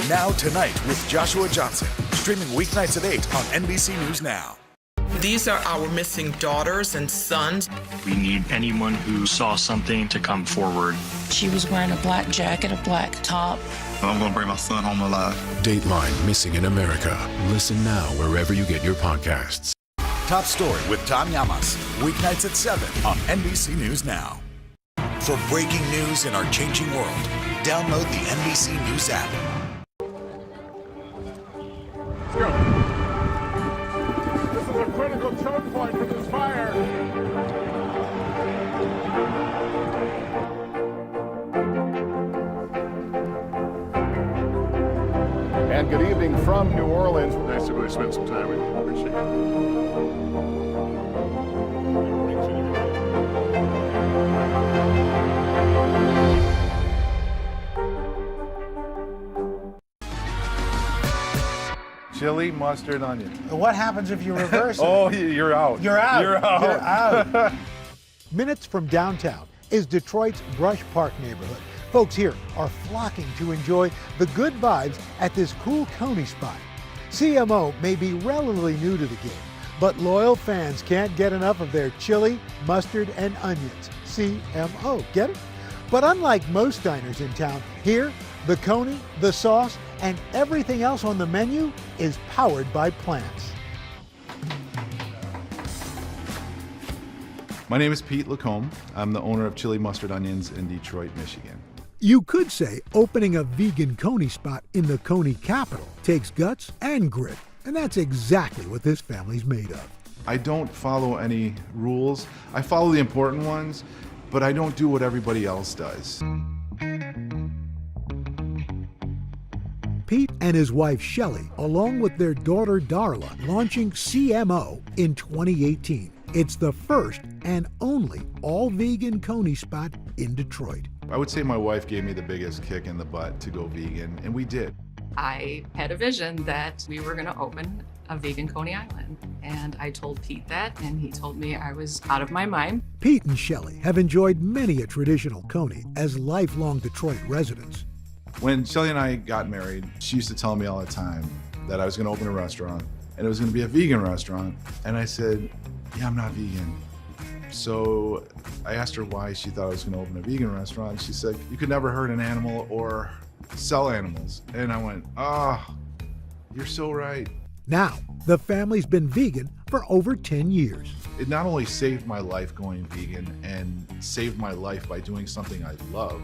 Now Tonight with Joshua Johnson, streaming weeknights at 8 on NBC News Now. These are our missing daughters and sons. We need anyone who saw something to come forward. She was wearing a black jacket, a black top. I'm going to bring my son home alive. Dateline Missing in America. Listen now wherever you get your podcasts. Top Story with Tom Llamas, weeknights at 7 on NBC News Now. For breaking news in our changing world, download the NBC News app. Let's go. This is a critical choke point for this fire. And good evening from New Orleans. Nice to really spend some time with you. Appreciate it. Chili, mustard, onion. What happens if you reverse it? Oh, you're out. You're out. You're out. You're out. Minutes from downtown is Detroit's Brush Park neighborhood. Folks here are flocking to enjoy the good vibes at this cool Coney spot. CMO may be relatively new to the game, but loyal fans can't get enough of their chili, mustard, and onions. CMO, get it? But unlike most diners in town, here, the Coney, the sauce, and everything else on the menu is powered by plants. My name is Pete Lacombe. I'm the owner of Chili Mustard Onions in Detroit, Michigan. You could say opening a vegan Coney spot in the Coney capital takes guts and grit, and that's exactly what this family's made of. I don't follow any rules. I follow the important ones, but I don't do what everybody else does. Pete and his wife Shelley, along with their daughter Darla, launching CMO in 2018. It's the first and only all-vegan Coney spot in Detroit. I would say my wife gave me the biggest kick in the butt to go vegan, and we did. I had a vision that we were going to open a vegan Coney Island, and I told Pete that, and he told me I was out of my mind. Pete and Shelley have enjoyed many a traditional Coney as lifelong Detroit residents. When Shelley and I got married, she used to tell me all the time that I was going to open a restaurant, and it was going to be a vegan restaurant, and I said, yeah, I'm not vegan. So I asked her why she thought I was going to open a vegan restaurant. She said, you could never hurt an animal or sell animals. And I went, you're so right. Now, the family's been vegan for over 10 years. It not only saved my life going vegan and saved my life by doing something I love,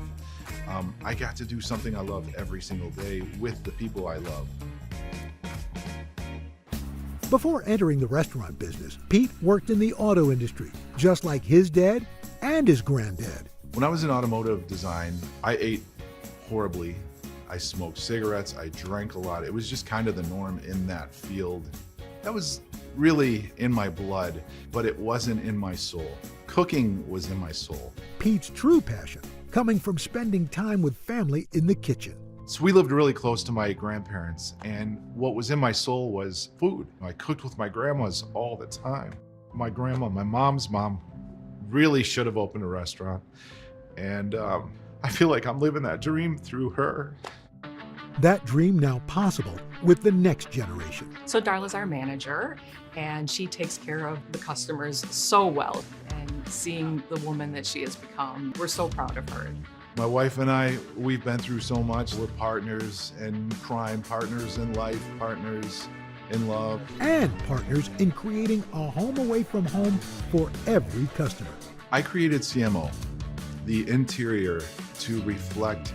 I got to do something I love every single day with the people I love. Before entering the restaurant business, Pete worked in the auto industry, just like his dad and his granddad. When I was in automotive design, I ate horribly. I smoked cigarettes, I drank a lot. It was just kind of the norm in that field. That was really in my blood, but it wasn't in my soul. Cooking was in my soul. Pete's true passion coming from spending time with family in the kitchen. So we lived really close to my grandparents, and what was in my soul was food. I cooked with my grandmas all the time. My grandma, my mom's mom, really should have opened a restaurant, and I feel like I'm living that dream through her. That dream now possible with the next generation. So Darla's our manager, and she takes care of the customers so well. And seeing the woman that she has become, we're so proud of her. My wife and I, we've been through so much. We're partners in crime, partners in life, partners in love. And partners in creating a home away from home for every customer. I created CMO, the interior, to reflect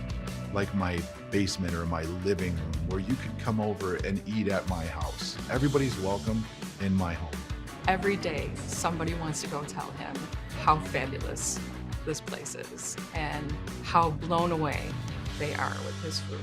like my basement or my living room, where you could come over and eat at my house. Everybody's welcome in my home. Every day, somebody wants to go tell him how fabulous this place is and how blown away they are with his food.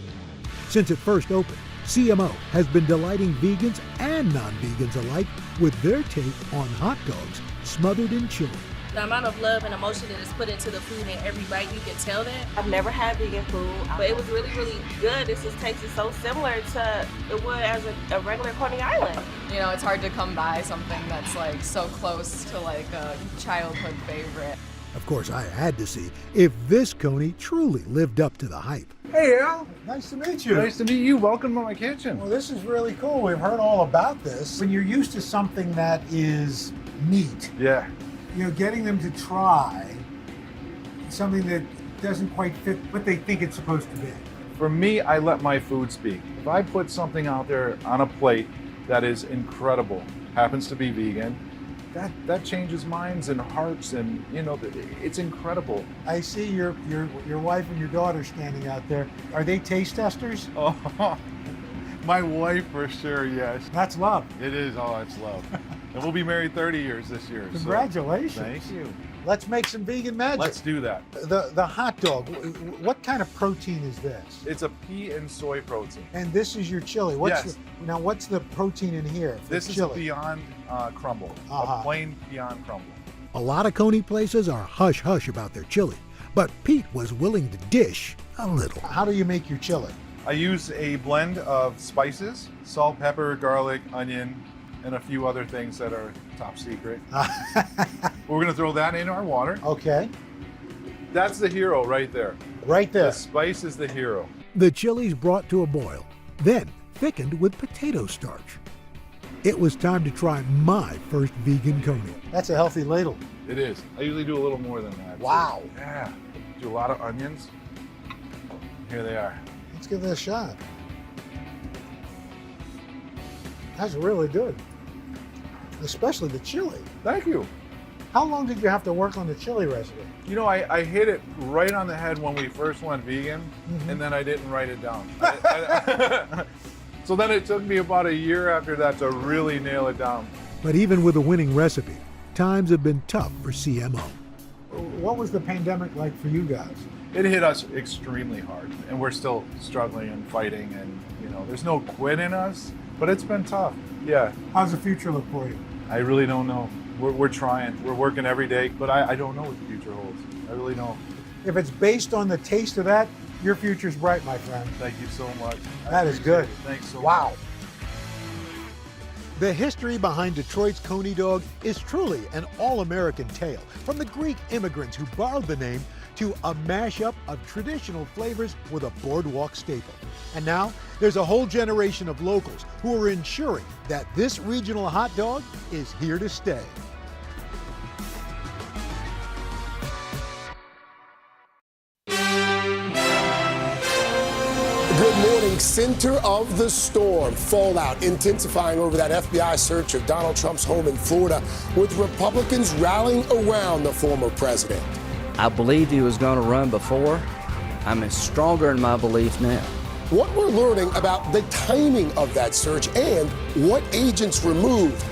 Since it first opened, CMO has been delighting vegans and non-vegans alike with their take on hot dogs smothered in chili. The amount of love and emotion that is put into the food in every bite, you can tell that. I've never had vegan food, but it was really, really good. This just tasted so similar to it would as a regular Coney Island. You know, it's hard to come by something that's like so close to like a childhood favorite. Of course, I had to see if this Coney truly lived up to the hype. Hey, Al. Nice to meet you. Nice to meet you. Welcome to my kitchen. Well, this is really cool. We've heard all about this. When you're used to something that is meat, yeah, you know, getting them to try something that doesn't quite fit what they think it's supposed to be. For me, I let my food speak. If I put something out there on a plate that is incredible, happens to be vegan, that changes minds and hearts, and you know, it's incredible. I see your wife and your daughter standing out there. Are they taste testers? Oh, my wife for sure, yes. That's love. It is. Oh, it's love. And we'll be married 30 years this year. Congratulations. So, thank you. Let's make some vegan magic. Let's do that. The hot dog, what kind of protein is this? It's a pea and soy protein. And this is your chili. Yes. Now, what's the protein in here for This chili? is a Beyond Crumble, a plain Beyond Crumble. A lot of Coney places are hush-hush about their chili, but Pete was willing to dish a little. How do you make your chili? I use a blend of spices, salt, pepper, garlic, onion, and a few other things that are top secret. We're gonna throw that in our water. Okay. That's the hero right there. Right there. The spice is the hero. The chili's brought to a boil, then thickened with potato starch. It was time to try my first vegan Coney. That's a healthy ladle. It is. I usually do a little more than that. Wow. Yeah. Do a lot of onions. Here they are. Let's give this a shot. That's really good. Especially the chili. Thank you. How long did you have to work on the chili recipe? You know, I hit it right on the head when we first went vegan, and then I didn't write it down. So then it took me about a year after that to really nail it down. But even with a winning recipe, times have been tough for CMO. What was the pandemic like for you guys? It hit us extremely hard, and we're still struggling and fighting, and you know, there's no quit in us, but it's been tough. Yeah. How's the future look for you? I really don't know. We're trying. We're working every day, but I don't know what the future holds. I really don't. If it's based on the taste of that, your future's bright, my friend. Thank you so much. That is good. Thanks so much. Wow. The history behind Detroit's Coney dog is truly an all-American tale, from the Greek immigrants who borrowed the name to a mashup of traditional flavors with a boardwalk staple. And now, there's a whole generation of locals who are ensuring that this regional hot dog is here to stay. Good morning. Center of the storm. Fallout intensifying over that FBI search of Donald Trump's home in Florida, with Republicans rallying around the former president. I believed he was going to run before. I'm stronger in my belief now. What we're learning about the timing of that search and what agents removed